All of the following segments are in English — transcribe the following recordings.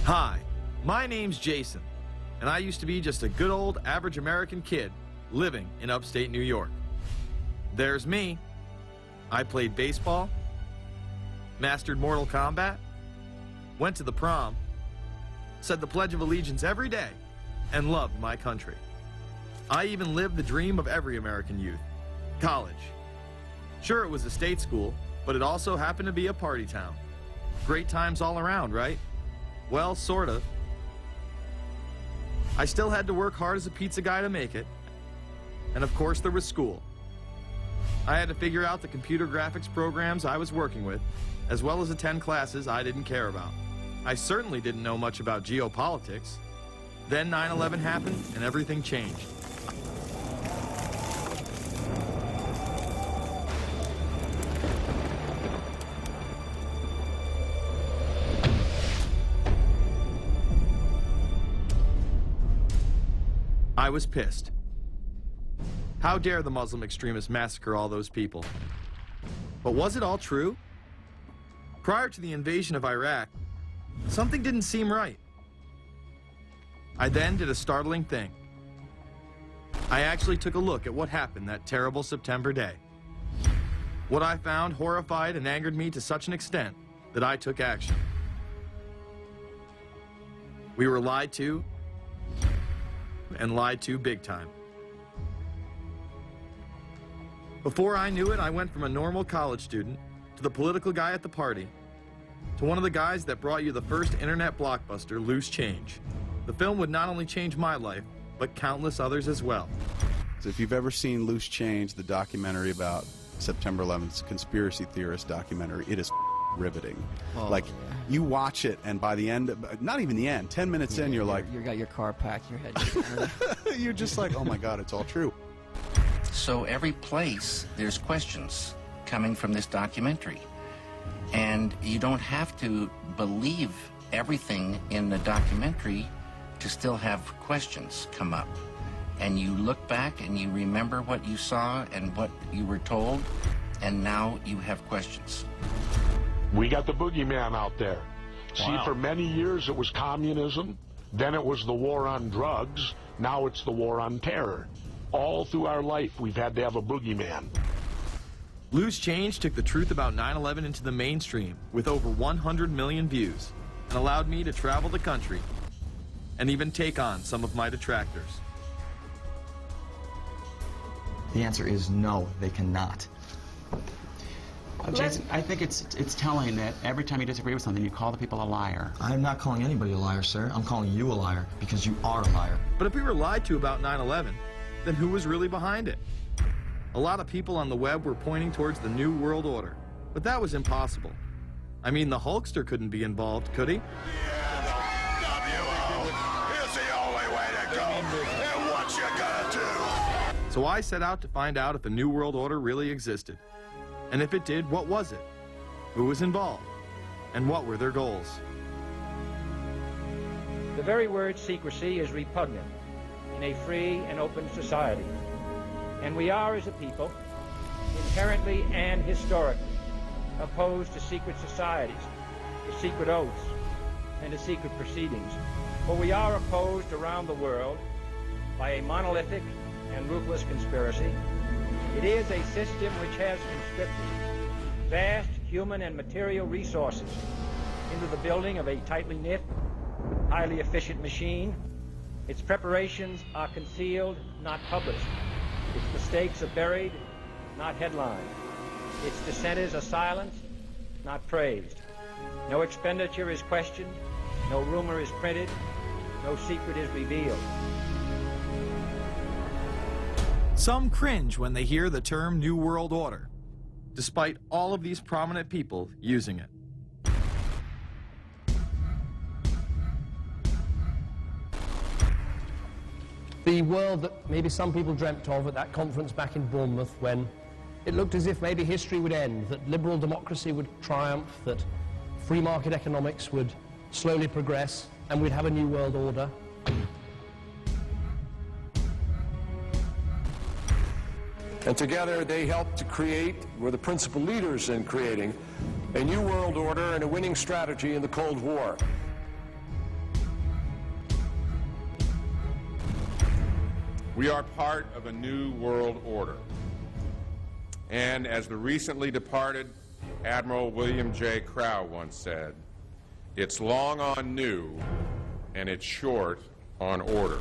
Hi, my name's Jason, and I used to be just a good old average American kid living in upstate New York. There's me. I played baseball, mastered Mortal Kombat, went to the prom, said the Pledge of Allegiance every day, and loved my country. I even lived the dream of every American youth, college. Sure, it was a state school, but it also happened to be a party town. Great times all around, right? Well, sort of. I still had to work hard as a pizza guy to make it. And of course, there was school. I had to figure out the computer graphics programs I was working with, as well as attend classes I didn't care about. I certainly didn't know much about geopolitics. Then 9/11 happened and everything changed. I was pissed. How dare the Muslim extremists massacre all those people? But was it all true? Prior to the invasion of Iraq, something didn't seem right. I then did a startling thing. I actually took a look at what happened that terrible September day. What I found horrified and angered me to such an extent that I took action. We were lied to, and lied to big time. Before I knew it, I went from a normal college student to the political guy at the party to one of the guys that brought you the first internet blockbuster, Loose Change. The film would not only change my life, but countless others as well. If you've ever seen Loose Change, the documentary about September 11th, conspiracy theorist documentary, it is riveting. Like, you watch it, and by the end, not even the end, 10 minutes in, you're like... You got your car packed, your head... You're just like, oh my God, it's all true. So every place, there's questions coming from this documentary. And you don't have to believe everything in the documentary to still have questions come up. And you look back and you remember what you saw and what you were told, and now you have questions. We got the boogeyman out there. See, for many years it was communism, then it was the war on drugs, now it's the war on terror. All through our life, we've had to have a boogeyman. Loose Change took the truth about 9/11 into the mainstream with over 100 million views and allowed me to travel the country and even take on some of my detractors. The answer is no, they cannot. Jason, I think it's telling that every time you disagree with something, you call the people a liar. I'm not calling anybody a liar, sir. I'm calling you a liar because you are a liar. But if we were lied to about 9/11, then who was really behind it? A lot of people on the web were pointing towards the New World Order, but that was impossible. I mean, the Hulkster couldn't be involved, could he? The NWO is the only way to go, and what you gonna do? So I set out to find out if the New World Order really existed. And if it did, what was it? Who was involved? And what were their goals? The very word secrecy is repugnant in a free and open society. And we are, as a people, inherently and historically opposed to secret societies, to secret oaths, and to secret proceedings. For we are opposed around the world by a monolithic and ruthless conspiracy. It is a system which has conscripted vast human and material resources into the building of a tightly knit, highly efficient machine. Its preparations are concealed, not published. Its mistakes are buried, not headlined. Its dissenters are silenced, not praised. No expenditure is questioned, no rumor is printed, no secret is revealed. Some cringe when they hear the term New World Order, despite all of these prominent people using it. The world that maybe some people dreamt of at that conference back in Bournemouth, when it looked as if maybe history would end, that liberal democracy would triumph, that free market economics would slowly progress, and we'd have a new world order. And together they helped to create, were the principal leaders in creating, a new world order and a winning strategy in the Cold War. We are part of a new world order. And as the recently departed Admiral William J. Crowe once said, it's long on new and it's short on order.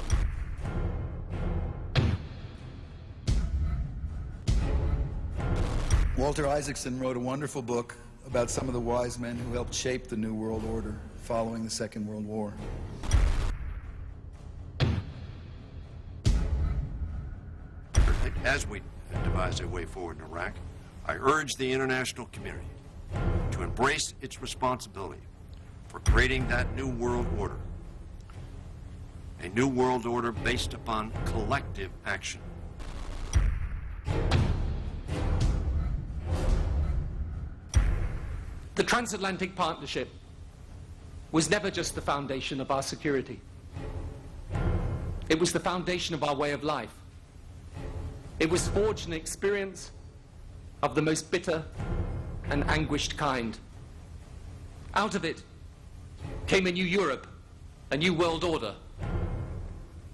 Walter Isaacson wrote a wonderful book about some of the wise men who helped shape the New World Order following the Second World War. As we devise a way forward in Iraq, I urge the international community to embrace its responsibility for creating that new world order. A new world order based upon collective action. The transatlantic partnership was never just the foundation of our security. It was the foundation of our way of life. It was forged an experience of the most bitter and anguished kind. Out of it came a new Europe, a new world order,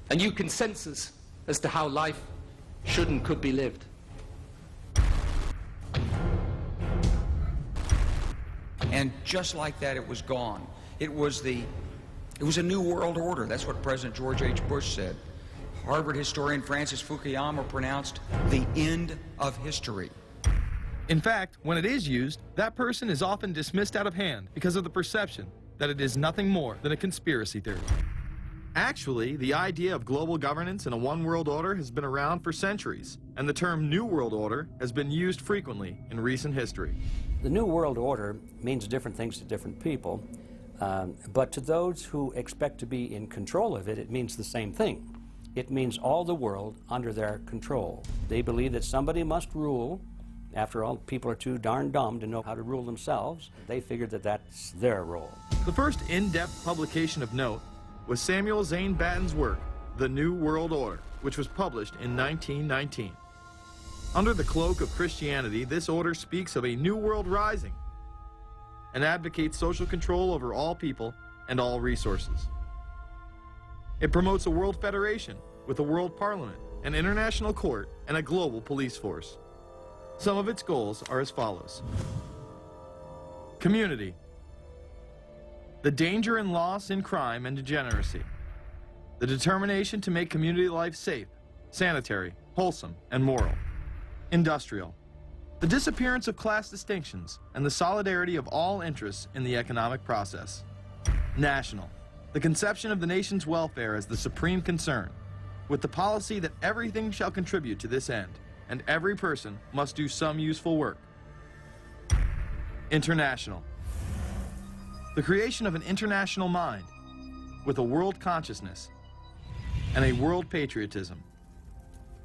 a new consensus as to how life should and could be lived. And just like that, it was gone. It was a new world order. That's what President George H. Bush said. Harvard historian Francis Fukuyama pronounced the end of history. In fact, when it is used, that person is often dismissed out of hand because of the perception that it is nothing more than a conspiracy theory. Actually, the idea of global governance and a one world order has been around for centuries, and the term New World Order has been used frequently in recent history. The New World Order means different things to different people, but to those who expect to be in control of it, it means the same thing. It means all the world under their control. They believe that somebody must rule. After all, people are too darn dumb to know how to rule themselves. They figured that that's their role. The first in-depth publication of note was Samuel Zane Batten's work, The New World Order, which was published in 1919. Under the cloak of Christianity, this order speaks of a new world rising and advocates social control over all people and all resources. It promotes a world federation with a world parliament, an international court, and a global police force. Some of its goals are as follows. Community. The danger and loss in crime and degeneracy. The determination to make community life safe, sanitary, wholesome, and moral. Industrial. The disappearance of class distinctions and the solidarity of all interests in the economic process. National. The conception of the nation's welfare as the supreme concern, with the policy that everything shall contribute to this end, and every person must do some useful work. International. The creation of an international mind, with a world consciousness, and a world patriotism.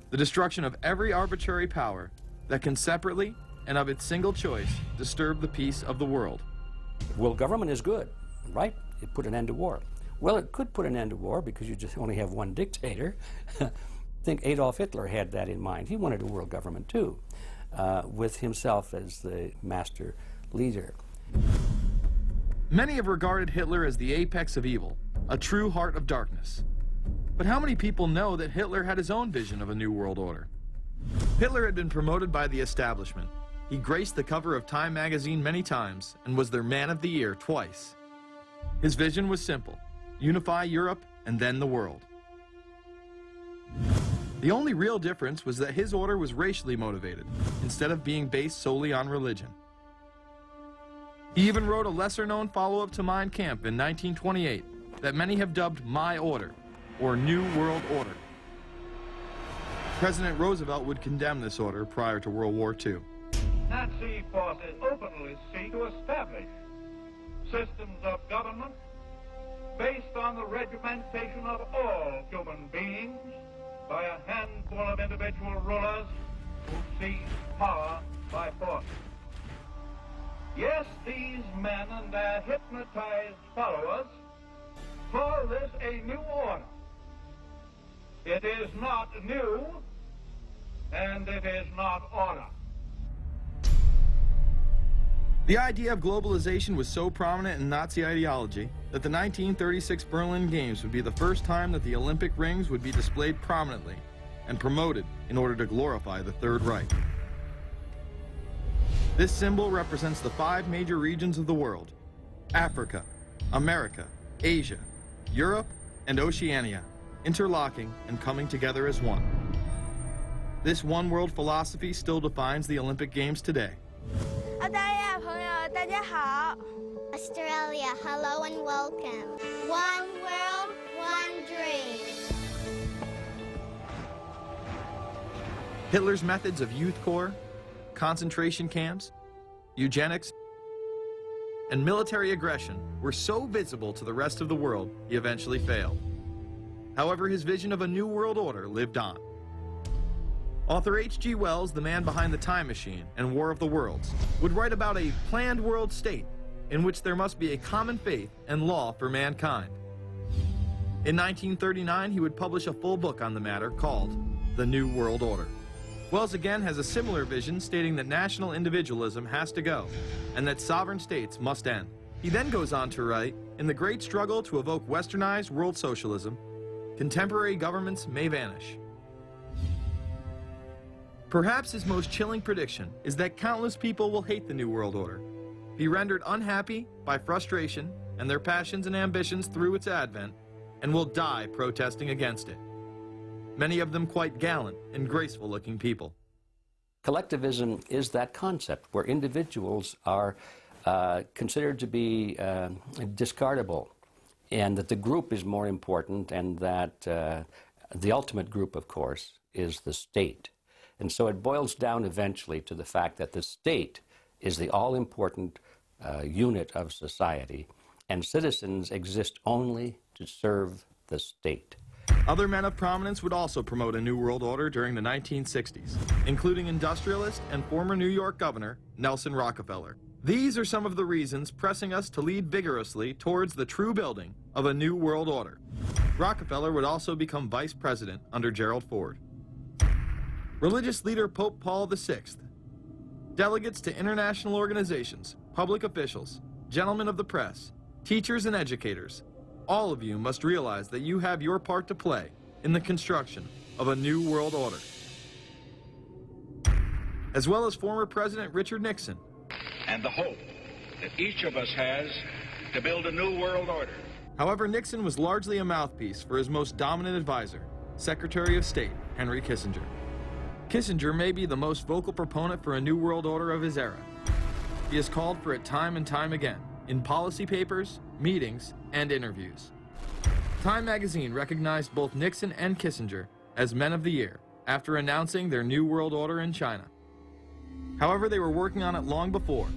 The destruction of every arbitrary power that can separately and of its single choice disturb the peace of the world. World government is good, right? It put an end to war. Well, it could put an end to war because you just only have one dictator. I think Adolf Hitler had that in mind. He wanted a world government too, with himself as the master leader. Many have regarded Hitler as the apex of evil, a true heart of darkness. But how many people know that Hitler had his own vision of a new world order? Hitler had been promoted by the establishment. He graced the cover of Time magazine many times and was their Man of the Year twice. His vision was simple: unify Europe and then the world. The only real difference was that his order was racially motivated, instead of being based solely on religion. He even wrote a lesser-known follow-up to Mein Kampf in 1928 that many have dubbed My Order, or New World Order. President Roosevelt would condemn this order prior to World War II. Nazi forces openly seek to establish systems of government based on the regimentation of all human beings by a handful of individual rulers who seize power by force. Yes, these men and their hypnotized followers call this a new order. It is not new, and it is not order. The idea of globalization was so prominent in Nazi ideology that the 1936 Berlin Games would be the first time that the Olympic rings would be displayed prominently and promoted in order to glorify the Third Reich. This symbol represents the 5 major regions of the world: Africa, America, Asia, Europe, and Oceania, interlocking and coming together as one. This one world philosophy still defines the Olympic Games today. Australia, hello and welcome. One world, one dream. Hitler's methods of youth corps, concentration camps, eugenics, and military aggression were so visible to the rest of the world, he eventually failed. However, his vision of a new world order lived on. Author H.G. Wells, the man behind The Time Machine and War of the Worlds, would write about a planned world state in which there must be a common faith and law for mankind. In 1939, he would publish a full book on the matter called The New World Order. Wells again has a similar vision, stating that national individualism has to go and that sovereign states must end. He then goes on to write, in the great struggle to evoke westernized world socialism, contemporary governments may vanish. Perhaps his most chilling prediction is that countless people will hate the New World Order, be rendered unhappy by frustration and their passions and ambitions through its advent, and will die protesting against it. Many of them quite gallant and graceful-looking people. Collectivism is that concept where individuals are considered to be discardable, and that the group is more important, and that the ultimate group, of course, is the state. And so it boils down eventually to the fact that the state is the all-important unit of society, and citizens exist only to serve the state. Other men of prominence would also promote a New World Order during the 1960s, including industrialist and former New York Governor Nelson Rockefeller. These are some of the reasons pressing us to lead vigorously towards the true building of a New World Order. Rockefeller would also become vice president under Gerald Ford. Religious leader Pope Paul VI, delegates to international organizations, public officials, gentlemen of the press, teachers and educators, all of you must realize that you have your part to play in the construction of a new world order. As well as former President Richard Nixon. And the hope that each of us has to build a new world order. However, Nixon was largely a mouthpiece for his most dominant advisor, Secretary of State Henry Kissinger. Kissinger may be the most vocal proponent for a new world order of his era. He has called for it time and time again, in policy papers, meetings, and interviews. Time magazine recognized both Nixon and Kissinger as Men of the Year after announcing their New World Order in China. However, they were working on it long before.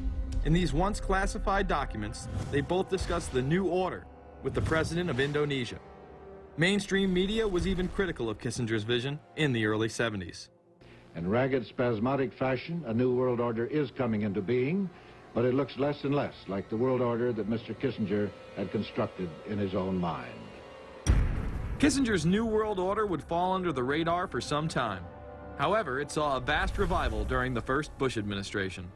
In these once classified documents, they both discussed the new order with the president of Indonesia. Mainstream media was even critical of Kissinger's vision in the early 70s. In ragged, spasmodic fashion, a new world order is coming into being, but it looks less and less like the world order that Mr. Kissinger had constructed in his own mind. Kissinger's New World Order would fall under the radar for some time. However, it saw a vast revival during the first Bush administration.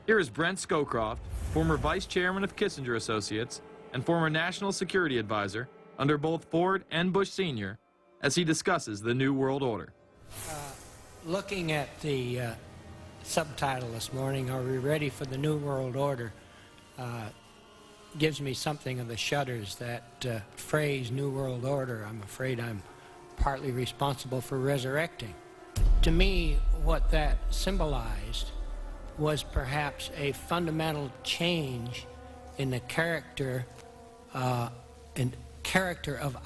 Here is Brent Scowcroft, former vice chairman of Kissinger Associates and former national security advisor under both Ford and Bush Sr., as he discusses the New World Order. Looking at the subtitle this morning, Are We Ready for the New World Order? Gives me something of the shudders. That phrase, New World Order, I'm afraid I'm partly responsible for resurrecting. To me, what that symbolized was perhaps a fundamental change in the character of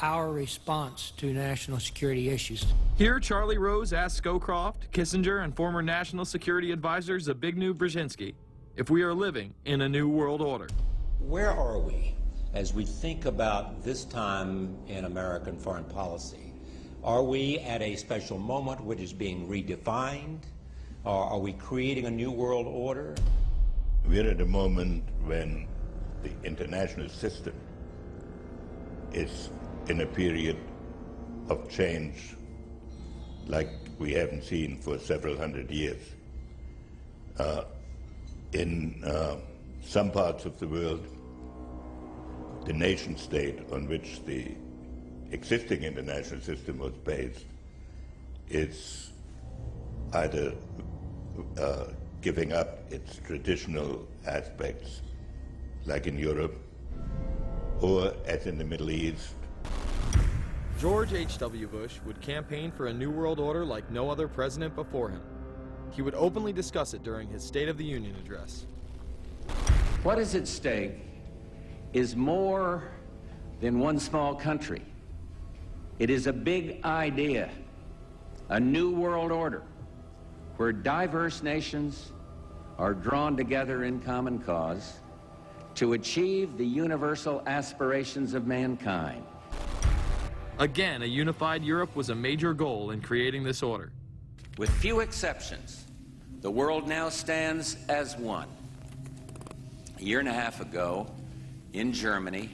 our response to national security issues. Here, Charlie Rose asked Scowcroft, Kissinger, and former national security advisor Zbigniew Brzezinski if we are living in a new world order. Where are we as we think about this time in American foreign policy? Are we at a special moment which is being redefined? Or are we creating a new world order? We're at a moment when the international system is in a period of change like we haven't seen for several hundred years. In some parts of the world, the nation state on which the existing international system was based is either giving up its traditional aspects, like in Europe, or as in the Middle East. George H.W. Bush would campaign for a new world order like no other president before him. He would openly discuss it during his State of the Union address. What is at stake is more than one small country. It is a big idea, a new world order, where diverse nations are drawn together in common cause to achieve the universal aspirations of mankind. Again, a unified Europe was a major goal in creating this order. With few exceptions, the world now stands as one. A year and a half ago, in Germany,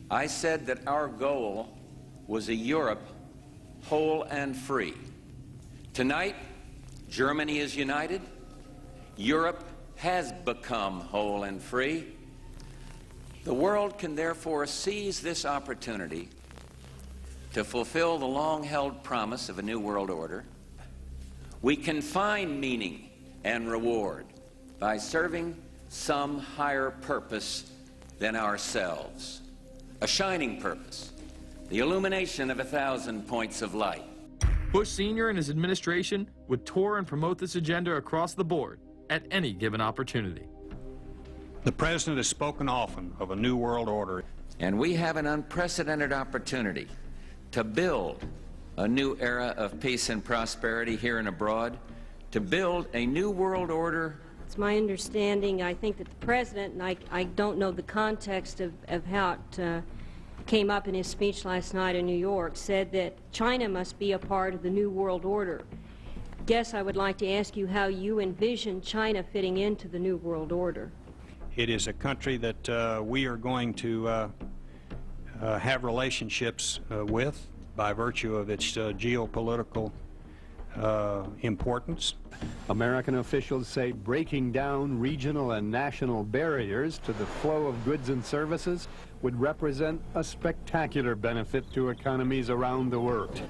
I said that our goal was a Europe whole and free. Tonight, Germany is united. Europe has become whole and free. The world can therefore seize this opportunity to fulfill the long-held promise of a new world order. We can find meaning and reward by serving some higher purpose than ourselves. A shining purpose, the illumination of 1,000 points of light. Bush Sr. and his administration would tour and promote this agenda across the board at any given opportunity. The President has spoken often of a new world order. And we have an unprecedented opportunity to build a new era of peace and prosperity here and abroad, to build a new world order. It's my understanding, I think, that the President, and I don't know the context of how it came up in his speech last night in New York, said that China must be a part of the new world order. Guess I would like to ask you how you envision China fitting into the new world order. It is a country that we are going to have relationships with by virtue of its geopolitical importance. American officials say breaking down regional and national barriers to the flow of goods and services would represent a spectacular benefit to economies around the world.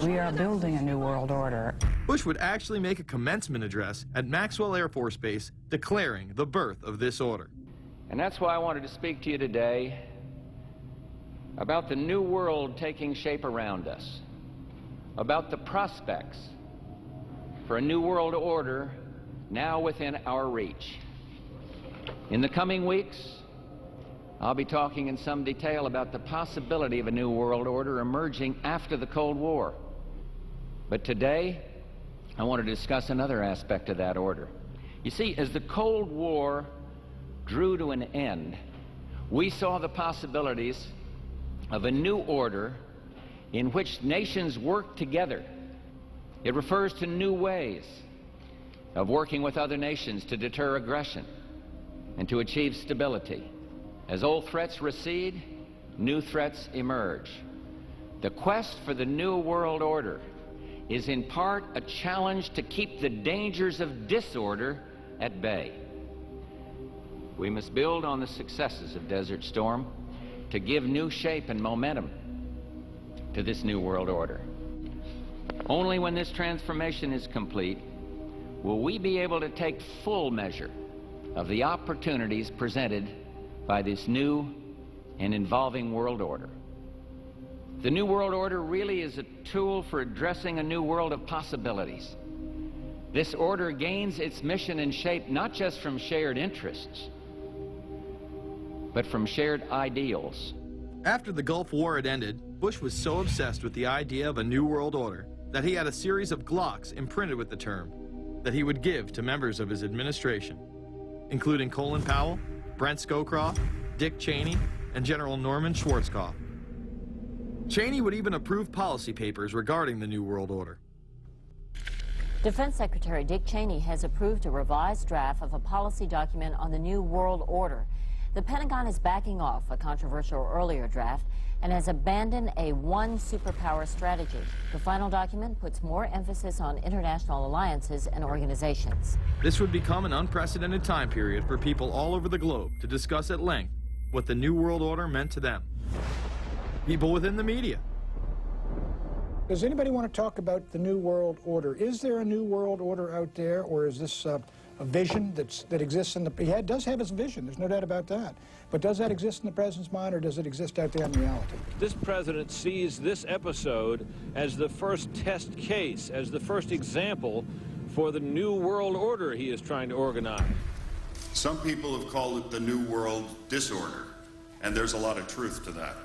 We are building a new world order. Bush would actually make a commencement address at Maxwell Air Force Base declaring the birth of this order. And that's why I wanted to speak to you today about the new world taking shape around us, about the prospects for a new world order now within our reach. In the coming weeks, I'll be talking in some detail about the possibility of a new world order emerging after the Cold War. But today, I want to discuss another aspect of that order. You see, as the Cold War drew to an end, we saw the possibilities of a new order in which nations work together. It refers to new ways of working with other nations to deter aggression and to achieve stability. As old threats recede, new threats emerge. The quest for the new world order is in part a challenge to keep the dangers of disorder at bay. We must build on the successes of Desert Storm to give new shape and momentum to this new world order. Only when this transformation is complete will we be able to take full measure of the opportunities presented by this new and evolving world order. The new world order really is a tool for addressing a new world of possibilities. This order gains its mission and shape not just from shared interests, but from shared ideals. After the Gulf War had ended, Bush was so obsessed with the idea of a new world order that he had a series of Glocks imprinted with the term that he would give to members of his administration, including Colin Powell, Brent Scowcroft, Dick Cheney, and General Norman Schwarzkopf. Cheney would even approve policy papers regarding the New World Order. Defense Secretary Dick Cheney has approved a revised draft of a policy document on the New World Order. The Pentagon is backing off a controversial earlier draft and has abandoned a one superpower strategy. The final document puts more emphasis on international alliances and organizations. This would become an unprecedented time period for people all over the globe to discuss at length what the New World Order meant to them. People within the media, Does anybody want to talk about the New World Order? Is there a New World Order out there, or is this a vision that exists in the... He does have his vision, there's no doubt about that. But does that exist in the president's mind, or does it exist out there in reality? This president sees this episode as the first test case, as the first example for the New World Order he is trying to organize. Some people have called it the New World Disorder, and there's a lot of truth to that.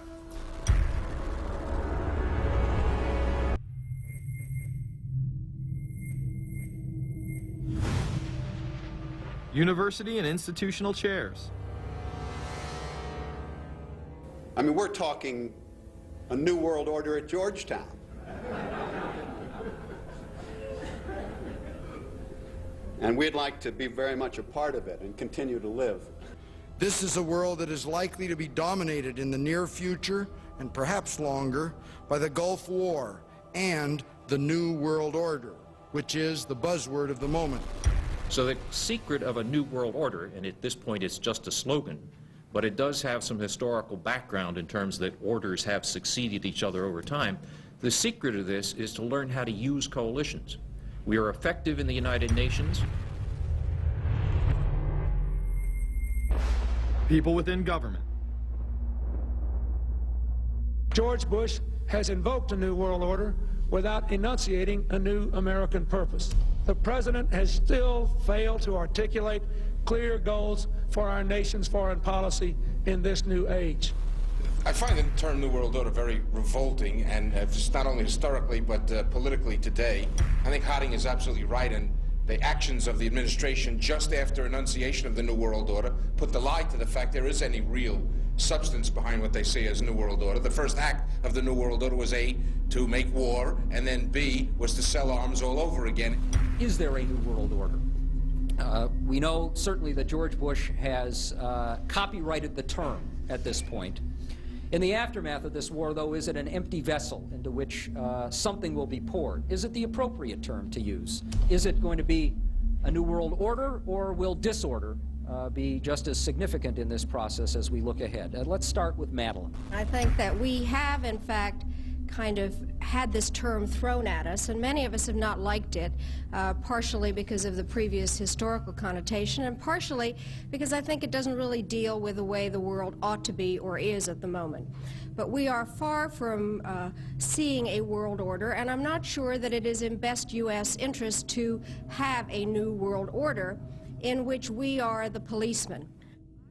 University and institutional chairs. I mean, we're talking a New World Order at Georgetown. And we'd like to be very much a part of it and continue to live. This is a world that is likely to be dominated in the near future, and perhaps longer, by the Gulf War and the New World Order, which is the buzzword of the moment. So the secret of a New World Order, and at this point it's just a slogan, but it does have some historical background in terms that orders have succeeded each other over time. The secret of this is to learn how to use coalitions. We are effective in the United Nations. People within government. George Bush has invoked a New World Order without enunciating a new American purpose. The president has still failed to articulate clear goals for our nation's foreign policy in this new age. I find the term New World Order very revolting, and just not only historically but politically today. I think Harding is absolutely right, and the actions of the administration just after enunciation of the New World Order put the lie to the fact there is any real substance behind what they say as New World Order. The first act of the New World Order was A, to make war, and then B, was to sell arms all over again. Is there a New World Order? We know certainly that George Bush has copyrighted the term at this point. In the aftermath of this war, though, is it an empty vessel into which something will be poured? Is it the appropriate term to use? Is it going to be a New World Order, or will disorder be just as significant in this process as we look ahead? Let's start with Madeleine. I think that we have, in fact, kind of had this term thrown at us, and many of us have not liked it, partially because of the previous historical connotation, and partially because I think it doesn't really deal with the way the world ought to be or is at the moment. But we are far from seeing a world order, and I'm not sure that it is in best U.S. interest to have a new world order in which we are the policeman.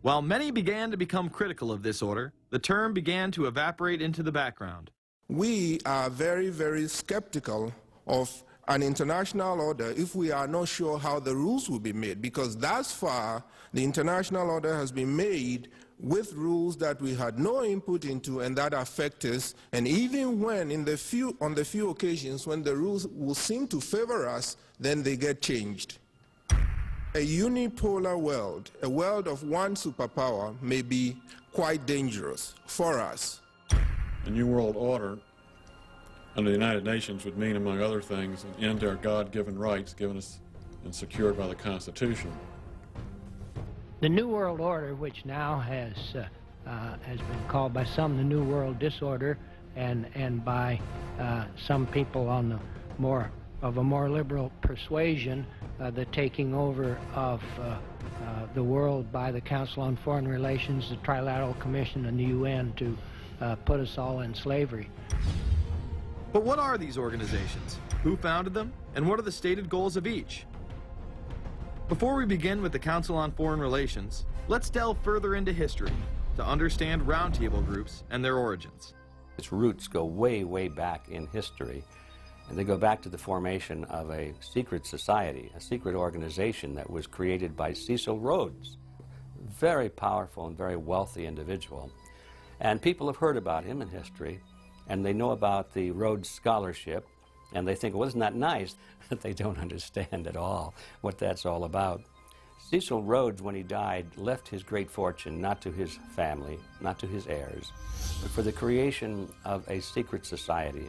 While many began to become critical of this order, the term began to evaporate into the background. We are very, very skeptical of an international order if we are not sure how the rules will be made, because thus far the international order has been made with rules that we had no input into and that affect us, and even when on the few occasions when the rules will seem to favor us, then they get changed. A unipolar world, a world of one superpower, may be quite dangerous for us. A New World Order under the United Nations would mean, among other things, an end to our God-given rights given us and secured by the Constitution. The New World Order, which now has been called by some the New World Disorder, and by some people on the of a more liberal persuasion, the taking over of the world by the Council on Foreign Relations, the Trilateral Commission, and the UN to put us all in slavery. But what are these organizations? Who founded them? And what are the stated goals of each? Before we begin with the Council on Foreign Relations, let's delve further into history to understand roundtable groups and their origins. Its roots go way, way back in history, and they go back to the formation of a secret society, a secret organization that was created by Cecil Rhodes, very powerful and very wealthy individual. And people have heard about him in history, and they know about the Rhodes Scholarship, and they think, well, isn't that nice? That they don't understand at all what that's all about. Cecil Rhodes, when he died, left his great fortune not to his family, not to his heirs, but for the creation of a secret society.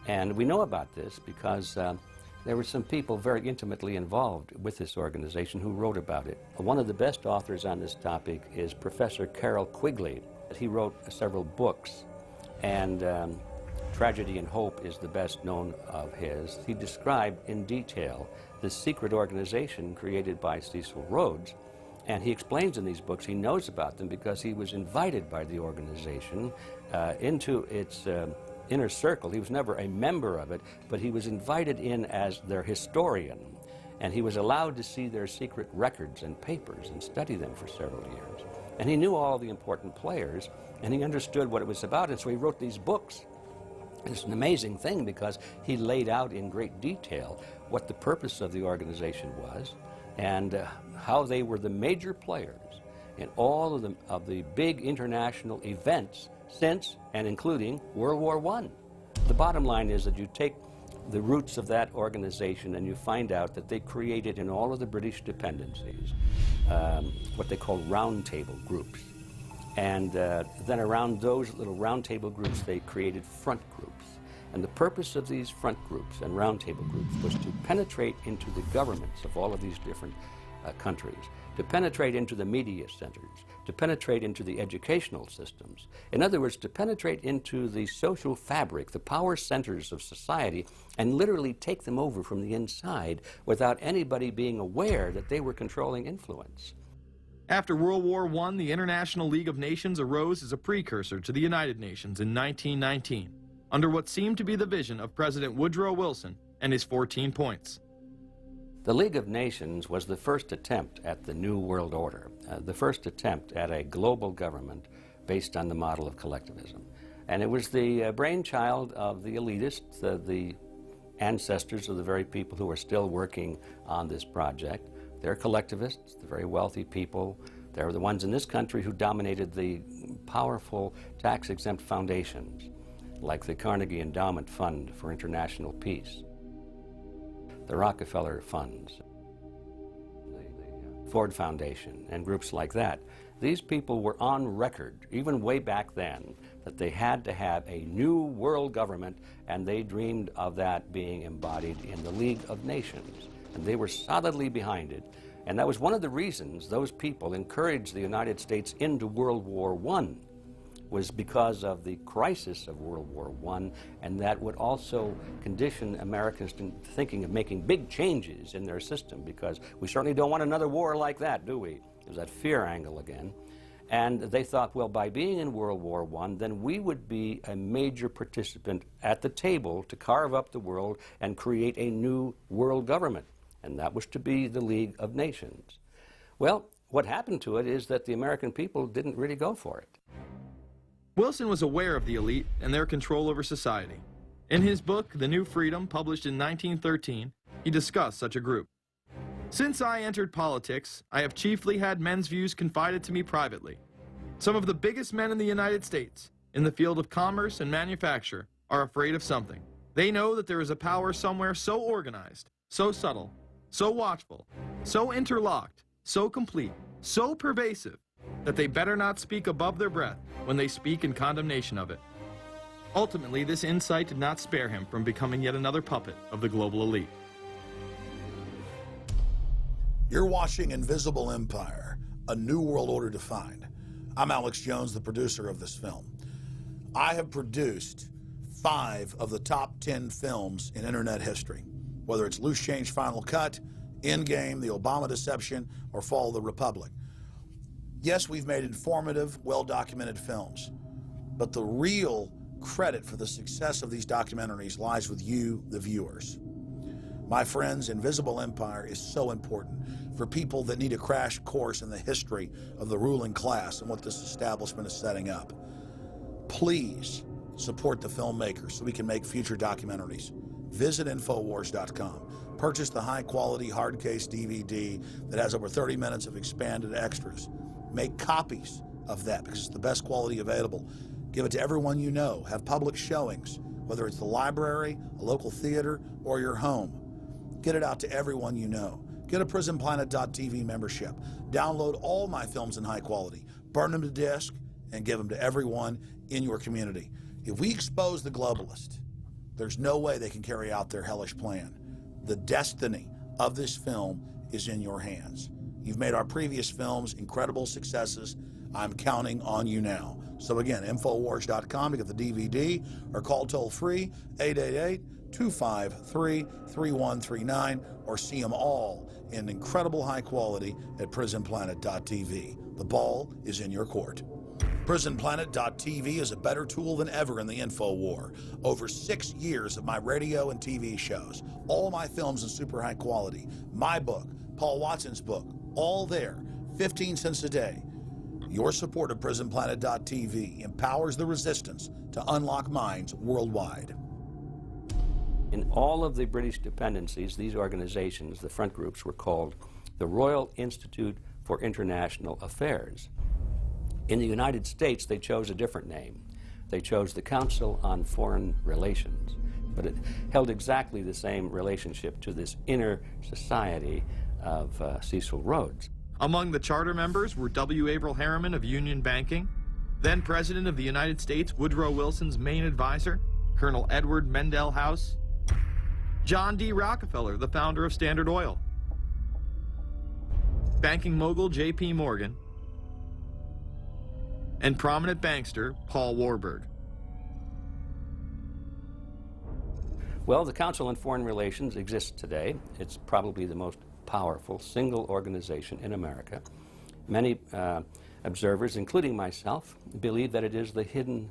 And we know about this because there were some people very intimately involved with this organization who wrote about it. One of the best authors on this topic is Professor Carroll Quigley. He wrote several books and Tragedy and Hope is the best known of his. He described in detail the secret organization created by Cecil Rhodes, and he explains in these books he knows about them because he was invited by the organization into its inner circle. He was never a member of it, but he was invited in as their historian, and he was allowed to see their secret records and papers and study them for several years. And he knew all the important players, and he understood what it was about, and so he wrote these books. It's an amazing thing because he laid out in great detail what the purpose of the organization was and how they were the major players in all of the big international events since and including World War I. The bottom line is that you take the roots of that organization and you find out that they created in all of the British dependencies what they call roundtable groups. And then around those little roundtable groups, they created front groups. And the purpose of these front groups and roundtable groups was to penetrate into the governments of all of these different countries, to penetrate into the media centers, to penetrate into the educational systems. In other words, to penetrate into the social fabric, the power centers of society, and literally take them over from the inside without anybody being aware that they were controlling influence. After World War I, the International League of Nations arose as a precursor to the United Nations in 1919, under what seemed to be the vision of President Woodrow Wilson and his 14 points. The League of Nations was the first attempt at the New World Order, the first attempt at a global government based on the model of collectivism. And it was the brainchild of the elitists, the ancestors of the very people who are still working on this project. They're collectivists, the very wealthy people. They're the ones in this country who dominated the powerful tax-exempt foundations, like the Carnegie Endowment Fund for International Peace, the Rockefeller Funds, the Ford Foundation, and groups like that. These people were on record, even way back then, that they had to have a new world government, and they dreamed of that being embodied in the League of Nations. And they were solidly behind it. And that was one of the reasons those people encouraged the United States into World War I, was because of the crisis of World War I, and that would also condition Americans to thinking of making big changes in their system, because we certainly don't want another war like that, do we? There's that fear angle again. And they thought, well, by being in World War I, then we would be a major participant at the table to carve up the world and create a new world government. And that was to be the League of Nations. Well, what happened to it is that the American people didn't really go for it. Wilson was aware of the elite and their control over society. In his book, The New Freedom, published in 1913, he discussed such a group. Since I entered politics, I have chiefly had men's views confided to me privately. Some of the biggest men in the United States, in the field of commerce and manufacture, are afraid of something. They know that there is a power somewhere so organized, so subtle, so watchful, so interlocked, so complete, so pervasive, that they better not speak above their breath when they speak in condemnation of it. Ultimately, this insight did not spare him from becoming yet another puppet of the global elite. You're watching Invisible Empire, A New World Order Defined. I'm Alex Jones, the producer of this film. I have produced 5 of the top 10 films in internet history, whether it's Loose Change Final Cut, Endgame, The Obama Deception, or Fall of the Republic. Yes, we've made informative, well-documented films, but the real credit for the success of these documentaries lies with you, the viewers. My friends, Invisible Empire is so important for people that need a crash course in the history of the ruling class and what this establishment is setting up. Please support the filmmakers so we can make future documentaries. Visit Infowars.com. Purchase the high-quality hard case DVD that has over 30 minutes of expanded extras. Make copies of that because it's the best quality available. Give it to everyone you know. Have public showings, whether it's the library, a local theater, or your home. Get it out to everyone you know. Get a PrisonPlanet.tv membership. Download all my films in high quality. Burn them to disk and give them to everyone in your community. If we expose the globalist, there's no way they can carry out their hellish plan. The destiny of this film is in your hands. You've made our previous films incredible successes. I'm counting on you now. So again, Infowars.com to get the DVD, or call toll-free 888-253-3139, or see them all in incredible high quality at PrisonPlanet.tv. The ball is in your court. PrisonPlanet.tv is a better tool than ever in the info war. Over 6 years of my radio and TV shows, all my films in super high quality, my book, Paul Watson's book, all there, 15 cents a day. Your support of PrisonPlanet.tv empowers the resistance to unlock minds worldwide. In all of the British dependencies, these organizations, the front groups, were called the Royal Institute for International Affairs. In the United States, they chose a different name. They chose the Council on Foreign Relations, but it held exactly the same relationship to this inner society of Cecil Rhodes. Among the charter members were W. Averill Harriman of Union Banking, then President of the United States Woodrow Wilson's main advisor, Colonel Edward Mendell House, John D. Rockefeller, the founder of Standard Oil, banking mogul J.P. Morgan, and prominent bankster Paul Warburg. Well, the Council on Foreign Relations exists today. It's probably the most powerful single organization in America. Many observers, including myself, believe that it is the hidden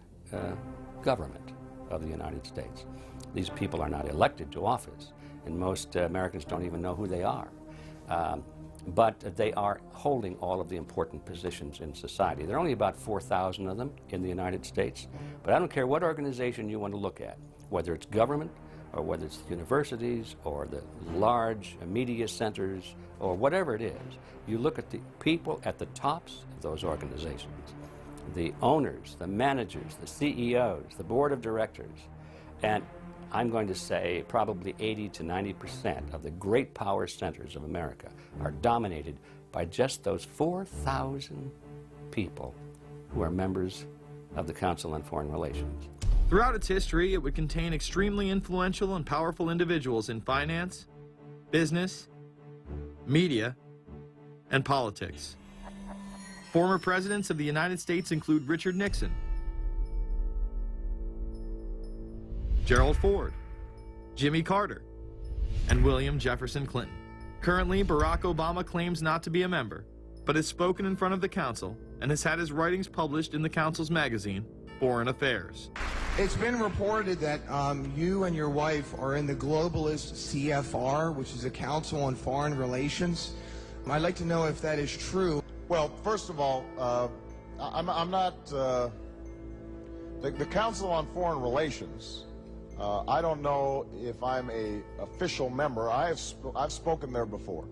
government of the United States. These people are not elected to office, and most Americans don't even know who they are. But they are holding all of the important positions in society. There are only about 4,000 of them in the United States, but I don't care what organization you want to look at, whether it's government, or whether it's the universities, or the large media centers, or whatever it is. You look at the people at the tops of those organizations, the owners, the managers, the CEOs, the board of directors, and I'm going to say probably 80 to 90% of the great power centers of America are dominated by just those 4,000 people who are members of the Council on Foreign Relations. Throughout its history, it would contain extremely influential and powerful individuals in finance, business, media, and politics. Former presidents of the United States include Richard Nixon, Gerald Ford, Jimmy Carter, and William Jefferson Clinton. Currently, Barack Obama claims not to be a member, but has spoken in front of the Council and has had his writings published in the Council's magazine, Foreign Affairs. It's been reported that you and your wife are in the globalist CFR, which is the Council on Foreign Relations. I'd like to know if that is true. Well, first of all, I'm not the Council on Foreign Relations. I don't know if I'm a official member. I've spoken there before.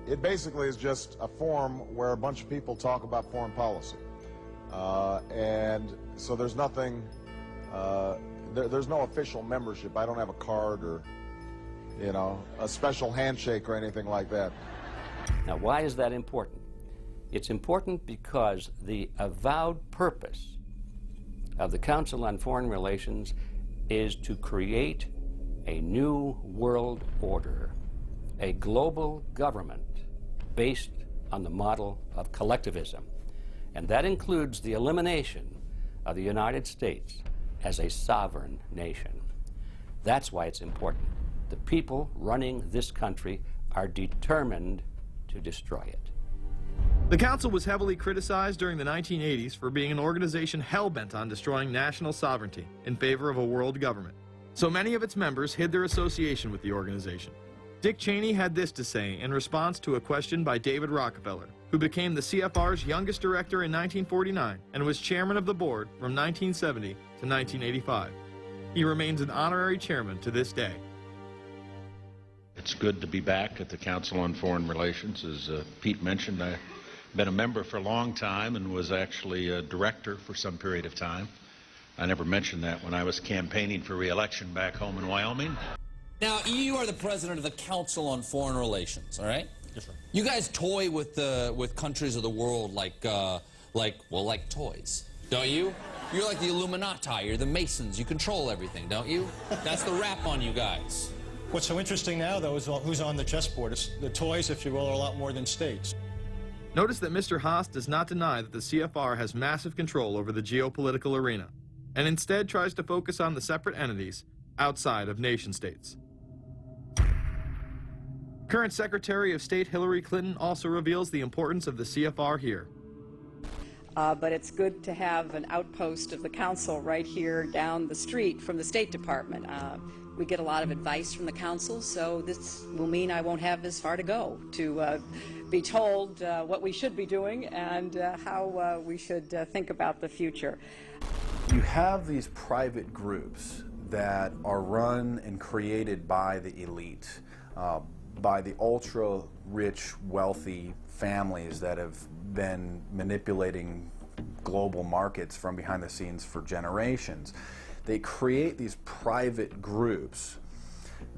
It basically is just a forum where a bunch of people talk about foreign policy, and so there's nothing. There's no official membership. I don't have a card or, you know, a special handshake or anything like that. Now, why is that important? It's important because the avowed purpose of the Council on Foreign Relations is to create a new world order, a global government based on the model of collectivism. And that includes the elimination of the United States as a sovereign nation. That's why it's important. The people running this country are determined to destroy it. The Council was heavily criticized during the 1980s for being an organization hell-bent on destroying national sovereignty in favor of a world government. So many of its members hid their association with the organization. Dick Cheney had this to say in response to a question by David Rockefeller, who became the CFR's youngest director in 1949 and was chairman of the board from 1970 to 1985. He remains an honorary chairman to this day. It's good to be back at the Council on Foreign Relations. As Pete mentioned, I've been a member for a long time and was actually a director for some period of time. I never mentioned that when I was campaigning for re-election back home in Wyoming. Now, you are the president of the Council on Foreign Relations, all right? Yes, sir. You guys toy with countries of the world like toys, don't you? You're like the Illuminati, you're the Masons, you control everything, don't you? That's the rap on you guys. What's so interesting now, though, is who's on the chessboard. It's the toys, if you will, are a lot more than states. Notice that Mr. Haas does not deny that the CFR has massive control over the geopolitical arena, and instead tries to focus on the separate entities outside of nation-states. Current Secretary of State Hillary Clinton also reveals the importance of the CFR here. But it's good to have an outpost of the council right here down the street from the State Department. We get a lot of advice from the council, so this will mean I won't have as far to go to be told what we should be doing and how we should think about the future. You have these private groups that are run and created by the elite, by the ultra-rich, wealthy families that have been manipulating global markets from behind the scenes for generations. They create these private groups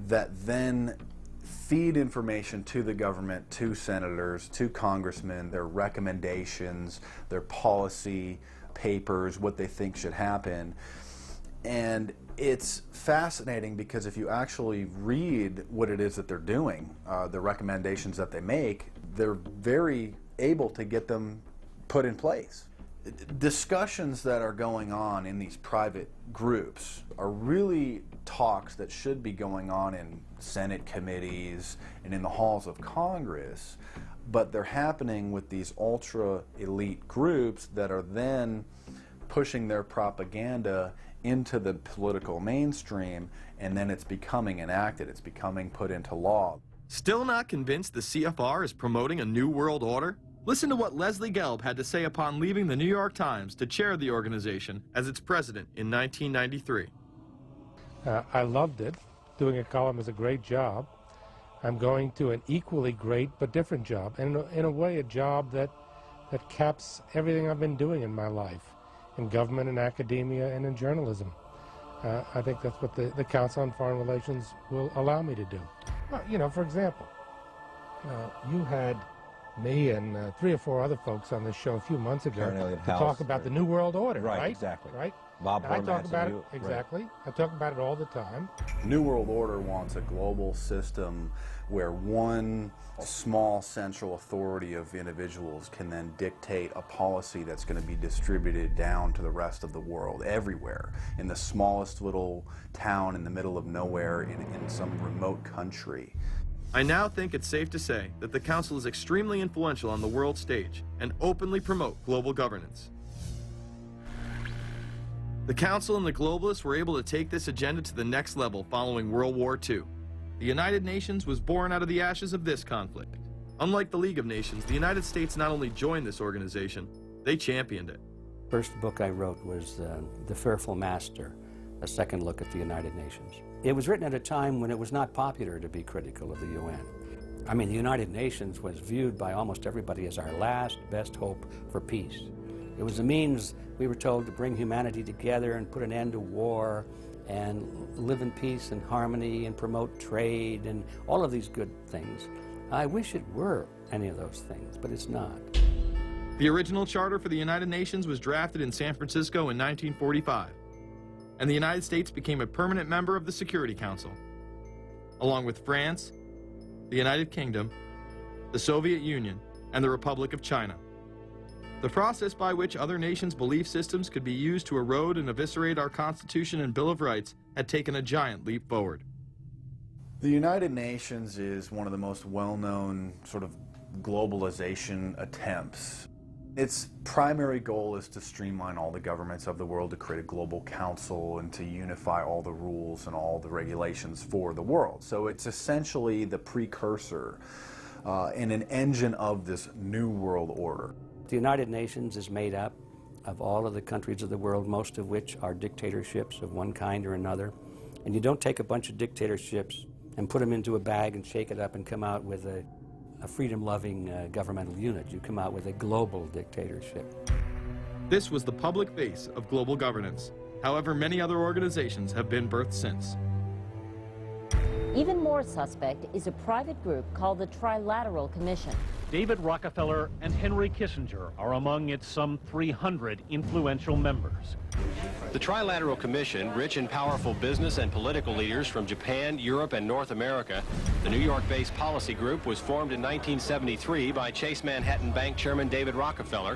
that then feed information to the government, to senators, to congressmen, their recommendations, their policy papers, what they think should happen. And it's fascinating because if you actually read what it is that they're doing, the recommendations that they make, they're very able to get them put in place. Discussions that are going on in these private groups are really talks that should be going on in Senate committees and in the halls of Congress, but they're happening with these ultra-elite groups that are then pushing their propaganda into the political mainstream, and then it's becoming enacted, it's becoming put into law. Still not convinced the CFR is promoting a new world order? Listen to what Leslie Gelb had to say upon leaving the New York Times to chair the organization as its president in 1993. I loved it. Doing a column is a great job. I'm going to an equally great but different job, and in a way a job that caps everything I've been doing in my life, in government and academia and in journalism. I think that's what the Council on Foreign Relations will allow me to do. Well, you know, for example, you had me and 3 or 4 other folks on this show a few months ago to talk about the New World Order, right? Exactly. Right? Bob I talk Hormats about it, and you, exactly. right. I talk about it all the time. New World Order wants a global system where one small central authority of individuals can then dictate a policy that's going to be distributed down to the rest of the world, everywhere, in the smallest little town in the middle of nowhere in some remote country. I now think it's safe to say that the Council is extremely influential on the world stage and openly promote global governance. The Council and the globalists were able to take this agenda to the next level following World War II. The United Nations was born out of the ashes of this conflict. Unlike the League of Nations, the United States not only joined this organization, they championed it. First book I wrote was The Fearful Master, a second look at the United Nations. It was written at a time when it was not popular to be critical of the UN. I mean, the United Nations was viewed by almost everybody as our last best hope for peace. It was a means, we were told, to bring humanity together and put an end to war and live in peace and harmony and promote trade and all of these good things. I wish it were any of those things, but it's not. The original charter for the United Nations was drafted in San Francisco in 1945, and the United States became a permanent member of the Security Council, along with France, the United Kingdom, the Soviet Union, and the Republic of China. The process by which other nations' belief systems could be used to erode and eviscerate our Constitution and Bill of Rights had taken a giant leap forward. The United Nations is one of the most well-known sort of globalization attempts. Its primary goal is to streamline all the governments of the world, to create a global council and to unify all the rules and all the regulations for the world. So it's essentially the precursor and an engine of this new world order. The United Nations is made up of all of the countries of the world, most of which are dictatorships of one kind or another. And you don't take a bunch of dictatorships and put them into a bag and shake it up and come out with a freedom-loving governmental unit. You come out with a global dictatorship. This was the public face of global governance. However, many other organizations have been birthed since. Even more suspect is a private group called the Trilateral Commission. David Rockefeller and Henry Kissinger are among its some 300 influential members. The Trilateral Commission, rich in powerful business and political leaders from Japan, Europe, and North America. The New York-based policy group was formed in 1973 by Chase Manhattan Bank Chairman David Rockefeller.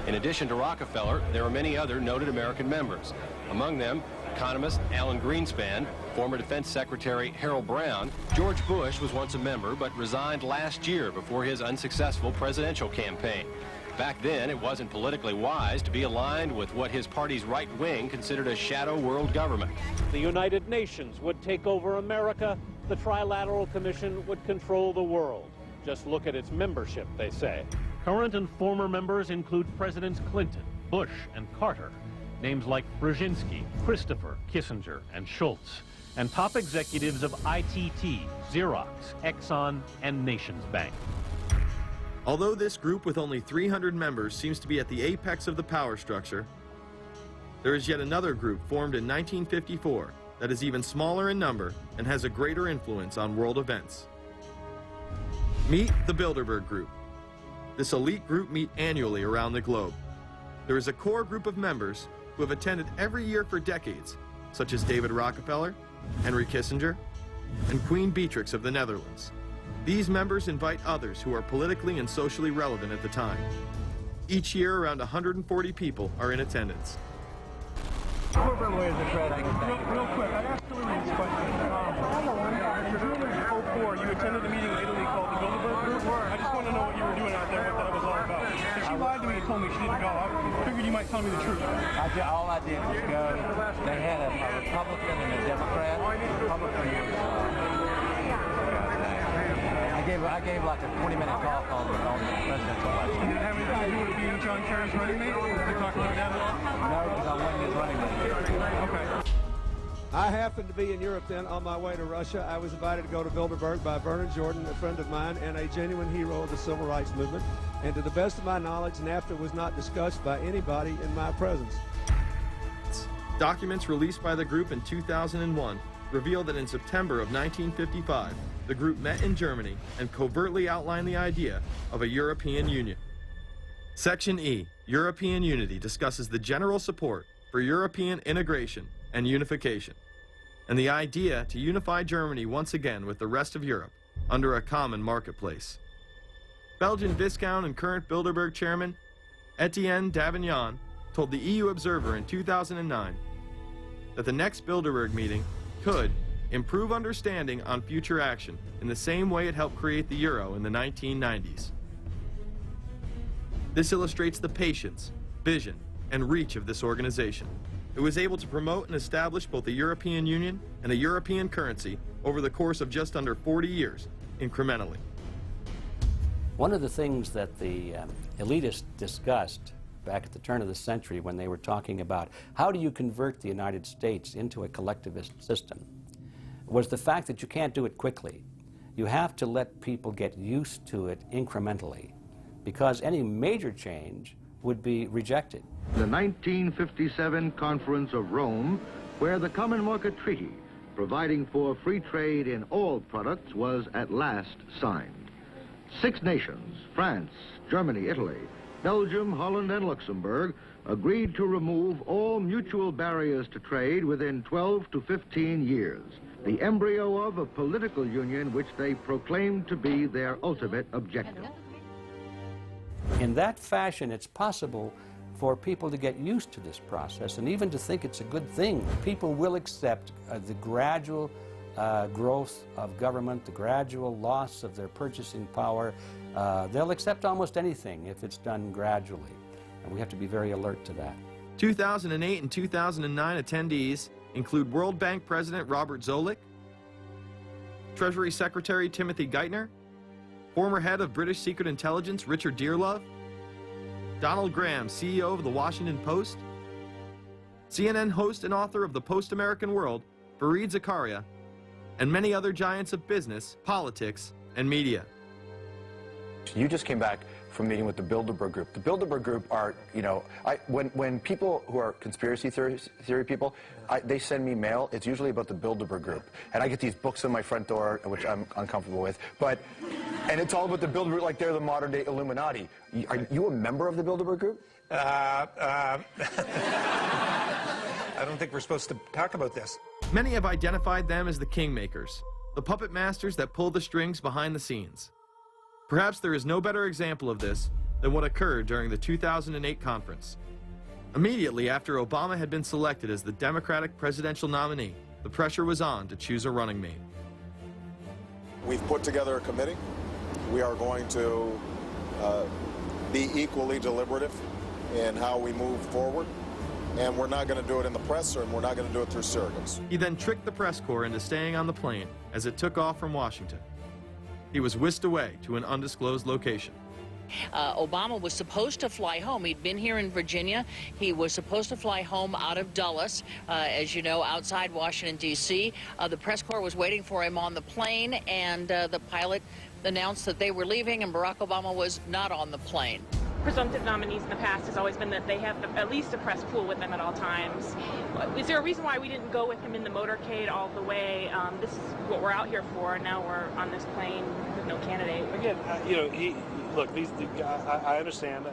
In addition to Rockefeller, there are many other noted American members. Among them, economist Alan Greenspan, former Defense Secretary Harold Brown. George Bush was once a member, but resigned last year before his unsuccessful presidential campaign. Back then, it wasn't politically wise to be aligned with what his party's right wing considered a shadow world government. The United Nations would take over America. The Trilateral Commission would control the world. Just look at its membership, they say. Current and former members include Presidents Clinton, Bush, and Carter. Names like Brzezinski, Christopher, Kissinger, and Schultz. And top executives of ITT, Xerox, Exxon, and Nations Bank. Although this group with only 300 members seems to be at the apex of the power structure, there is yet another group formed in 1954 that is even smaller in number and has a greater influence on world events. Meet the Bilderberg Group. This elite group meet annually around the globe. There is a core group of members who have attended every year for decades, such as David Rockefeller, Henry Kissinger, and Queen Beatrix of the Netherlands. These members invite others who are politically and socially relevant at the time. Each year, around 140 people are in attendance. Real quick, I asked Hillary this question. In 2004, you attended a meeting in Italy called the Bilderberg Group. I just want to know what you were doing out there, what that was all about. Because she lied to me and told me she didn't go. I figured you might tell me the truth. All I did was go. They had a Republican and a Democrat. Republican was... I gave like a 20-minute talk on the presidential election. Did it have anything to do with being John Kerry's running mate? Did you talk about that at all? No, because I wasn't his running mate. Okay. I happened to be in Europe then on my way to Russia. I was invited to go to Bilderberg by Vernon Jordan, a friend of mine and a genuine hero of the civil rights movement. And to the best of my knowledge, NAFTA was not discussed by anybody in my presence. Documents released by the group in 2001 reveal that in September of 1955, the group met in Germany and covertly outlined the idea of a European Union. Section E, European Unity, discusses the general support for European integration and unification, and the idea to unify Germany once again with the rest of Europe under a common marketplace. Belgian Viscount and current Bilderberg chairman Etienne Davignon told the EU Observer in 2009 that the next Bilderberg meeting could improve understanding on future action in the same way it helped create the euro in the 1990s. This illustrates the patience, vision, and reach of this organization. It was able to promote and establish both a European Union and a European currency over the course of just under 40 years, incrementally. One of the things that the elitists discussed back at the turn of the century when they were talking about how do you convert the United States into a collectivist system was the fact that you can't do it quickly. You have to let people get used to it incrementally, because any major change would be rejected. The 1957 Conference of Rome, where the Common Market Treaty, providing for free trade in all products, was at last signed. 6 nations, France, Germany, Italy, Belgium, Holland, and Luxembourg, agreed to remove all mutual barriers to trade within 12 to 15 years, the embryo of a political union which they proclaimed to be their ultimate objective. In that fashion, it's possible for people to get used to this process and even to think it's a good thing. People will accept the gradual growth of government, the gradual loss of their purchasing power. They'll accept almost anything if it's done gradually, and we have to be very alert to that. 2008 and 2009 attendees include World Bank President Robert Zoellick, Treasury Secretary Timothy Geithner, former head of British Secret Intelligence Richard Dearlove, Donald Graham, CEO of the Washington Post, CNN host and author of The Post-American World, Fareed Zakaria, and many other giants of business, politics, and media. You just came back from meeting with the Bilderberg Group. The Bilderberg Group are, you know, when people who are conspiracy theory people, they send me mail, it's usually about the Bilderberg Group. And I get these books on my front door, which I'm uncomfortable with. And it's all about the Bilderberg, like they're the modern day Illuminati. Are you a member of the Bilderberg Group? I don't think we're supposed to talk about this. Many have identified them as the kingmakers, the puppet masters that pull the strings behind the scenes. Perhaps there is no better example of this than what occurred during the 2008 conference. Immediately after Obama had been selected as the Democratic presidential nominee, the pressure was on to choose a running mate. We've put together a committee. We are going to be equally deliberative in how we move forward. And we're not going to do it in the press, and we're not going to do it through surrogates. He then tricked the press corps into staying on the plane as it took off from Washington. He was whisked away to an undisclosed location. Obama was supposed to fly home. He'd been here in Virginia. He was supposed to fly home out of Dulles, as you know, outside Washington, D.C. The press corps was waiting for him on the plane, and the pilot announced that they were leaving, and Barack Obama was not on the plane. Presumptive nominees in the past has always been that they have at least a press pool with them at all times. Is there a reason why we didn't go with him in the motorcade all the way? This is what we're out here for, and now we're on this plane with no candidate. Again, you know, look, I understand.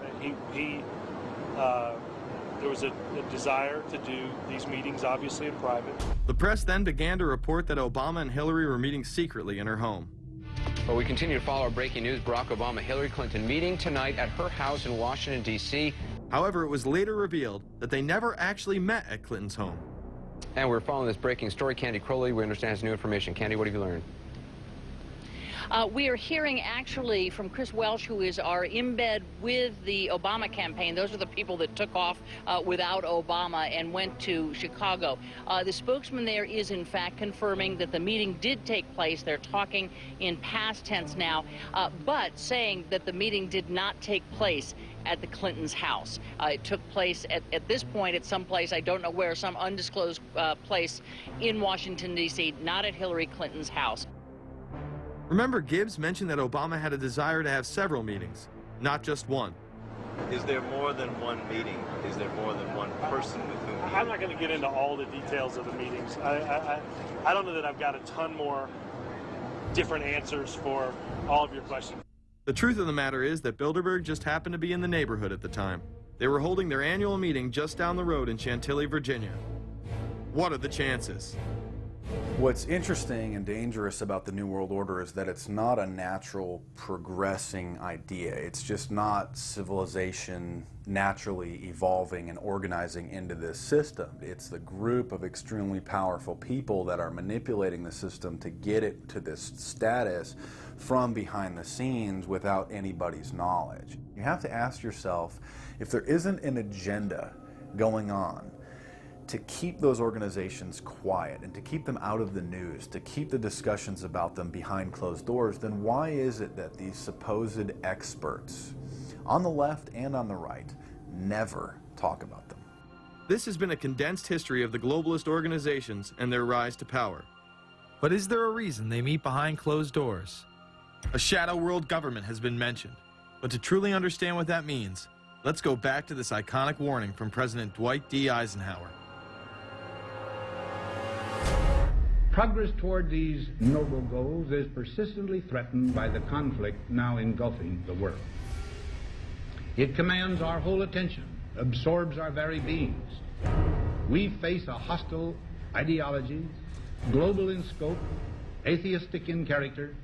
There was a desire to do these meetings, obviously, in private. The press then began to report that Obama and Hillary were meeting secretly in her home. Well, we continue to follow our breaking news. Barack Obama, Hillary Clinton meeting tonight at her house in Washington, D.C. However, it was later revealed that they never actually met at Clinton's home. And we're following this breaking story. Candy Crowley, we understand, has new information. Candy, what have you learned? We are hearing actually from Chris Welsh, who is our embed with the Obama campaign. Those are the people that took off without Obama and went to Chicago. The spokesman there is in fact confirming that the meeting did take place. They're talking in past tense now, but saying that the meeting did not take place at the Clintons' house. It took place at this point at some place, I don't know where, some undisclosed place in Washington, D.C., not at Hillary Clinton's house. Remember, Gibbs mentioned that Obama had a desire to have several meetings, not just one. Is there more than one meeting? Is there more than one person with whom you... I'm not going to get into all the details of the meetings. I don't know that I've got a ton more different answers for all of your questions. The truth of the matter is that Bilderberg just happened to be in the neighborhood at the time. They were holding their annual meeting just down the road in Chantilly, Virginia. What are the chances? What's interesting and dangerous about the New World Order is that it's not a natural progressing idea. It's just not civilization naturally evolving and organizing into this system. It's the group of extremely powerful people that are manipulating the system to get it to this status from behind the scenes without anybody's knowledge. You have to ask yourself, if there isn't an agenda going on to keep those organizations quiet and to keep them out of the news, to keep the discussions about them behind closed doors, then why is it that these supposed experts on the left and on the right never talk about them? This has been a condensed history of the globalist organizations and their rise to power. But is there a reason they meet behind closed doors? A shadow world government has been mentioned, but to truly understand what that means, let's go back to this iconic warning from President Dwight D. Eisenhower. Progress toward these noble goals is persistently threatened by the conflict now engulfing the world. It commands our whole attention, absorbs our very beings. We face a hostile ideology, global in scope, atheistic in character,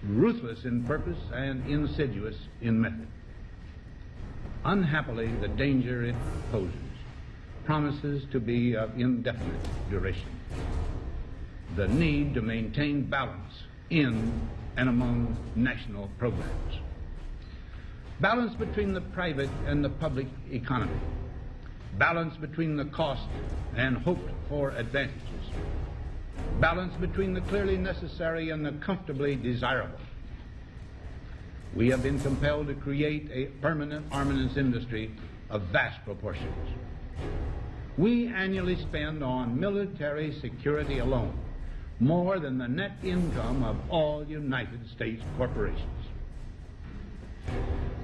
ruthless in purpose, and insidious in method. Unhappily, the danger it poses promises to be of indefinite duration. The need to maintain balance in and among national programs. Balance between the private and the public economy. Balance between the cost and hoped for advantages. Balance between the clearly necessary and the comfortably desirable. We have been compelled to create a permanent armaments industry of vast proportions. We annually spend on military security alone more than the net income of all United States corporations.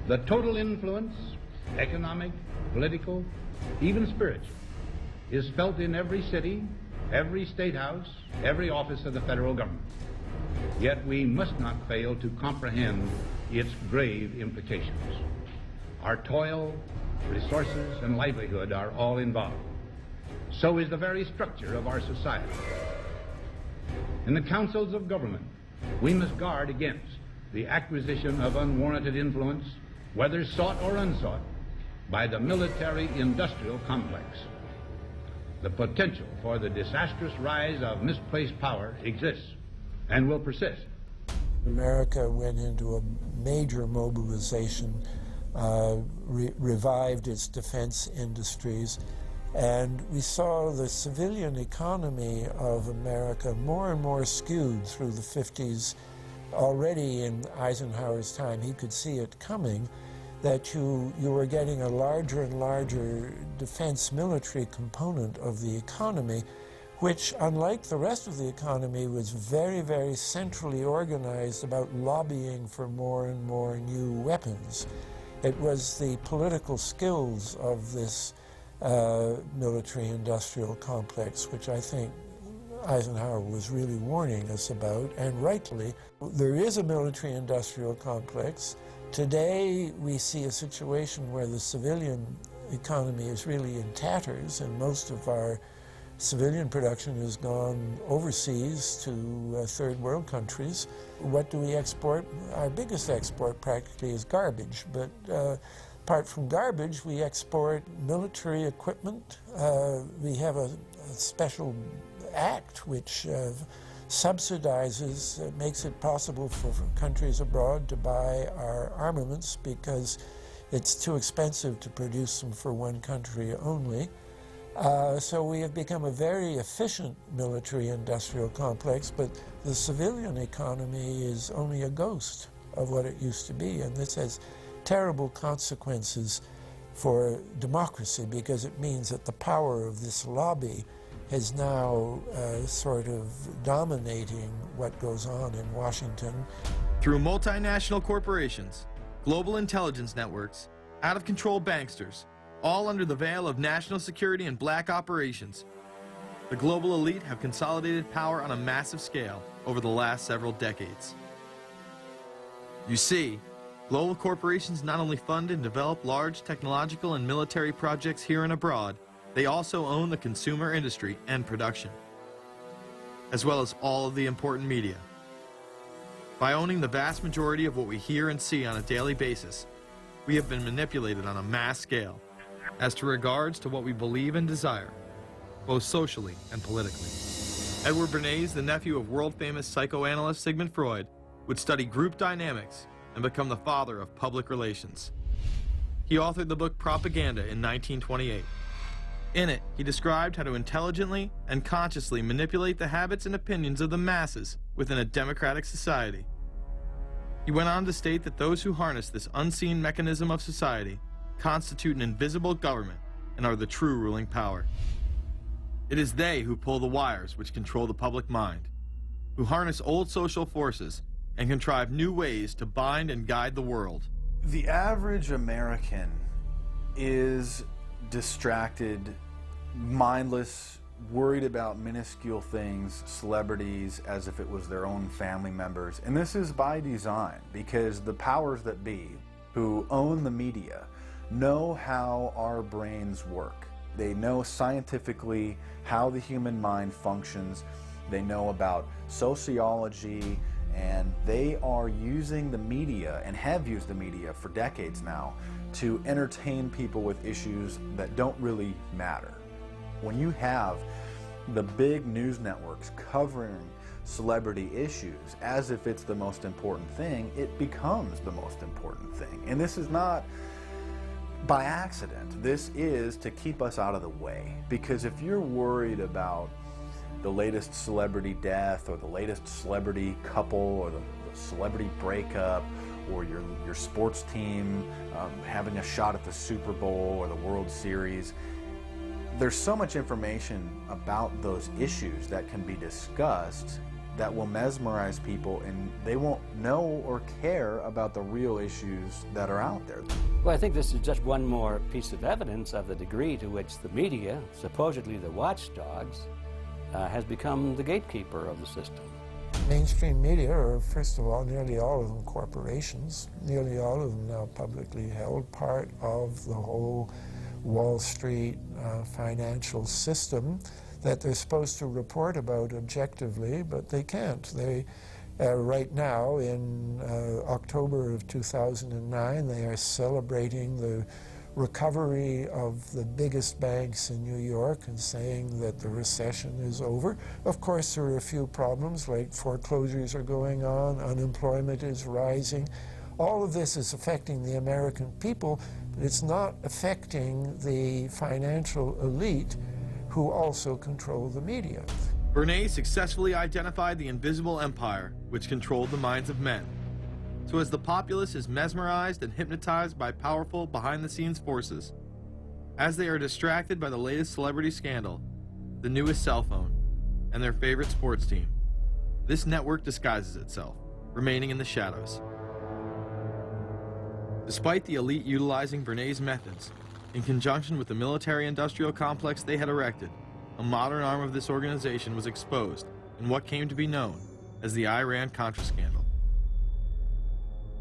The total influence, economic, political, even spiritual, is felt in every city, every state house, every office of the federal government. Yet we must not fail to comprehend its grave implications. Our toil, resources, and livelihood are all involved. So is the very structure of our society. In the councils of government, we must guard against the acquisition of unwarranted influence, whether sought or unsought, by the military-industrial complex. The potential for the disastrous rise of misplaced power exists and will persist. America went into a major mobilization, revived its defense industries, and we saw the civilian economy of America more and more skewed through the 50s. Already in Eisenhower's time, he could see it coming, that you were getting a larger and larger defense military component of the economy, which, unlike the rest of the economy, was very, very centrally organized about lobbying for more and more new weapons. It was the political skills of this military-industrial complex, which I think Eisenhower was really warning us about, and rightly. There is a military-industrial complex. Today, we see a situation where the civilian economy is really in tatters, and most of our civilian production has gone overseas to third world countries. What do we export? Our biggest export practically is garbage, but apart from garbage, we export military equipment. We have a special act which subsidizes, makes it possible for countries abroad to buy our armaments because it's too expensive to produce them for one country only. So we have become a very efficient military-industrial complex, but the civilian economy is only a ghost of what it used to be, and this has terrible consequences for democracy because it means that the power of this lobby is now sort of dominating what goes on in Washington. Through multinational corporations, global intelligence networks, out-of-control banksters, all under the veil of national security and black operations, the global elite have consolidated power on a massive scale over the last several decades. You see, global corporations not only fund and develop large technological and military projects here and abroad, they also own the consumer industry and production, as well as all of the important media. By owning the vast majority of what we hear and see on a daily basis, we have been manipulated on a mass scale as to regards to what we believe and desire, both socially and politically. Edward Bernays, the nephew of world-famous psychoanalyst Sigmund Freud, would study group dynamics and become the father of public relations. He authored the book Propaganda in 1928. In it, he described how to intelligently and consciously manipulate the habits and opinions of the masses within a democratic society. He went on to state that those who harness this unseen mechanism of society constitute an invisible government and are the true ruling power. It is they who pull the wires which control the public mind, who harness old social forces and contrive new ways to bind and guide the world. The average American is distracted, mindless, worried about minuscule things, celebrities, as if it was their own family members. And this is by design, because the powers that be, who own the media, know how our brains work. They know scientifically how the human mind functions. They know about sociology, and they are using the media, and have used the media for decades now, to entertain people with issues that don't really matter. When you have the big news networks covering celebrity issues as if it's the most important thing, it becomes the most important thing. And this is not by accident. This is to keep us out of the way. Because if you're worried about the latest celebrity death or the latest celebrity couple or the celebrity breakup or your sports team having a shot at the Super Bowl or the World Series, there's so much information about those issues that can be discussed that will mesmerize people, and they won't know or care about the real issues that are out there. Well, I think this is just one more piece of evidence of the degree to which the media, supposedly the watchdogs, has become the gatekeeper of the system. Mainstream media are, first of all, nearly all of them corporations, nearly all of them now publicly held, part of the whole Wall Street financial system that they're supposed to report about objectively, but they can't. They, right now, in October of 2009, they are celebrating the recovery of the biggest banks in New York and saying that the recession is over. Of course, there are a few problems, like foreclosures are going on, unemployment is rising. All of this is affecting the American people, but it's not affecting the financial elite who also control the media. Bernays successfully identified the invisible empire which controlled the minds of men. So as the populace is mesmerized and hypnotized by powerful behind-the-scenes forces, as they are distracted by the latest celebrity scandal, the newest cell phone, and their favorite sports team, this network disguises itself, remaining in the shadows. Despite the elite utilizing Bernays' methods, in conjunction with the military-industrial complex they had erected, a modern arm of this organization was exposed in what came to be known as the Iran-Contra scandal.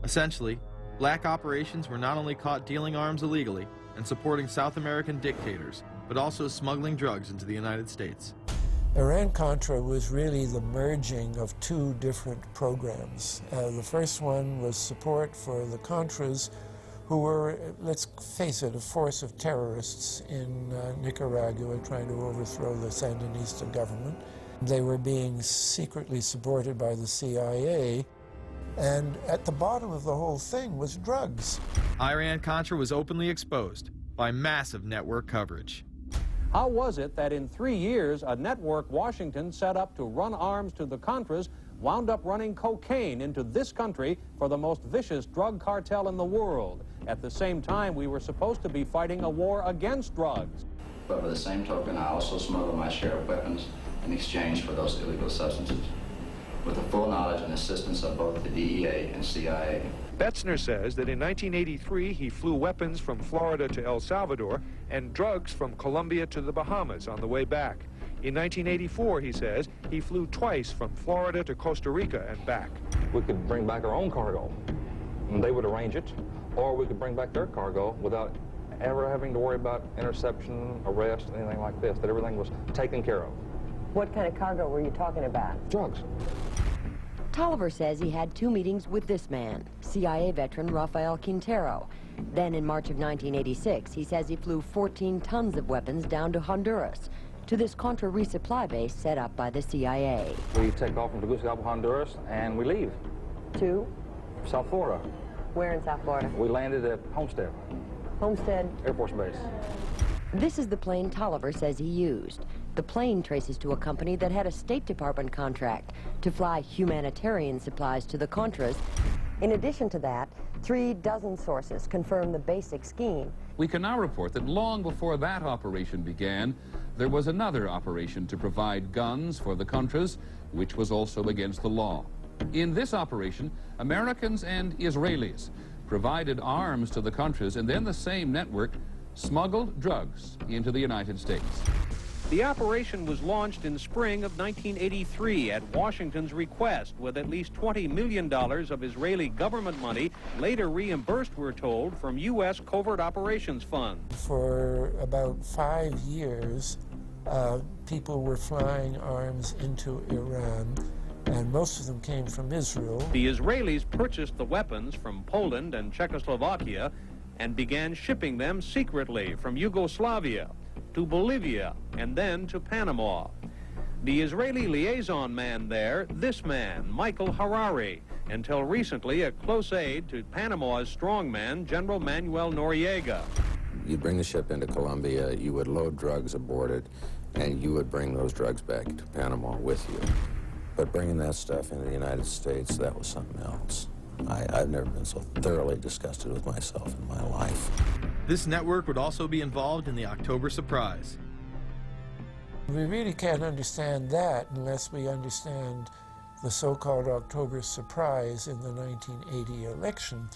Essentially, black operations were not only caught dealing arms illegally and supporting South American dictators, but also smuggling drugs into the United States. Iran-Contra was really the merging of two different programs. The first one was support for the Contras, who were, let's face it, a force of terrorists in Nicaragua trying to overthrow the Sandinista government. They were being secretly supported by the CIA, and at the bottom of the whole thing was drugs. Iran-Contra was openly exposed by massive network coverage. How was it that in 3 years, a network Washington set up to run arms to the Contras wound up running cocaine into this country for the most vicious drug cartel in the world? At the same time, we were supposed to be fighting a war against drugs. But by the same token, I also smuggled my share of weapons in exchange for those illegal substances, with the full knowledge and assistance of both the DEA and CIA. Betzner says that in 1983, he flew weapons from Florida to El Salvador and drugs from Colombia to the Bahamas on the way back. In 1984, he says, he flew twice from Florida to Costa Rica and back. We could bring back our own cargo, and they would arrange it, or we could bring back their cargo without ever having to worry about interception, arrest, anything like this, that everything was taken care of. What kind of cargo were you talking about? Drugs. Tolliver says he had 2 meetings with this man, CIA veteran Rafael Quintero. Then in March of 1986, he says he flew 14 tons of weapons down to Honduras, to this Contra resupply base set up by the CIA. We take off from Tegucigalpa, Honduras, and we leave. To? South Florida. Where in South Florida? We landed at Homestead. Homestead? Air Force Base. This is the plane Tolliver says he used. The plane traces to a company that had a State Department contract to fly humanitarian supplies to the Contras. In addition to that, 3 dozen sources confirm the basic scheme. We can now report that long before that operation began, there was another operation to provide guns for the Contras, which was also against the law. In this operation, Americans and Israelis provided arms to the Contras, and then the same network smuggled drugs into the United States. The operation was launched in spring of 1983 at Washington's request, with at least $20 million of Israeli government money later reimbursed, we're told, from U.S. Covert Operations Fund. For about 5 years, people were flying arms into Iran, and most of them came from Israel. The Israelis purchased the weapons from Poland and Czechoslovakia and began shipping them secretly from Yugoslavia to Bolivia and then to Panama. The Israeli liaison man there, this man, Michael Harari, until recently a close aide to Panama's strongman, General Manuel Noriega. You'd bring the ship into Colombia, you would load drugs aboard it, and you would bring those drugs back to Panama with you. But bringing that stuff into the United States, that was something else. I've never been so thoroughly disgusted with myself in my life. This network would also be involved in the October surprise. We really can't understand that unless we understand the so-called October surprise in the 1980 election,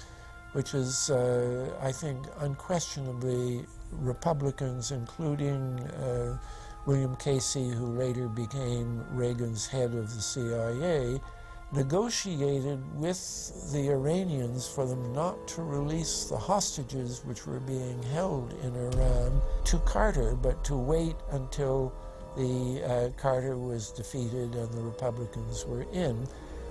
which is, I think, unquestionably Republicans, including William Casey, who later became Reagan's head of the CIA, negotiated with the Iranians for them not to release the hostages which were being held in Iran to Carter, but to wait until the Carter was defeated and the Republicans were in.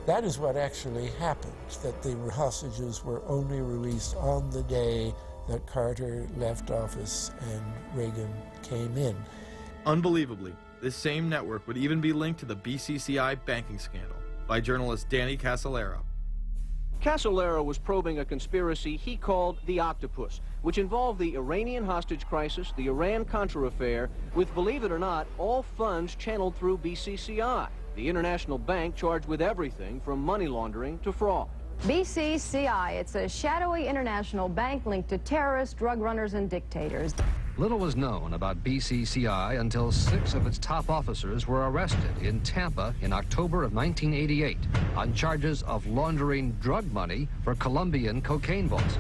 That is what actually happened, that the hostages were only released on the day that Carter left office and Reagan came in. Unbelievably, this same network would even be linked to the BCCI banking scandal by journalist Danny Casolaro. Casolaro was probing a conspiracy he called the Octopus, which involved the Iranian hostage crisis, the Iran-Contra affair, with, believe it or not, all funds channeled through BCCI, the international bank charged with everything from money laundering to fraud. BCCI, it's a shadowy international bank linked to terrorists, drug runners, and dictators. Little was known about BCCI until 6 of its top officers were arrested in Tampa in October of 1988 on charges of laundering drug money for Colombian cocaine bosses.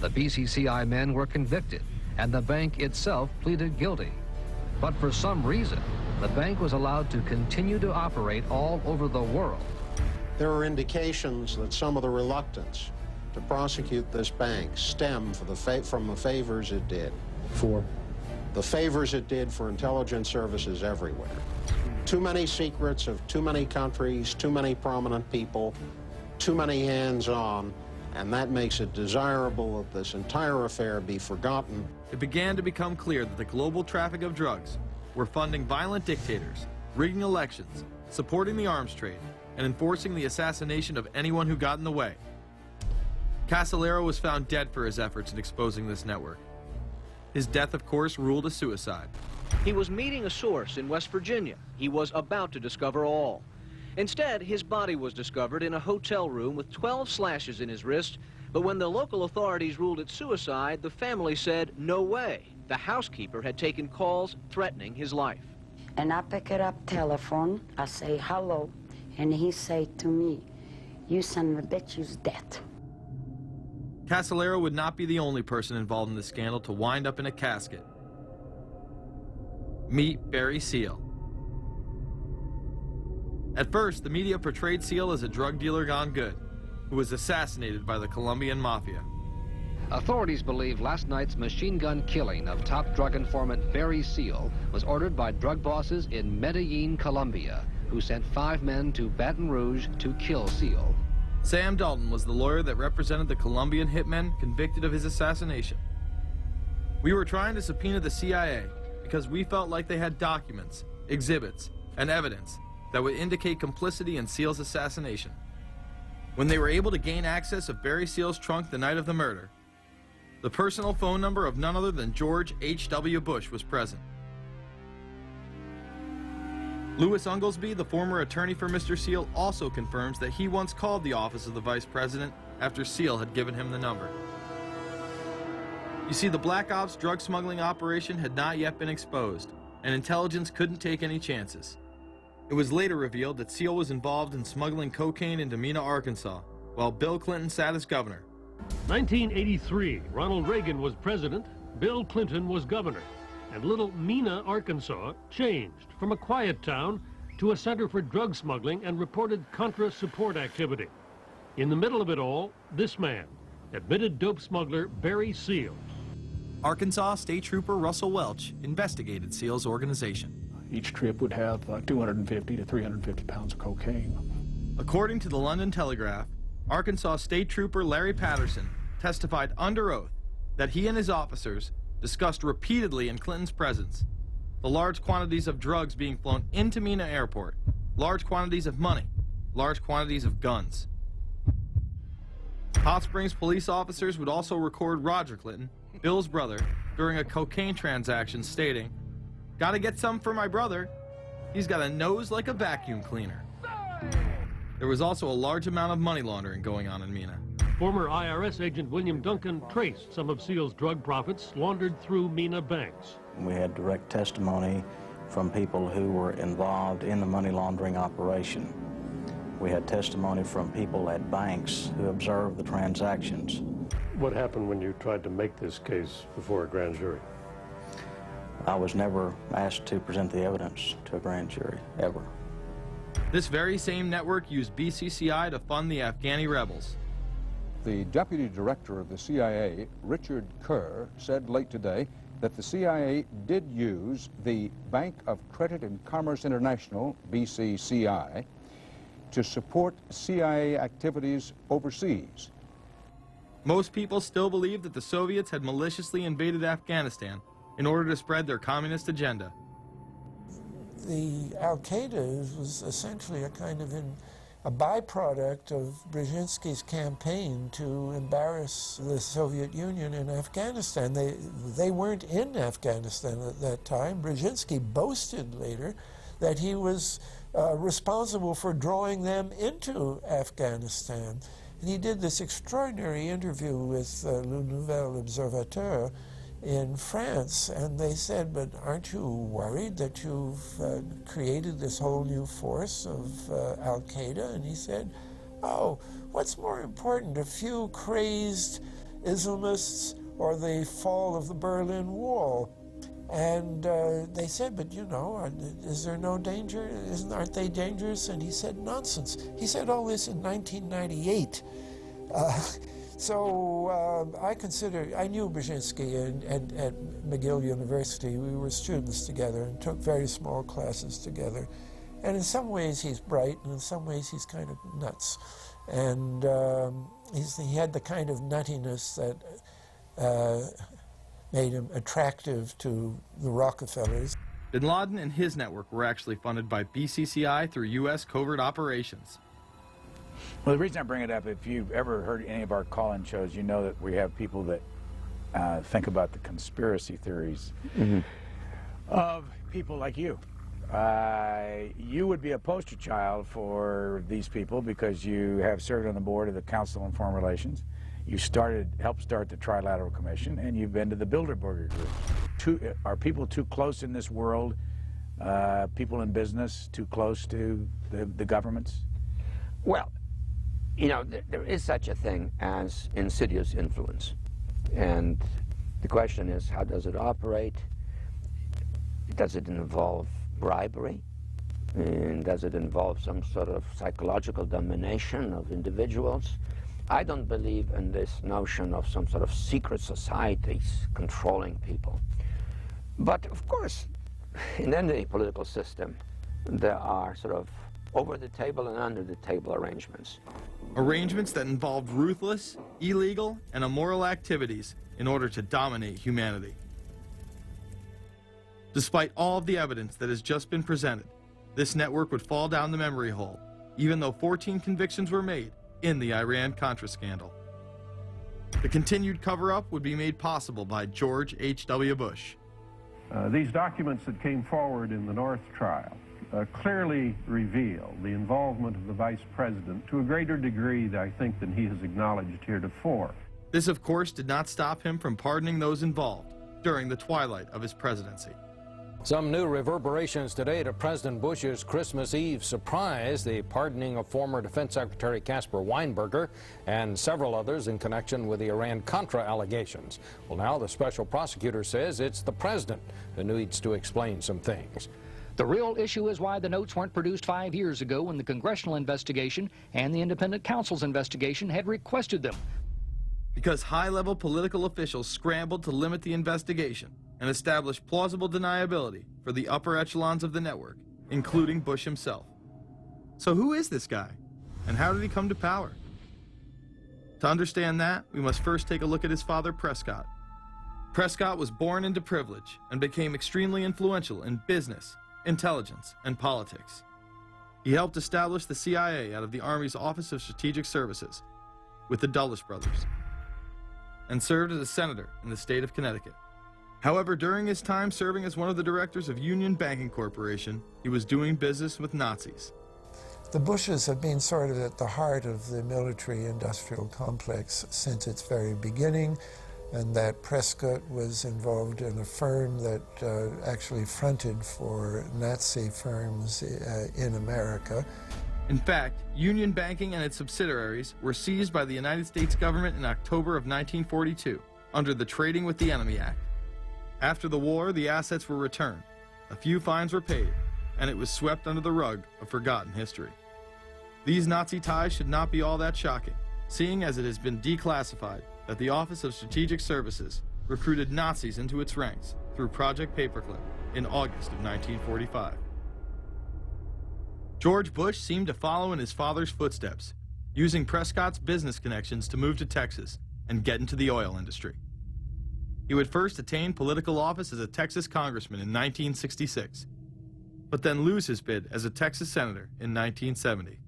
The BCCI men were convicted, and the bank itself pleaded guilty. But for some reason, the bank was allowed to continue to operate all over the world. There are indications that some of the reluctance to prosecute this bank stem from the favors it did. For? The favors it did for intelligence services everywhere. Too many secrets of too many countries, too many prominent people, too many hands-on, and that makes it desirable that this entire affair be forgotten. It began to become clear that the global traffic of drugs were funding violent dictators, rigging elections, supporting the arms trade, and enforcing the assassination of anyone who got in the way. Casolaro was found dead for his efforts in exposing this network. His death, of course, ruled a suicide. He was meeting a source in West Virginia. He was about to discover all. Instead, his body was discovered in a hotel room with 12 slashes in his wrist, but when the local authorities ruled it suicide, the family said, no way. The housekeeper had taken calls threatening his life. And I pick it up telephone, I say hello, and he say to me, you son of a bitch, you's dead. Casolaro would not be the only person involved in the scandal to wind up in a casket. Meet Barry Seal. At first, the media portrayed Seal as a drug dealer gone good, who was assassinated by the Colombian mafia. Authorities believe last night's machine gun killing of top drug informant Barry Seal was ordered by drug bosses in Medellin, Colombia, who sent 5 men to Baton Rouge to kill Seal. Sam Dalton was the lawyer that represented the Colombian hitmen convicted of his assassination. We were trying to subpoena the CIA because we felt like they had documents, exhibits, and evidence that would indicate complicity in Seal's assassination. When they were able to gain access of Barry Seal's trunk the night of the murder, the personal phone number of none other than George H.W. Bush was present. Louis Unglesby, the former attorney for Mr. Seal, also confirms that he once called the office of the vice president after Seal had given him the number. You see, the Black Ops drug smuggling operation had not yet been exposed, and intelligence couldn't take any chances. It was later revealed that Seal was involved in smuggling cocaine into Mena, Arkansas, while Bill Clinton sat as governor. 1983, Ronald Reagan was president, Bill Clinton was governor, and little Mena, Arkansas changed from a quiet town to a center for drug smuggling and reported Contra support activity. In the middle of it all, this man, admitted dope smuggler Barry Seal. Arkansas State Trooper Russell Welch investigated Seal's organization. Each trip would have 250 to 350 pounds of cocaine. According to the London Telegraph, Arkansas State Trooper Larry Patterson testified under oath that he and his officers discussed repeatedly in Clinton's presence the large quantities of drugs being flown into Mena Airport, large quantities of money, large quantities of guns. Hot Springs police officers would also record Roger Clinton, Bill's brother, during a cocaine transaction stating, "Gotta get some for my brother. He's got a nose like a vacuum cleaner." There was also a large amount of money laundering going on in Mena. Former IRS agent William Duncan traced some of Seal's drug profits laundered through Mena banks. We had direct testimony from people who were involved in the money laundering operation. We had testimony from people at banks who observed the transactions. What happened when you tried to make this case before a grand jury? I was never asked to present the evidence to a grand jury, ever. This very same network used BCCI to fund the Afghani rebels. The deputy director of the CIA, Richard Kerr, said late today that the CIA did use the Bank of Credit and Commerce International, BCCI, to support CIA activities overseas. Most people still believe that the Soviets had maliciously invaded Afghanistan in order to spread their communist agenda. The Al-Qaeda was essentially a kind of a byproduct of Brzezinski's campaign to embarrass the Soviet Union in Afghanistan. They weren't in Afghanistan at that time. Brzezinski boasted later that he was responsible for drawing them into Afghanistan. And he did this extraordinary interview with Le Nouvel Observateur in France, and they said, but aren't you worried that you've created this whole new force of Al-Qaeda? And he said, oh, what's more important, a few crazed Islamists or the fall of the Berlin Wall? And they said, but you know, is there no danger? Aren't they dangerous? And he said, nonsense. He said all this in 1998. So I knew Brzezinski at McGill University. We were students together and took very small classes together. And in some ways he's bright, and in some ways he's kind of nuts. And he had the kind of nuttiness that made him attractive to the Rockefellers. Bin Laden and his network were actually funded by BCCI through U.S. covert operations. Well, the reason I bring it up, if you've ever heard any of our call-in shows, you know that we have people that think about the conspiracy theories of people like you. You would be a poster child for these people because you have served on the board of the Council on Foreign Relations. You helped start the Trilateral Commission, and you've been to the Bilderberger Group. Are people too close in this world, people in business, too close to the governments? Well, you know, there is such a thing as insidious influence. And the question is, how does it operate? Does it involve bribery? And does it involve some sort of psychological domination of individuals? I don't believe in this notion of some sort of secret societies controlling people. But of course, in any political system, there are sort of over-the-table and under-the-table arrangements. Arrangements that involved ruthless, illegal, and immoral activities in order to dominate humanity. Despite all of the evidence that has just been presented, this network would fall down the memory hole, even though 14 convictions were made in the Iran-Contra scandal. The continued cover-up would be made possible by George H.W. Bush. These documents that came forward in the North trial clearly reveal the involvement of the vice president to a greater degree, I think, than he has acknowledged heretofore. This, of course, did not stop him from pardoning those involved during the twilight of his presidency. Some new reverberations today to President Bush's Christmas Eve surprise, the pardoning of former Defense Secretary Caspar Weinberger and several others in connection with the Iran-Contra allegations. Well, now the special prosecutor says it's the president who needs to explain some things. The real issue is why the notes weren't produced 5 years ago when the congressional investigation and the independent counsel's investigation had requested them. Because high-level political officials scrambled to limit the investigation and establish plausible deniability for the upper echelons of the network, including Bush himself. So who is this guy, and how did he come to power? To understand that, we must first take a look at his father, Prescott. Prescott was born into privilege and became extremely influential in business, intelligence, and politics. He helped establish the CIA out of the Army's Office of Strategic Services with the Dulles brothers, and served as a senator in the state of Connecticut. However, during his time serving as one of the directors of Union Banking Corporation, he was doing business with Nazis. The Bushes have been sort of at the heart of the military-industrial complex since its very beginning, and that Prescott was involved in a firm that actually fronted for Nazi firms in America. In fact, Union Banking and its subsidiaries were seized by the United States government in October of 1942 under the Trading with the Enemy Act. After the war, the assets were returned, a few fines were paid, and it was swept under the rug of forgotten history. These Nazi ties should not be all that shocking, seeing as it has been declassified that the Office of Strategic Services recruited Nazis into its ranks through Project Paperclip in August of 1945. George Bush seemed to follow in his father's footsteps, using Prescott's business connections to move to Texas and get into the oil industry. He would first attain political office as a Texas congressman in 1966, but then lose his bid as a Texas senator in 1970.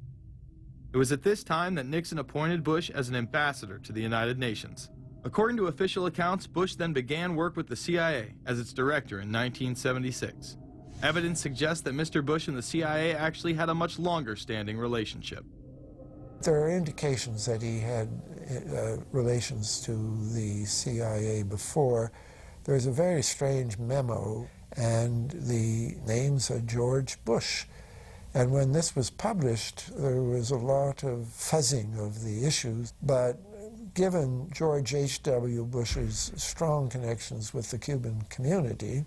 It was at this time that Nixon appointed Bush as an ambassador to the United Nations. According to official accounts, Bush then began work with the CIA as its director in 1976. Evidence suggests that Mr. Bush and the CIA actually had a much longer-standing relationship. There are indications that he had relations to the CIA before. There's a very strange memo, and the names are George Bush. And when this was published, there was a lot of fuzzing of the issues, but given George H.W. Bush's strong connections with the Cuban community,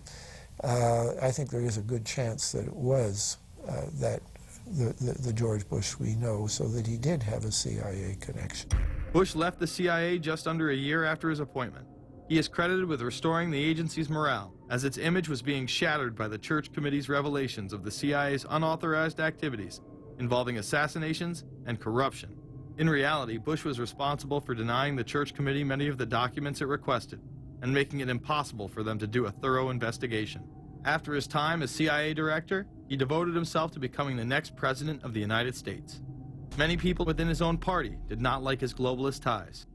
I think there is a good chance that it was the George Bush we know, so that he did have a CIA connection. Bush left the CIA just under a year after his appointment. He is credited with restoring the agency's morale, as its image was being shattered by the Church Committee's revelations of the CIA's unauthorized activities involving assassinations and corruption. In reality, Bush was responsible for denying the Church Committee many of the documents it requested and making it impossible for them to do a thorough investigation. After his time as CIA director, he devoted himself to becoming the next president of the United States. Many people within his own party did not like his globalist ties.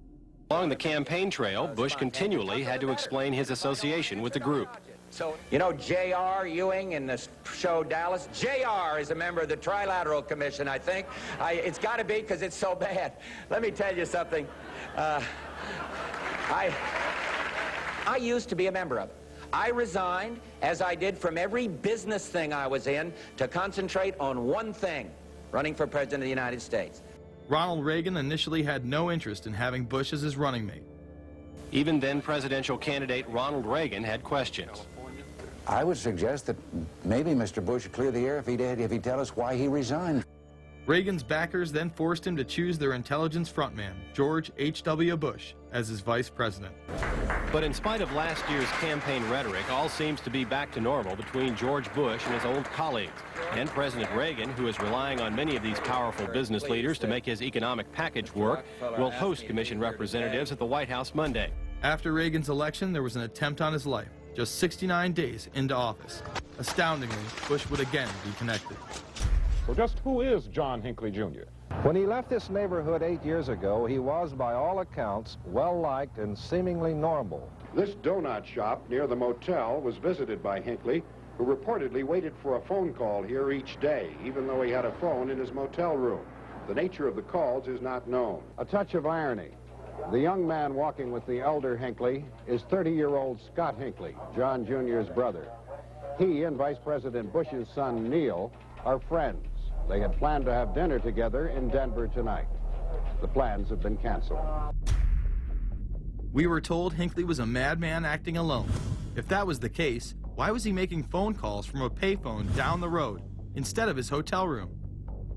Along the campaign trail, Bush continually had to explain his association with the group. So, you know, J.R. Ewing in the show Dallas? J.R. is a member of the Trilateral Commission, I think. It's got to be because it's so bad. Let me tell you something. I used to be a member of it. I resigned, as I did from every business thing I was in, to concentrate on one thing, running for President of the United States. Ronald Reagan initially had no interest in having Bush as his running mate. Even then presidential candidate Ronald Reagan had questions. I would suggest that maybe Mr. Bush would clear the air if he'd tell us why he resigned. Reagan's backers then forced him to choose their intelligence frontman, George H.W. Bush, as his vice president. But in spite of last year's campaign rhetoric, all seems to be back to normal between George Bush and his old colleagues. And President Reagan, who is relying on many of these powerful business leaders to make his economic package work, will host commission representatives at the White House Monday. After Reagan's election, there was an attempt on his life, just 69 days into office. Astoundingly, Bush would again be connected. So just who is John Hinckley, Jr.? When he left this neighborhood 8 years ago, he was, by all accounts, well-liked and seemingly normal. This donut shop near the motel was visited by Hinckley, who reportedly waited for a phone call here each day, even though he had a phone in his motel room. The nature of the calls is not known. A touch of irony. The young man walking with the elder Hinckley is 30-year-old Scott Hinckley, John Jr.'s brother. He and Vice President Bush's son, Neil, are friends. They had planned to have dinner together in Denver tonight. The plans have been canceled. We were told Hinckley was a madman acting alone. If that was the case, why was he making phone calls from a payphone down the road instead of his hotel room?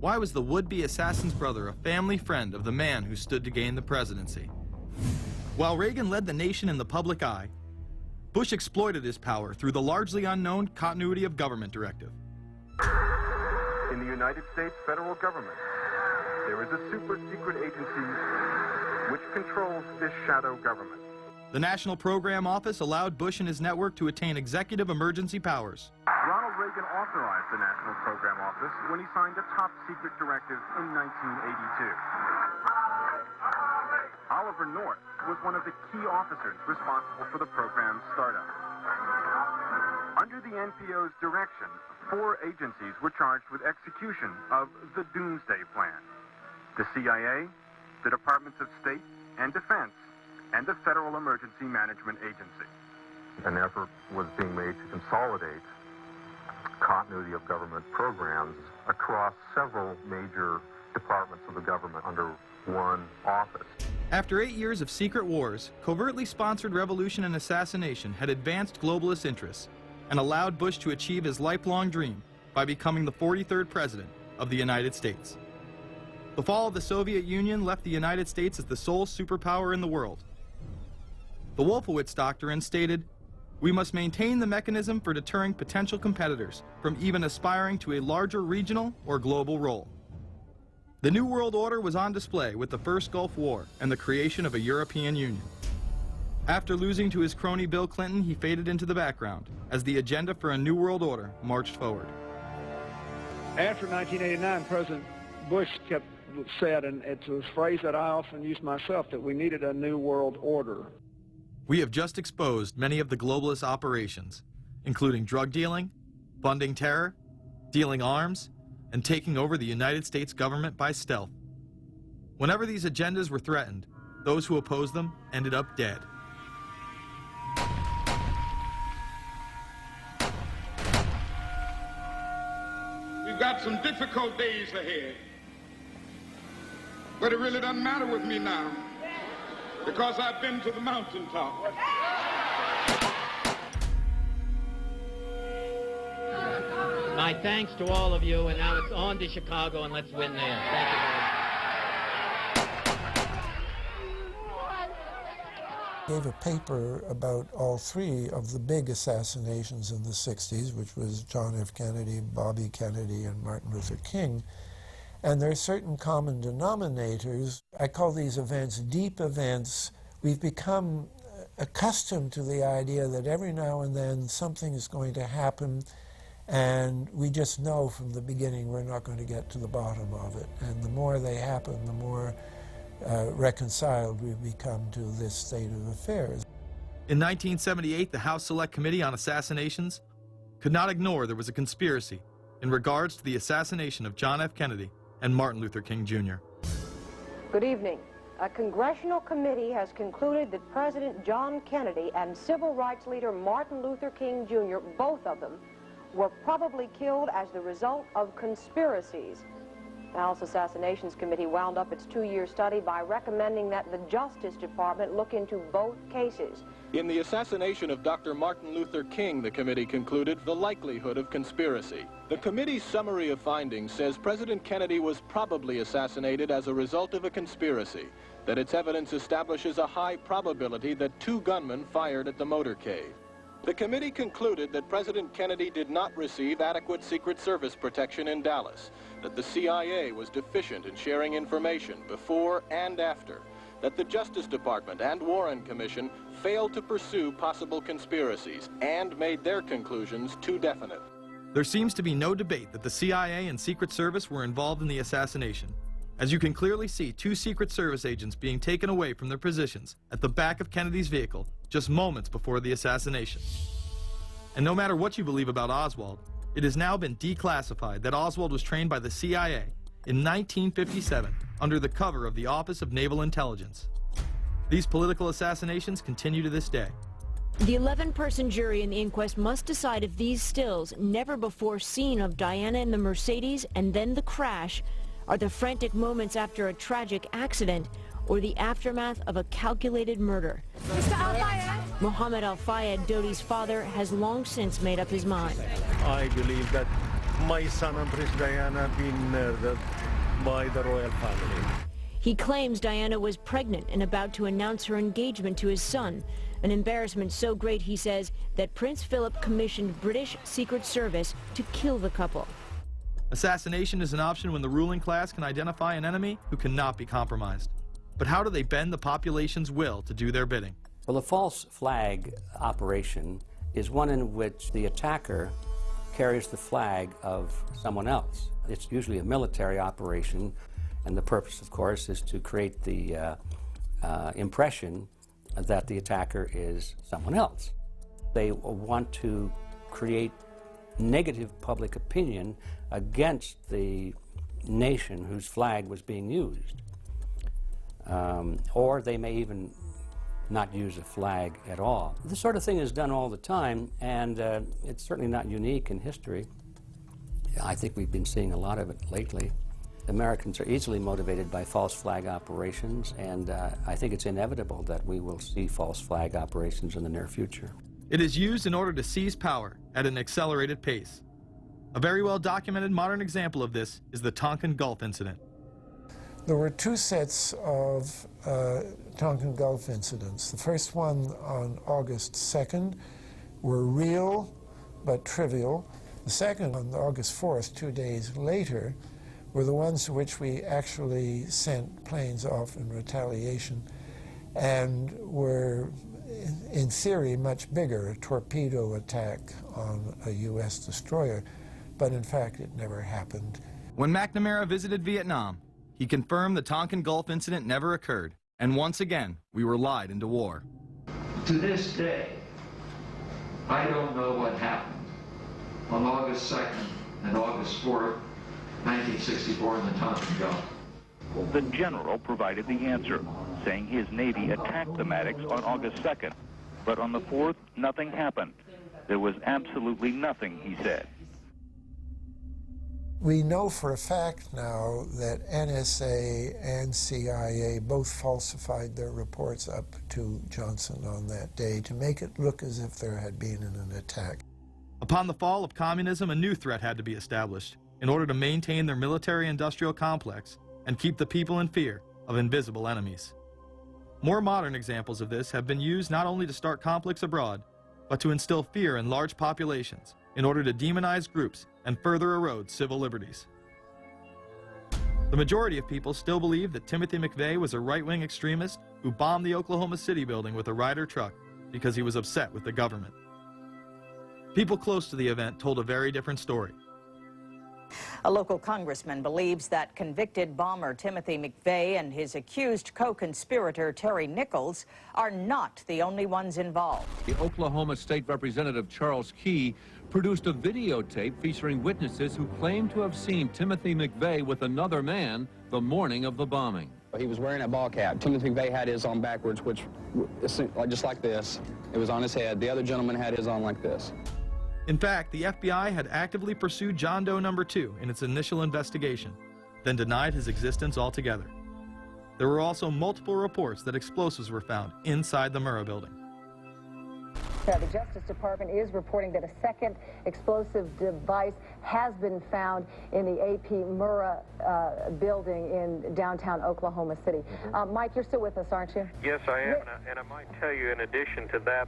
Why was the would-be assassin's brother a family friend of the man who stood to gain the presidency? While Reagan led the nation in the public eye, Bush exploited his power through the largely unknown Continuity of Government Directive. In the United States federal government, there is a super-secret agency which controls this shadow government. The National Program Office allowed Bush and his network to attain executive emergency powers. Ronald Reagan authorized the National Program Office when he signed a top-secret directive in 1982. Oliver North was one of the key officers responsible for the program's startup. Under the NPO's direction, 4 agencies were charged with execution of the Doomsday Plan: the CIA, the Departments of State and Defense, and the Federal Emergency Management Agency. An effort was being made to consolidate continuity of government programs across several major departments of the government under one office. After 8 years of secret wars, covertly sponsored revolution and assassination had advanced globalist interests and allowed Bush to achieve his lifelong dream by becoming the 43rd president of the United States. The fall of the Soviet Union left the United States as the sole superpower in the world. The Wolfowitz Doctrine stated, "We must maintain the mechanism for deterring potential competitors from even aspiring to a larger regional or global role." The New World Order was on display with the first Gulf War and the creation of a European Union. After losing to his crony Bill Clinton, he faded into the background as the agenda for a New World Order marched forward. After 1989, President Bush said, and it's a phrase that I often use myself, that we needed a New World Order. We have just exposed many of the globalist operations, including drug dealing, funding terror, dealing arms, and taking over the United States government by stealth. Whenever these agendas were threatened, those who opposed them ended up dead. We've got some difficult days ahead, but it really doesn't matter with me now, because I've been to the mountaintop. My thanks to all of you, and now it's on to Chicago, and let's win there. Thank you very much. Gave a paper about all three of the big assassinations in the 60s, which was John F. Kennedy, Bobby Kennedy, and Martin Luther King. And there are certain common denominators. I call these events deep events. We've become accustomed to the idea that every now and then something is going to happen, and we just know from the beginning we're not going to get to the bottom of it. And the more they happen, the more reconciled we've become to this state of affairs. In 1978, the House Select Committee on Assassinations could not ignore there was a conspiracy in regards to the assassination of John F. Kennedy and Martin Luther King Jr. Good evening. A congressional committee has concluded that President John Kennedy and civil rights leader Martin Luther King Jr., both of them, were probably killed as the result of conspiracies. The House Assassinations Committee wound up its 2-year study by recommending that the Justice Department look into both cases. In the assassination of Dr. Martin Luther King, the committee concluded the likelihood of conspiracy. The committee's summary of findings says President Kennedy was probably assassinated as a result of a conspiracy, that its evidence establishes a high probability that 2 gunmen fired at the motorcade. The committee concluded that President Kennedy did not receive adequate Secret Service protection in Dallas, that the CIA was deficient in sharing information before and after, that the Justice Department and Warren Commission failed to pursue possible conspiracies and made their conclusions too definite. There seems to be no debate that the CIA and Secret Service were involved in the assassination, as you can clearly see 2 Secret Service agents being taken away from their positions at the back of Kennedy's vehicle just moments before the assassination. And no matter what you believe about Oswald, it has now been declassified that Oswald was trained by the CIA in 1957 under the cover of the Office of Naval Intelligence. These political assassinations continue to this day. The 11-person jury in the inquest must decide if these stills, never before seen of Diana in the Mercedes and then the crash, are the frantic moments after a tragic accident or the aftermath of a calculated murder. Mr. Al-Fayed? Mohammed Al-Fayed, Dodi's father, has long since made up his mind. I believe that my son and Princess Diana been murdered by the royal family. He claims Diana was pregnant and about to announce her engagement to his son, an embarrassment so great, he says, that Prince Philip commissioned British Secret Service to kill the couple. Assassination is an option when the ruling class can identify an enemy who cannot be compromised. But how do they bend the population's will to do their bidding? Well, a false flag operation is one in which the attacker carries the flag of someone else. It's usually a military operation, and the purpose, of course, is to create the impression that the attacker is someone else. They want to create negative public opinion against the nation whose flag was being used. Or they may even not use a flag at all. This sort of thing is done all the time, and it's certainly not unique in history. I think we've been seeing a lot of it lately. Americans are easily motivated by false flag operations, and I think it's inevitable that we will see false flag operations in the near future. It is used in order to seize power at an accelerated pace. A very well documented modern example of this is the Tonkin Gulf incident. There were two sets of Tonkin Gulf incidents. The first one on August 2nd were real but trivial. The second on August 4th, 2 days later, were the ones to which we actually sent planes off in retaliation and were, in theory, much bigger, a torpedo attack on a U.S. destroyer, but in fact it never happened. When McNamara visited Vietnam, he confirmed the Tonkin Gulf incident never occurred, and once again, we were lied into war. To this day, I don't know what happened on August 2nd and August 4th, 1964 in the Tonkin Gulf. The general provided the answer, saying his Navy attacked the Maddox on August 2nd, but on the 4th, nothing happened. There was absolutely nothing, he said. We know for a fact now that NSA and CIA both falsified their reports up to Johnson on that day to make it look as if there had been an attack. Upon the fall of communism, a new threat had to be established in order to maintain their military-industrial complex and keep the people in fear of invisible enemies. More modern examples of this have been used not only to start conflicts abroad, but to instill fear in large populations in order to demonize groups and further erode civil liberties. The majority of people still believe that Timothy McVeigh was a right-wing extremist who bombed the Oklahoma City building with a Ryder truck because he was upset with the government. People close to the event told a very different story. A local congressman believes that convicted bomber Timothy McVeigh and his accused co-conspirator Terry Nichols are not the only ones involved. The Oklahoma State Representative Charles Key produced a videotape featuring witnesses who claim to have seen Timothy McVeigh with another man the morning of the bombing. He was wearing a ball cap. Timothy McVeigh had his on backwards, which just like this. It was on his head. The other gentleman had his on like this. In fact, the FBI had actively pursued John Doe No. 2 in its initial investigation, then denied his existence altogether. There were also multiple reports that explosives were found inside the Murrah building. The Justice Department is reporting that a second explosive device has been found in the AP Murrah building in downtown Oklahoma City. Mike, you're still with us, aren't you? Yes, I am, and I might tell you in addition to that,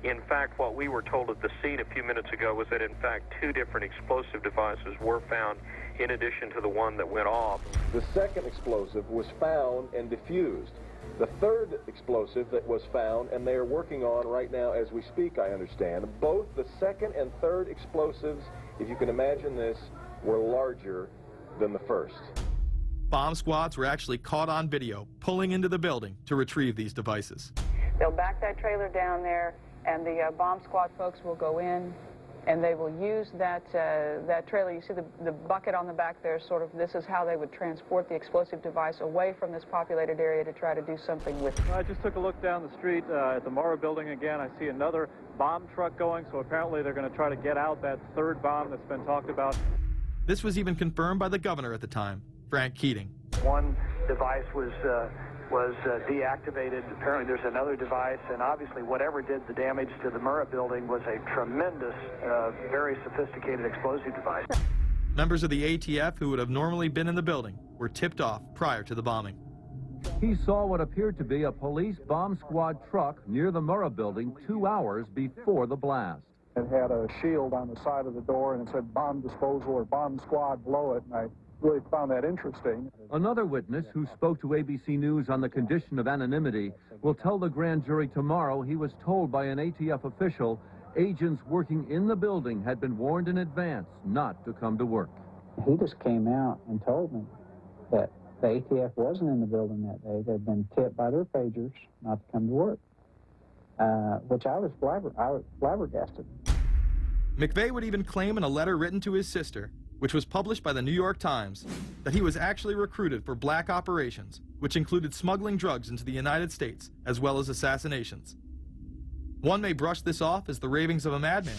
in fact, what we were told at the scene a few minutes ago was that, in fact, 2 different explosive devices were found in addition to the one that went off. The second explosive was found and defused. The third explosive that was found, and they are working on right now as we speak, I understand, both the second and third explosives, if you can imagine this, were larger than the first. Bomb squads were actually caught on video pulling into the building to retrieve these devices. They'll back that trailer down there, and the bomb squad folks will go in, and they will use that trailer. You see the bucket on the back there, sort of, this is how they would transport the explosive device away from this populated area to try to do something with it. I just took a look down the street at the Murrah building again. I see another bomb truck going, so apparently they're going to try to get out that third bomb that's been talked about. This was even confirmed by the governor at the time, Frank Keating. One device was deactivated. Apparently there's another device, and obviously whatever did the damage to the Murrah building was a tremendous, very sophisticated explosive device. Members of the ATF who would have normally been in the building were tipped off prior to the bombing. He saw what appeared to be a police bomb squad truck near the Murrah building 2 hours before the blast. It had a shield on the side of the door, and it said bomb disposal or bomb squad below it, and I really found that interesting. Another witness who spoke to ABC News on the condition of anonymity will tell the grand jury tomorrow he was told by an ATF official agents working in the building had been warned in advance not to come to work. He just came out and told me that the ATF wasn't in the building that day. They'd been tipped by their pagers not to come to work, which I was flabbergasted. McVeigh would even claim in a letter written to his sister, which was published by the New York Times, that he was actually recruited for black operations, which included smuggling drugs into the United States, as well as assassinations. One may brush this off as the ravings of a madman.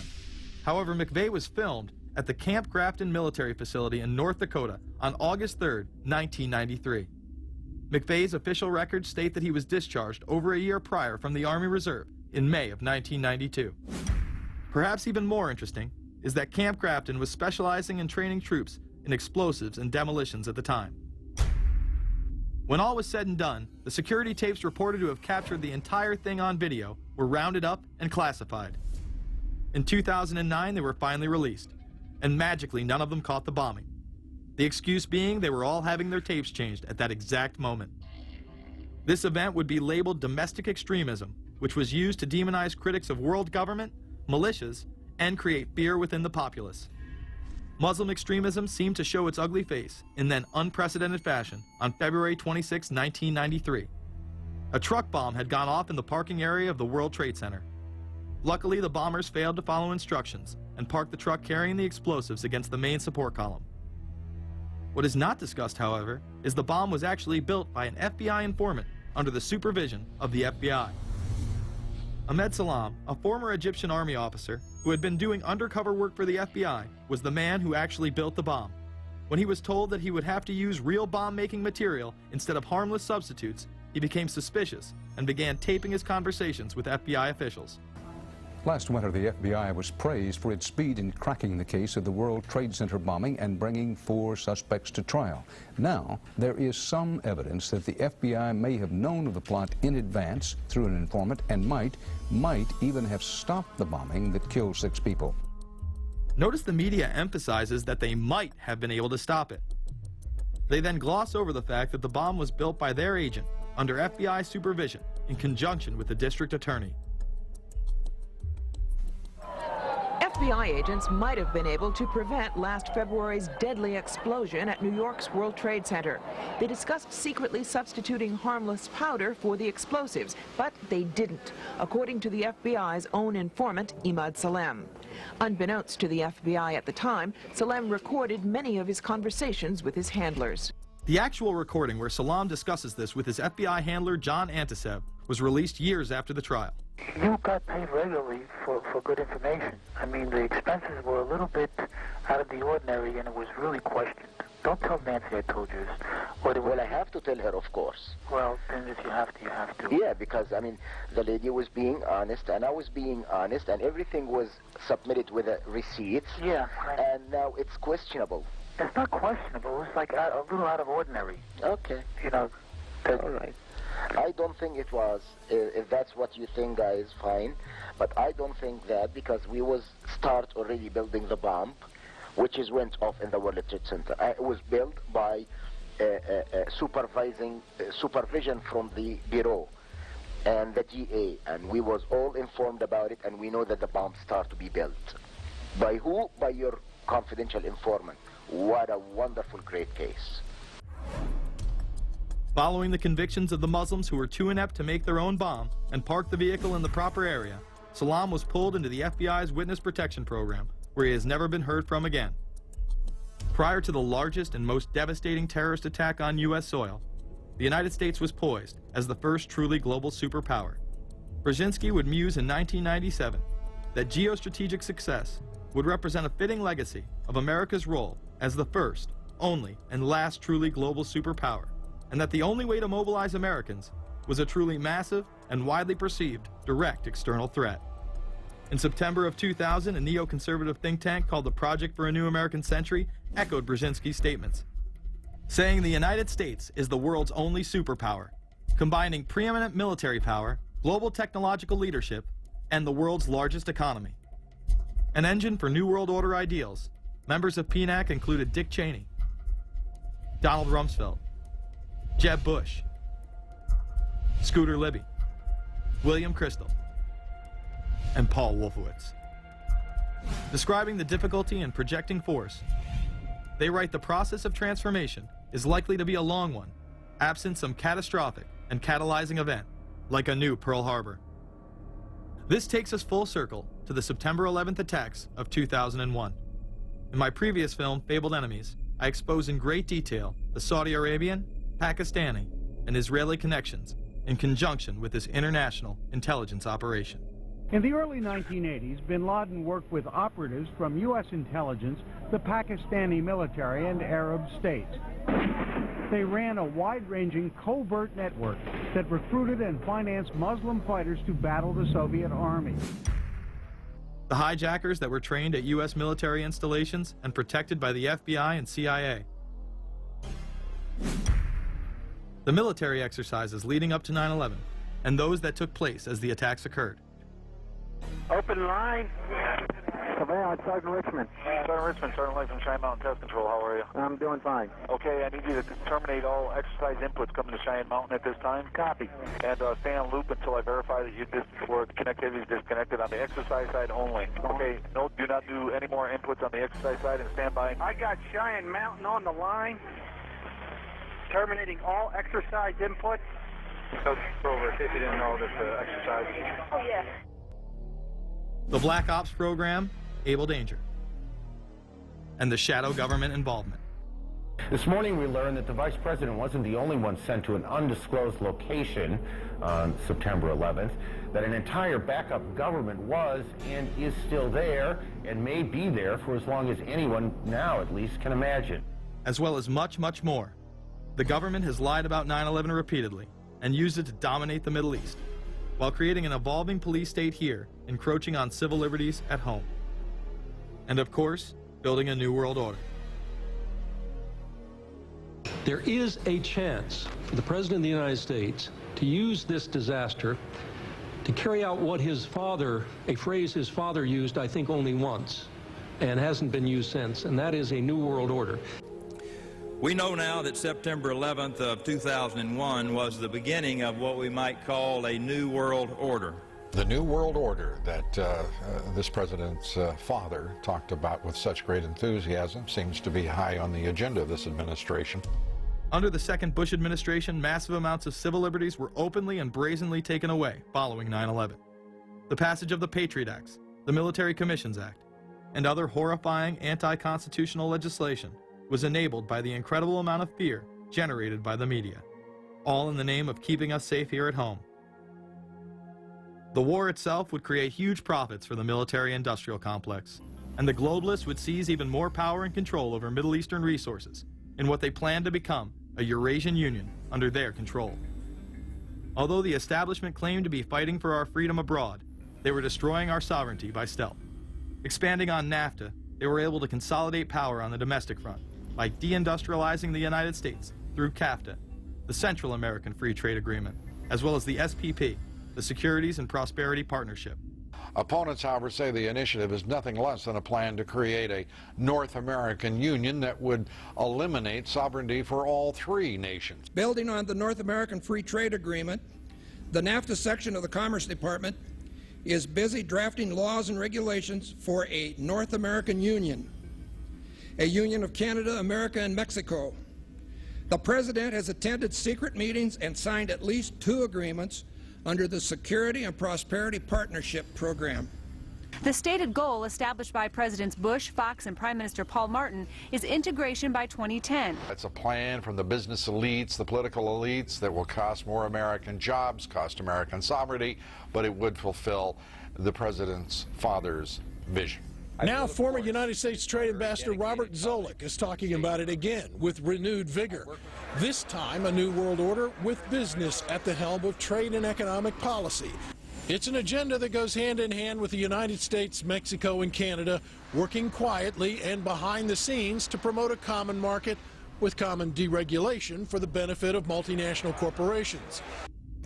However, McVeigh was filmed at the Camp Grafton military facility in North Dakota on August 3, 1993. McVeigh's official records state that he was discharged over a year prior from the Army Reserve in May of 1992. Perhaps even more interesting is that Camp Grafton was specializing in training troops in explosives and demolitions at the time. When all was said and done, the security tapes reported to have captured the entire thing on video were rounded up and classified. In 2009, they were finally released, and magically none of them caught the bombing. The excuse being they were all having their tapes changed at that exact moment. This event would be labeled domestic extremism, which was used to demonize critics of world government, militias, and create fear within the populace. Muslim extremism seemed to show its ugly face in then unprecedented fashion on February 26, 1993. A truck bomb had gone off in the parking area of the World Trade Center. Luckily, the bombers failed to follow instructions and parked the truck carrying the explosives against the main support column. What is not discussed, however, is the bomb was actually built by an FBI informant under the supervision of the FBI. Ahmed Salam, a former Egyptian army officer who had been doing undercover work for the FBI, was the man who actually built the bomb. When he was told that he would have to use real bomb-making material instead of harmless substitutes, he became suspicious and began taping his conversations with FBI officials. Last winter, the FBI was praised for its speed in cracking the case of the World Trade Center bombing and bringing 4 suspects to trial. Now, there is some evidence that the FBI may have known of the plot in advance through an informant and might even have stopped the bombing that killed 6 people. Notice the media emphasizes that they might have been able to stop it. They then gloss over the fact that the bomb was built by their agent under FBI supervision in conjunction with the district attorney. FBI agents might have been able to prevent last February's deadly explosion at New York's World Trade Center. They discussed secretly substituting harmless powder for the explosives, but they didn't, according to the FBI's own informant, Imad Salem. Unbeknownst to the FBI at the time, Salem recorded many of his conversations with his handlers. The actual recording where Salam discusses this with his FBI handler, John Antisev, was released years after the trial. You got paid regularly for good information. I mean, the expenses were a little bit out of the ordinary, and it was really questioned. Don't tell Nancy I told you this. Well, I have to tell her, of course. Well, then if you have to, you have to. Yeah, because, I mean, the lady was being honest, and I was being honest, and everything was submitted with a receipt. Yeah. And now it's questionable. It's not questionable. It's like a little out of ordinary. Okay. You know. All right. I don't think it was. If that's what you think, guys, fine. But I don't think that, because we was start already building the bomb, which is went off in the World Trade Center. It was built by supervision from the Bureau and the DA, and we was all informed about it, and we know that the bomb start to be built. By who? By your confidential informant. What a wonderful, great case. Following the convictions of the Muslims who were too inept to make their own bomb and park the vehicle in the proper area, Salam was pulled into the FBI's Witness Protection Program, where he has never been heard from again. Prior to the largest and most devastating terrorist attack on U.S. soil, the United States was poised as the first truly global superpower. Brzezinski would muse in 1997 that geostrategic success would represent a fitting legacy of America's role as the first, only, and last truly global superpower, and that the only way to mobilize Americans was a truly massive and widely perceived direct external threat. In September of 2000, a neoconservative think tank called the Project for a New American Century echoed Brzezinski's statements, saying the United States is the world's only superpower, combining preeminent military power, global technological leadership, and the world's largest economy. An engine for New World Order ideals, members of PNAC included Dick Cheney, Donald Rumsfeld, Jeb Bush, Scooter Libby, William Kristol, and Paul Wolfowitz. Describing the difficulty in projecting force, they write the process of transformation is likely to be a long one, absent some catastrophic and catalyzing event, like a new Pearl Harbor. This takes us full circle to the September 11th attacks of 2001. In my previous film, Fabled Enemies, I expose in great detail the Saudi Arabian, Pakistani, and Israeli connections in conjunction with this international intelligence operation. In the early 1980s, bin Laden worked with operatives from U.S. intelligence, the Pakistani military, and Arab states. They ran a wide-ranging covert network that recruited and financed Muslim fighters to battle the Soviet army. The hijackers that were trained at U.S. military installations and protected by the FBI and CIA. The military exercises leading up to 9/11, and those that took place as the attacks occurred. Open line. Savannah, Sergeant Richmond. Sergeant Richmond, Sergeant Light from Cheyenne Mountain Test Control. How are you? I'm doing fine. Okay, I need you to terminate all exercise inputs coming to Cheyenne Mountain at this time. Copy. And stay on loop until I verify that connectivity is disconnected on the exercise side only. Okay, no, do not do any more inputs on the exercise side and stand by. I got Cheyenne Mountain on the line. Terminating all exercise inputs. Over, in case you didn't know that exercise. Oh, yeah. The Black Ops program, Able Danger, and the shadow government involvement. This morning we learned that the Vice President wasn't the only one sent to an undisclosed location on September 11th, that an entire backup government was and is still there and may be there for as long as anyone now at least can imagine. As well as much, much more. The government has lied about 9/11 repeatedly and used it to dominate the Middle East, while creating an evolving police state here, encroaching on civil liberties at home. And of course, building a new world order. There is a chance for the President of the United States to use this disaster to carry out what his father, a phrase his father used, I think, only once, and hasn't been used since, and that is a new world order. We know now that September 11th of 2001 was the beginning of what we might call a new world order. The new world order that this president's father talked about with such great enthusiasm seems to be high on the agenda of this administration. Under the second Bush administration, massive amounts of civil liberties were openly and brazenly taken away following 9/11. The passage of the Patriot Acts, the Military Commissions Act, and other horrifying anti-constitutional legislation was enabled by the incredible amount of fear generated by the media, all in the name of keeping us safe here at home. The war itself would create huge profits for the military-industrial complex, and the globalists would seize even more power and control over Middle Eastern resources in what they planned to become a Eurasian Union under their control. Although the establishment claimed to be fighting for our freedom abroad, they were destroying our sovereignty by stealth. Expanding on NAFTA, they were able to consolidate power on the domestic front by deindustrializing the United States through CAFTA, the Central American Free Trade Agreement, as well as the SPP, the Securities and Prosperity Partnership. Opponents, however, say the initiative is nothing less than a plan to create a North American Union that would eliminate sovereignty for all three nations. Building on the North American Free Trade Agreement, the NAFTA section of the Commerce Department is busy drafting laws and regulations for a North American Union, a union of Canada, America, and Mexico. The President has attended secret meetings and signed at least 2 agreements under the Security and Prosperity Partnership Program. The stated goal established by Presidents Bush, Fox, and Prime Minister Paul Martin is integration by 2010. It's a plan from the business elites, the political elites, that will cost more American jobs, cost American sovereignty, but it would fulfill the President's father's vision. Now, former United States Trade Ambassador Robert Zoellick is talking about it again with renewed vigor. This time, a new world order with business at the helm of trade and economic policy. It's an agenda that goes hand in hand with the United States, Mexico, and Canada, working quietly and behind the scenes to promote a common market with common deregulation for the benefit of multinational corporations.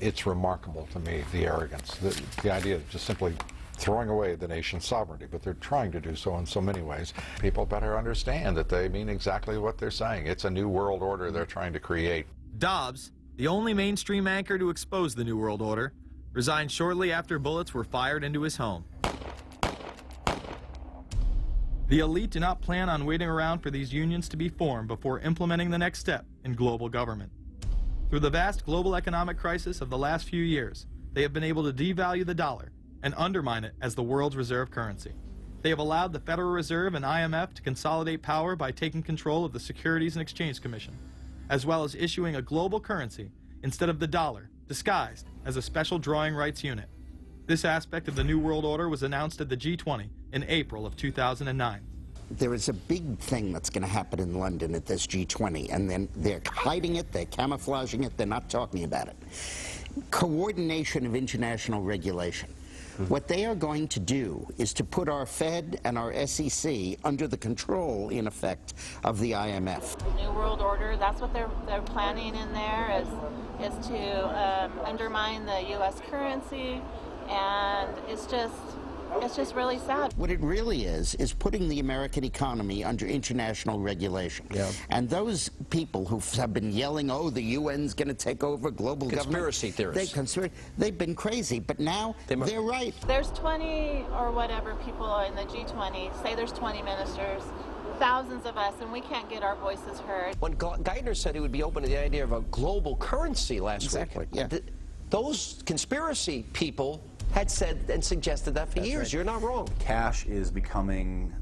It's remarkable to me, the arrogance, the idea of just simply throwing away the nation's sovereignty, but they're trying to do so in so many ways. People better understand that they mean exactly what they're saying. It's a new world order they're trying to create. Dobbs, the only mainstream anchor to expose the New World Order, resigned shortly after bullets were fired into his home. The elite do not plan on waiting around for these unions to be formed before implementing the next step in global government. Through the vast global economic crisis of the last few years, they have been able to devalue the dollar and undermine it as the world's reserve currency. They have allowed the Federal Reserve and IMF to consolidate power by taking control of the Securities and Exchange Commission, as well as issuing a global currency instead of the dollar, disguised as a special drawing rights unit. This aspect of the New World Order was announced at the G20 in April of 2009. There is a big thing that's going to happen in London at this G20, and then they're hiding it, they're camouflaging it, they're not talking about it. Coordination of international regulation. What they are going to do is to put our Fed and our SEC under the control, in effect, of the IMF. New World Order, that's what they're planning in there, is to undermine the U.S. currency, and it's just really sad. What it really is putting the American economy under international regulation. Yeah. And those people who have been yelling, oh, the UN's going to take over global conspiracy theorists. They've been crazy, but now they're right. There's 20 or whatever people in the G20, say there's 20 ministers, thousands of us, and we can't get our voices heard. When Geithner said he would be open to the idea of a global currency last week, yeah. Those conspiracy people had said and suggested that for years. Right. You're not wrong. Cash is becoming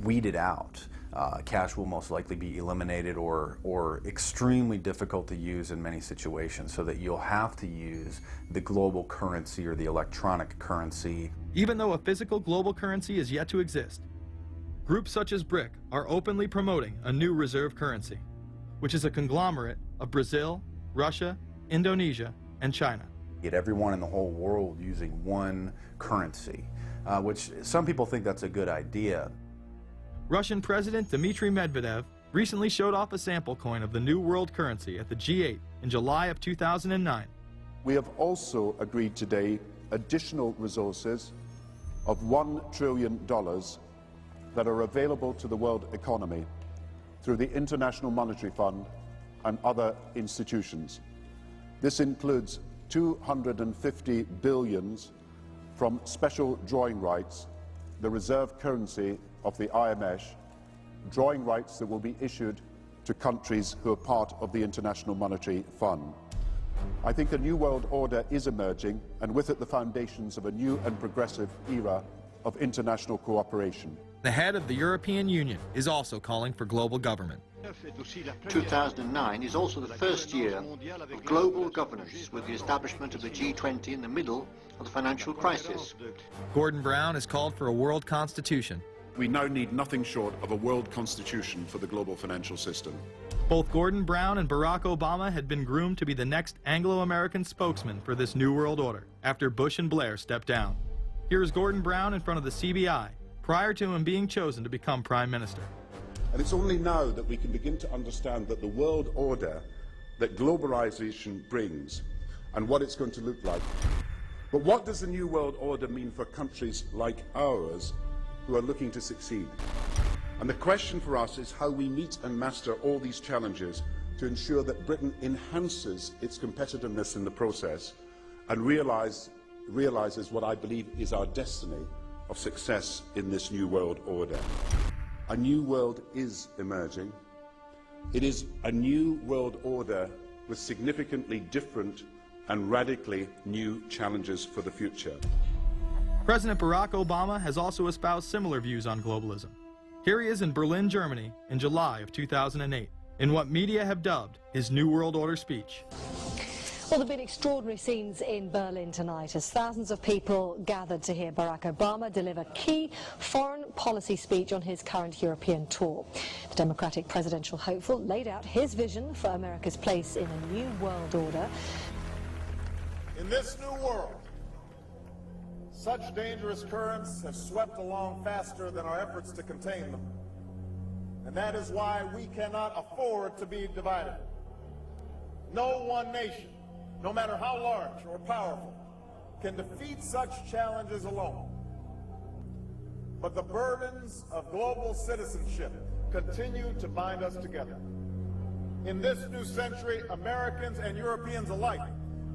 weeded out. Cash will most likely be eliminated or extremely difficult to use in many situations, so that you'll have to use the global currency or the electronic currency. Even though a physical global currency is yet to exist, groups such as BRIC are openly promoting a new reserve currency, which is a conglomerate of Brazil, Russia, Indonesia, and China. Get everyone in the whole world using one currency, which some people think that's a good idea. Russian President Dmitry Medvedev recently showed off a sample coin of the new world currency at the G8 in July of 2009. We have also agreed today additional resources of $1 trillion that are available to the world economy through the International Monetary Fund and other institutions. This includes 250 billion from special drawing rights, the reserve currency of the IMF, drawing rights that will be issued to countries who are part of the International Monetary Fund. I think a new world order is emerging, and with it the foundations of a new and progressive era of international cooperation. The head of the European Union is also calling for global government. 2009 is also the first year of global governance, with the establishment of the G20 in the middle of the financial crisis. Gordon Brown has called for a world constitution. We now need nothing short of a world constitution for the global financial system. Both Gordon Brown and Barack Obama had been groomed to be the next Anglo-American spokesman for this new world order after Bush and Blair stepped down. Here is Gordon Brown in front of the CBI prior to him being chosen to become Prime Minister. And it's only now that we can begin to understand that the world order that globalization brings and what it's going to look like. But what does the new world order mean for countries like ours who are looking to succeed? And the question for us is how we meet and master all these challenges to ensure that Britain enhances its competitiveness in the process and realizes what I believe is our destiny of success in this new world order. A new world is emerging. It is a new world order with significantly different and radically new challenges for the future. President Barack Obama has also espoused similar views on globalism. Here he is in Berlin, Germany, in July of 2008, in what media have dubbed his New World Order speech. Well, there have been extraordinary scenes in Berlin tonight as thousands of people gathered to hear Barack Obama deliver key foreign policy speech on his current European tour. The Democratic presidential hopeful laid out his vision for America's place in a new world order. In this new world, such dangerous currents have swept along faster than our efforts to contain them. And that is why we cannot afford to be divided. No one nation, no matter how large or powerful, can defeat such challenges alone. But the burdens of global citizenship continue to bind us together. In this new century, Americans and Europeans alike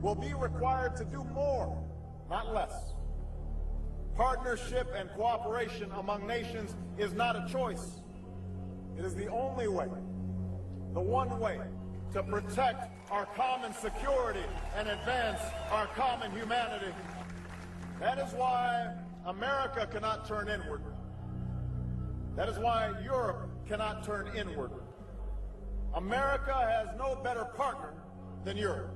will be required to do more, not less. Partnership and cooperation among nations is not a choice. It is the only way, the one way, to protect our common security and advance our common humanity. That is why America cannot turn inward. That is why Europe cannot turn inward. America has no better partner than Europe.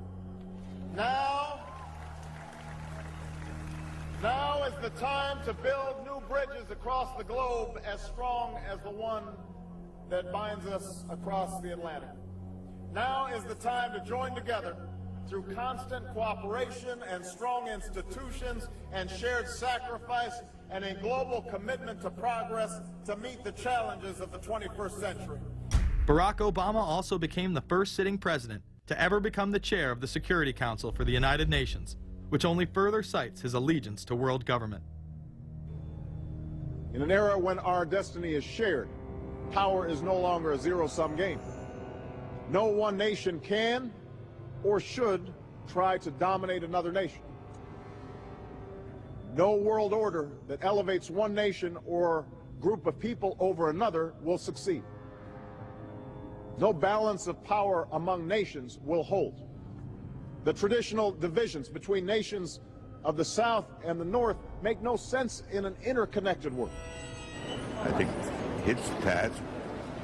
Now is the time to build new bridges across the globe as strong as the one that binds us across the Atlantic. Now is the time to join together through constant cooperation and strong institutions and shared sacrifice and a global commitment to progress to meet the challenges of the 21st century. Barack Obama also became the first sitting president to ever become the chair of the Security Council for the United Nations, which only further cites his allegiance to world government. In an era when our destiny is shared, power is no longer a zero-sum game. No one nation can or should try to dominate another nation. No world order that elevates one nation or group of people over another will succeed. No balance of power among nations will hold. The traditional divisions between nations of the South and the North make no sense in an interconnected world. I think its task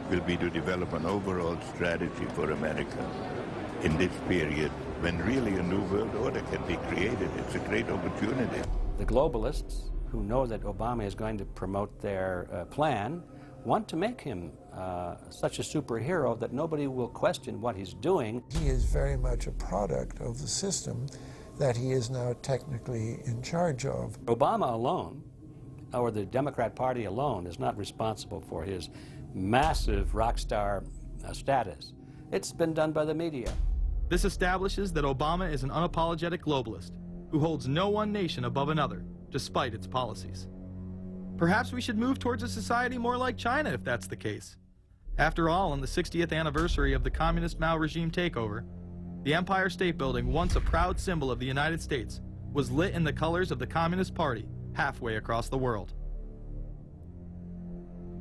will be to develop an overall strategy for America in this period when really a new world order can be created. It's a great opportunity. The globalists, who know that Obama is going to promote their plan, want to make him such a superhero that nobody will question what he's doing. He is very much a product of the system that he is now technically in charge of. Obama alone, or the Democrat Party alone, is not responsible for his massive rock star status. It's been done by the media. This establishes that Obama is an unapologetic globalist who holds no one nation above another, despite its policies. Perhaps we should move towards a society more like China if that's the case. After all, on the 60th anniversary of the communist Mao regime takeover, the Empire State Building, once a proud symbol of the United States, was lit in the colors of the Communist Party halfway across the world.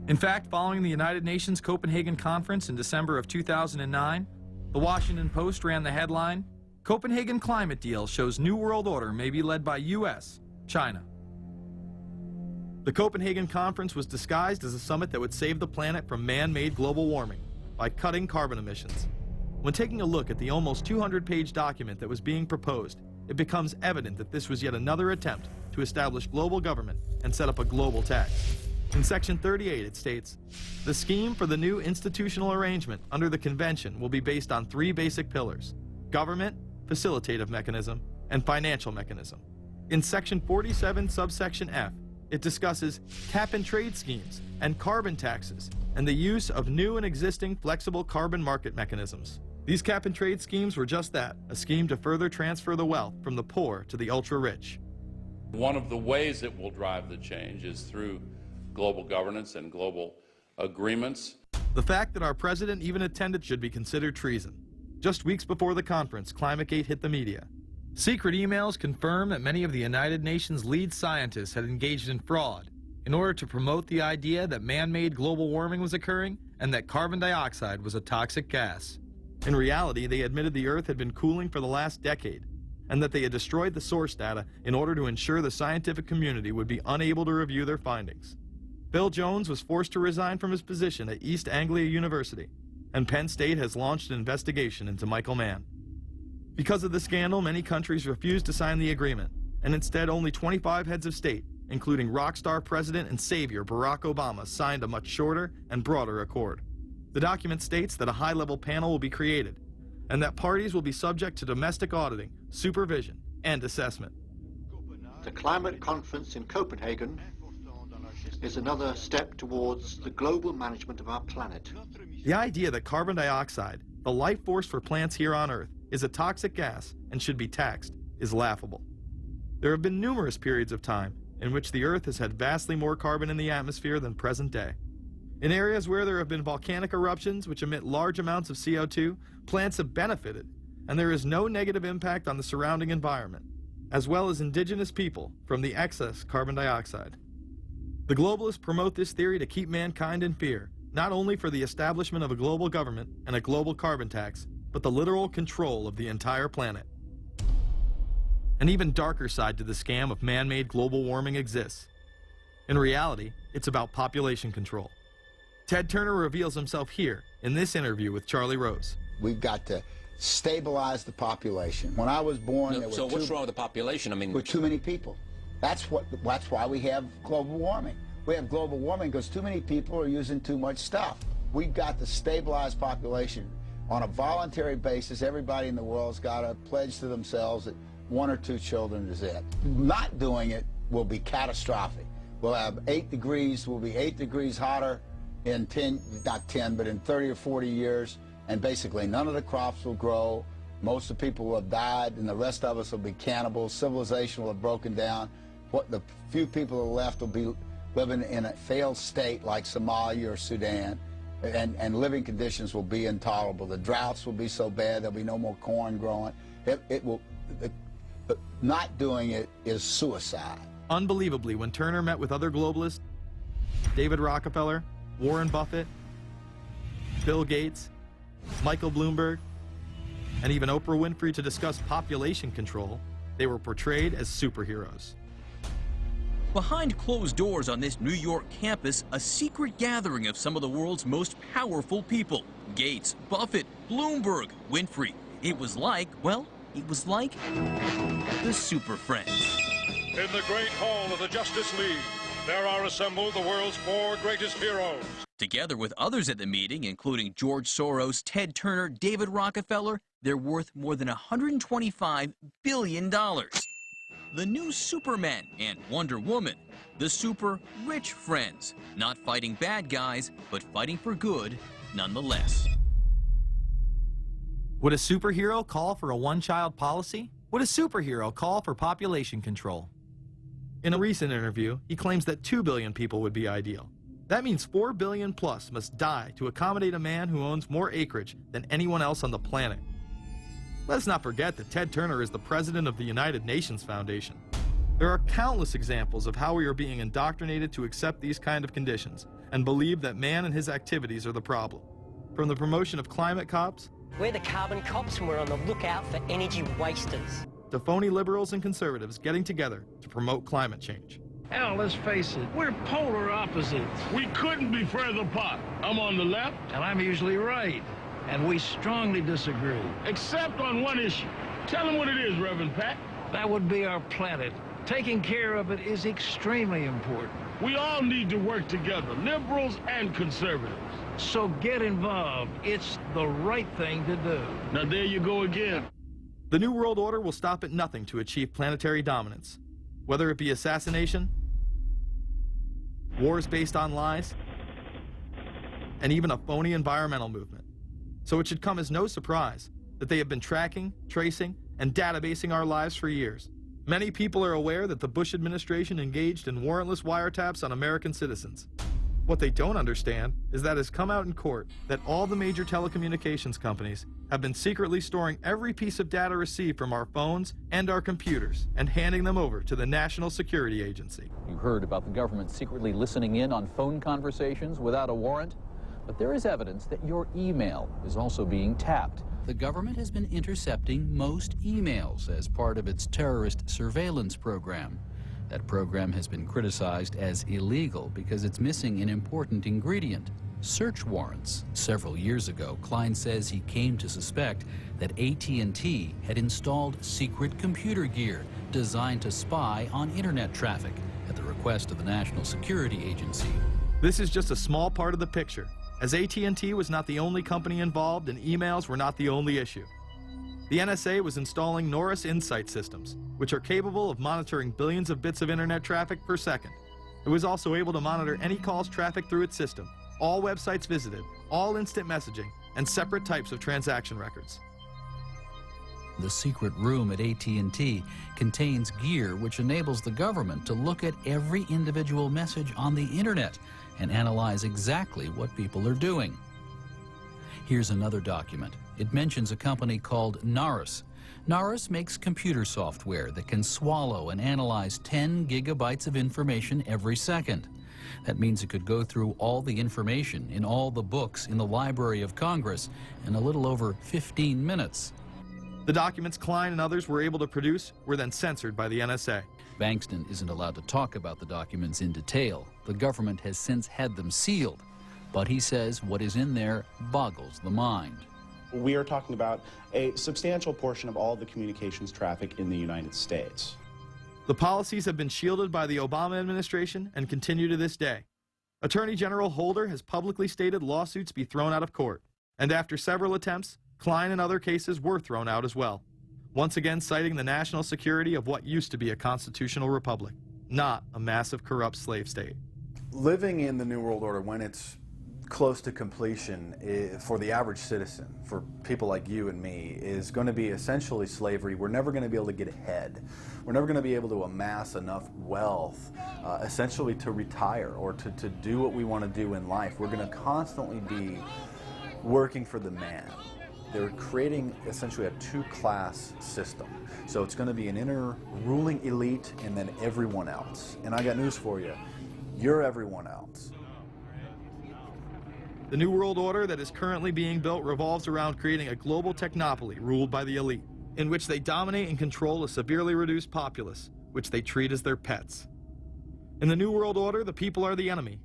In fact, following the United Nations Copenhagen Conference in December of 2009, the Washington Post ran the headline, "Copenhagen Climate Deal Shows New World Order May Be Led by U.S., China." The Copenhagen Conference was disguised as a summit that would save the planet from man-made global warming by cutting carbon emissions. When taking a look at the almost 200-page document that was being proposed, it becomes evident that this was yet another attempt to establish global government and set up a global tax. In Section 38, it states, "The scheme for the new institutional arrangement under the Convention will be based on three basic pillars: government, facilitative mechanism, and financial mechanism." In Section 47, subsection F, it discusses cap-and-trade schemes and carbon taxes and the use of new and existing flexible carbon market mechanisms. These cap-and-trade schemes were just that, a scheme to further transfer the wealth from the poor to the ultra-rich. One of the ways it will drive the change is through global governance and global agreements. The fact that our president even attended should be considered treason. Just weeks before the conference, ClimateGate hit the media. Secret emails confirm that many of the United Nations lead scientists had engaged in fraud in order to promote the idea that man-made global warming was occurring and that carbon dioxide was a toxic gas. In reality, they admitted the Earth had been cooling for the last decade and that they had destroyed the source data in order to ensure the scientific community would be unable to review their findings. Bill Jones was forced to resign from his position at East Anglia University, and Penn State has launched an investigation into Michael Mann. Because of the scandal, many countries refused to sign the agreement, and instead only 25 heads of state, including rock star President and Savior Barack Obama, signed a much shorter and broader accord. The document states that a high-level panel will be created, and that parties will be subject to domestic auditing, supervision, and assessment. The climate conference in Copenhagen is another step towards the global management of our planet. The idea that carbon dioxide, the life force for plants here on Earth, is a toxic gas and should be taxed is laughable. There have been numerous periods of time in which the Earth has had vastly more carbon in the atmosphere than present day. In areas where there have been volcanic eruptions which emit large amounts of CO2, plants have benefited, and there is no negative impact on the surrounding environment, as well as indigenous people, from the excess carbon dioxide. The globalists promote this theory to keep mankind in fear, not only for the establishment of a global government and a global carbon tax, but the literal control of the entire planet. An even darker side to the scam of man-made global warming exists. In reality, it's about population control. Ted Turner reveals himself here in this interview with Charlie Rose. We've got to stabilize the population. When I was born, there were what's wrong with the population? I mean, with too many people. That's why we have global warming. We have global warming because too many people are using too much stuff. We've got to stabilize population on a voluntary basis. Everybody in the world's got to pledge to themselves that 1 or 2 children is it. Not doing it will be catastrophic. We'll have 8 degrees, we'll be 8 degrees hotter in 30 or 40 years, and basically none of the crops will grow. Most of the people will have died, and the rest of us will be cannibals. Civilization will have broken down. What the few people who are left will be living in a failed state like Somalia or Sudan, and living conditions will be intolerable. The droughts will be so bad there'll be no more corn growing. Not doing it is suicide. Unbelievably, when Turner met with other globalists, David Rockefeller, Warren Buffett, Bill Gates, Michael Bloomberg, and even Oprah Winfrey to discuss population control, they were portrayed as superheroes. Behind closed doors on this New York campus, a secret gathering of some of the world's most powerful people. Gates, Buffett, Bloomberg, Winfrey. It was like, well, it was like the Super Friends. In the great hall of the Justice League, there are assembled the world's 4 greatest heroes. Together with others at the meeting, including George Soros, Ted Turner, David Rockefeller, they're worth more than $125 billion. The new Superman and Wonder Woman, the super rich friends, not fighting bad guys, but fighting for good nonetheless. Would a superhero call for a one-child policy? Would a superhero call for population control? In a recent interview, he claims that 2 billion people would be ideal. That means 4 billion plus must die to accommodate a man who owns more acreage than anyone else on the planet. Let's not forget that Ted Turner is the president of the United Nations Foundation. There are countless examples of how we are being indoctrinated to accept these kind of conditions and believe that man and his activities are the problem. From the promotion of climate cops, we're the carbon cops and we're on the lookout for energy wasters, to phony liberals and conservatives getting together to promote climate change. Hell, let's face it, we're polar opposites. We couldn't be further apart. I'm on the left, and I'm usually right. And we strongly disagree. except on one issue. Tell them what it is, Reverend Pat. That would be our planet. Taking care of it is extremely important. We all need to work together, liberals and conservatives. So get involved. It's the right thing to do. Now there you go again. The New World Order will stop at nothing to achieve planetary dominance, whether it be assassination, wars based on lies, and even a phony environmental movement. So it should come as no surprise that they have been tracking, tracing, and databasing our lives for years. Many people are aware that the Bush administration engaged in warrantless wiretaps on American citizens. What they don't understand is that it has come out in court that all the major telecommunications companies have been secretly storing every piece of data received from our phones and our computers and handing them over to the National Security Agency. You heard about the government secretly listening in on phone conversations without a warrant, but there is evidence that your email is also being tapped. The government has been intercepting most emails as part of its terrorist surveillance program. That program has been criticized as illegal because it's missing an important ingredient: search warrants. Several years ago, Klein says he came to suspect that AT&T had installed secret computer gear designed to spy on internet traffic at the request of the National Security Agency. This is just a small part of the picture, as AT&T was not the only company involved and emails were not the only issue. The NSA was installing Norris Insight systems, which are capable of monitoring billions of bits of internet traffic per second. It was also able to monitor any calls trafficked through its system, all websites visited, all instant messaging, and separate types of transaction records. The secret room at AT&T contains gear which enables the government to look at every individual message on the internet and analyze exactly what people are doing. Here's another document. It mentions a company called Norris. Norris makes computer software that can swallow and analyze 10 gigabytes of information every second. That means it could go through all the information in all the books in the Library of Congress in a little over 15 minutes. The documents Klein and others were able to produce were then censored by the NSA. Bankston isn't allowed to talk about the documents in detail. The government has since had them sealed. But he says what is in there boggles the mind. We are talking about a substantial portion of all the communications traffic in the United States. The policies have been shielded by the Obama administration and continue to this day. Attorney General Holder has publicly stated lawsuits be thrown out of court, and after several attempts, Klein and other cases were thrown out as well, once again citing the national security of what used to be a constitutional republic, not a massive corrupt slave state. Living in the New World Order, when it's close to completion, for the average citizen, for people like you and me, is going to be essentially slavery. We're never going to be able to get ahead. We're never going to be able to amass enough wealth, essentially to retire or to do what we want to do in life. We're going to constantly be working for the man. They're creating essentially a two-class system. So it's going to be an inner ruling elite and then everyone else. And I got news for you. You're everyone else. The New World Order that is currently being built revolves around creating a global technopoly ruled by the elite, in which they dominate and control a severely reduced populace, which they treat as their pets. In the New World Order, the people are the enemy.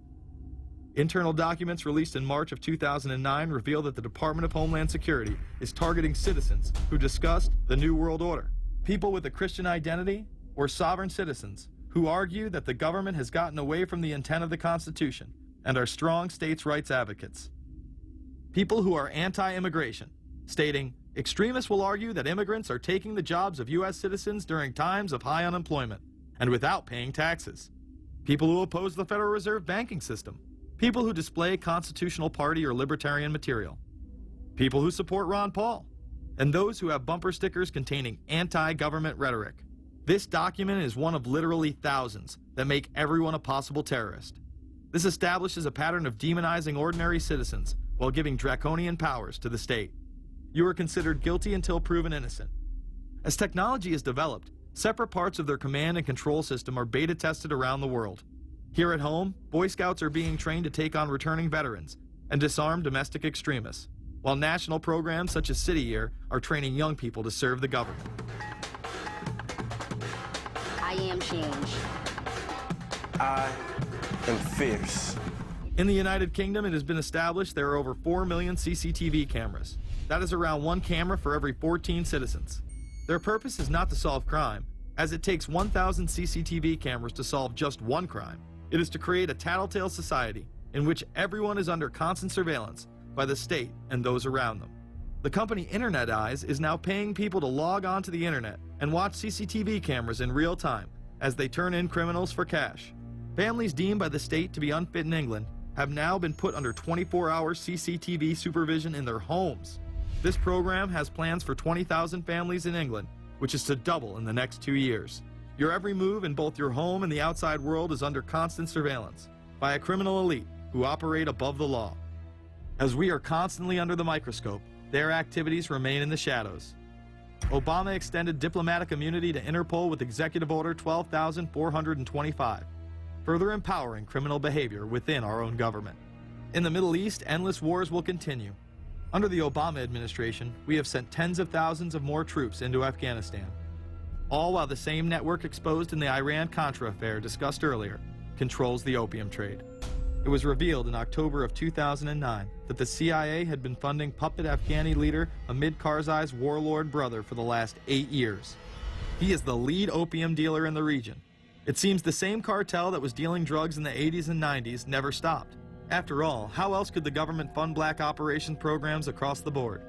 Internal documents released in March of 2009 reveal that the Department of Homeland Security is targeting citizens who discussed the New World Order, people with a Christian identity or sovereign citizens who argue that the government has gotten away from the intent of the Constitution and are strong states' rights advocates. People who are anti-immigration, stating, extremists will argue that immigrants are taking the jobs of U.S. citizens during times of high unemployment and without paying taxes. People who oppose the Federal Reserve banking system. People who display constitutional party or libertarian material. People who support Ron Paul. And those who have bumper stickers containing anti-government rhetoric. This document is one of literally thousands that make everyone a possible terrorist. This establishes a pattern of demonizing ordinary citizens while giving draconian powers to the state. You are considered guilty until proven innocent. As technology is developed, separate parts of their command and control system are beta tested around the world. Here at home, Boy Scouts are being trained to take on returning veterans and disarm domestic extremists, while national programs such as City Year are training young people to serve the government. I am change. I am fierce. In the United Kingdom, it has been established there are over 4 million CCTV cameras. That is around 1 camera for every 14 citizens. Their purpose is not to solve crime, as it takes 1,000 CCTV cameras to solve just one crime. It is to create a tattletale society in which everyone is under constant surveillance by the state and those around them. The company Internet Eyes is now paying people to log onto the internet and watch CCTV cameras in real time as they turn in criminals for cash. Families deemed by the state to be unfit in England have now been put under 24-hour CCTV supervision in their homes. This program has plans for 20,000 families in England, which is to double in the next 2 years. Your every move in both your home and the outside world is under constant surveillance by a criminal elite who operate above the law. As we are constantly under the microscope, their activities remain in the shadows. Obama extended diplomatic immunity to Interpol with Executive Order 12,425, further empowering criminal behavior within our own government. In the Middle East, endless wars will continue. Under the Obama administration, we have sent tens of thousands of more troops into Afghanistan, all while the same network exposed in the Iran-Contra affair discussed earlier controls the opium trade. It was revealed in October of 2009 that the CIA had been funding puppet Afghani leader Hamid Karzai's warlord brother for the last 8 years. He is the lead opium dealer in the region. It seems the same cartel that was dealing drugs in the 80s and 90s never stopped. After all, how else could the government fund black operation programs across the board?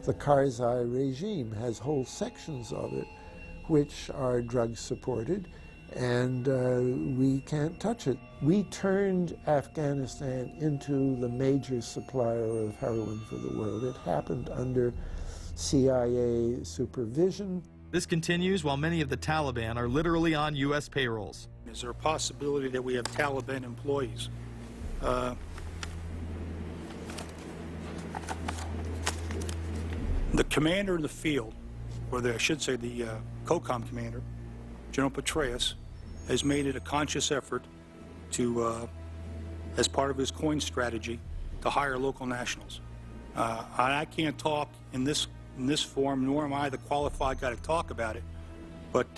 The Karzai regime has whole sections of it which are drug supported, and we can't touch it. We turned Afghanistan into the major supplier of heroin for the world. It happened under CIA supervision. This continues while many of the Taliban are literally on U.S. payrolls. Is there a possibility that we have Taliban employees? The commander in the field, or I should say the COCOM commander, General Petraeus, has made it a conscious effort to, as part of his coin strategy, to hire local nationals. I can't talk in this form, nor am I the qualified guy to talk about it, but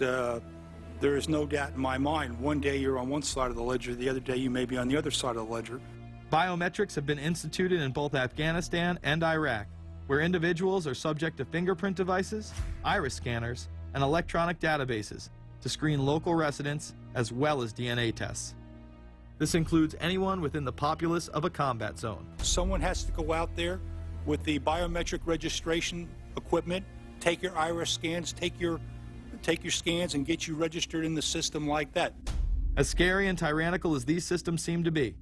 there is no doubt in my mind, one day you're on one side of the ledger, the other day you may be on the other side of the ledger. Biometrics have been instituted in both Afghanistan and Iraq, where individuals are subject to fingerprint devices, iris scanners, and electronic databases to screen local residents as well as DNA tests. This includes anyone within the populace of a combat zone. Someone has to go out there with the biometric registration equipment, take your iris scans, take your scans and get you registered in the system like that. As scary and tyrannical as these systems seem to be,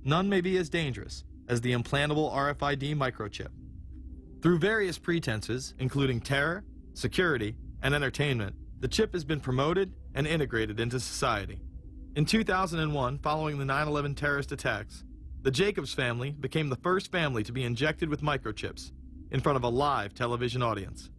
none may be as dangerous as the implantable RFID microchip. Through various pretenses, including terror, security, and entertainment, the chip has been promoted and integrated into society. In 2001, following the 9/11 terrorist attacks, the Jacobs family became the first family to be injected with microchips in front of a live television audience.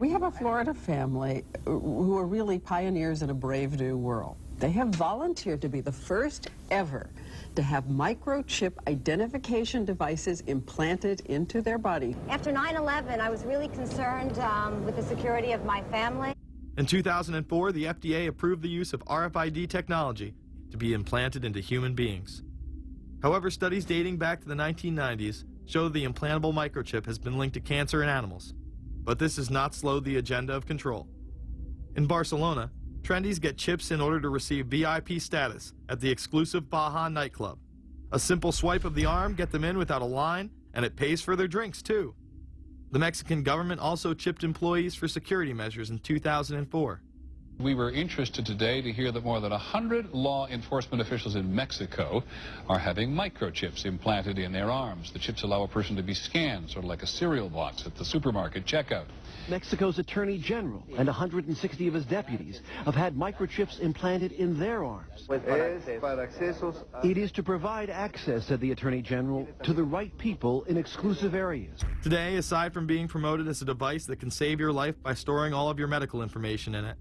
We have a Florida family who are really pioneers in a brave new world. They have volunteered to be the first ever to have microchip identification devices implanted into their body. After 9/11, I was really concerned with the security of my family. In 2004, the FDA approved the use of RFID technology to be implanted into human beings. However, studies dating back to the 1990s show the implantable microchip has been linked to cancer in animals. But this has not slowed the agenda of control. In Barcelona, trendies get chips in order to receive VIP status at the exclusive Baja nightclub. A simple swipe of the arm gets them in without a line, and it pays for their drinks too. The Mexican government also chipped employees for security measures in 2004. We were interested today to hear that more than 100 law enforcement officials in Mexico are having microchips implanted in their arms. The chips allow a person to be scanned, sort of like a cereal box at the supermarket checkout. Mexico's Attorney General and 160 of his deputies have had microchips implanted in their arms. It is to provide access, said the Attorney General, to the right people in exclusive areas. Today, aside from being promoted as a device that can save your life by storing all of your medical information in it,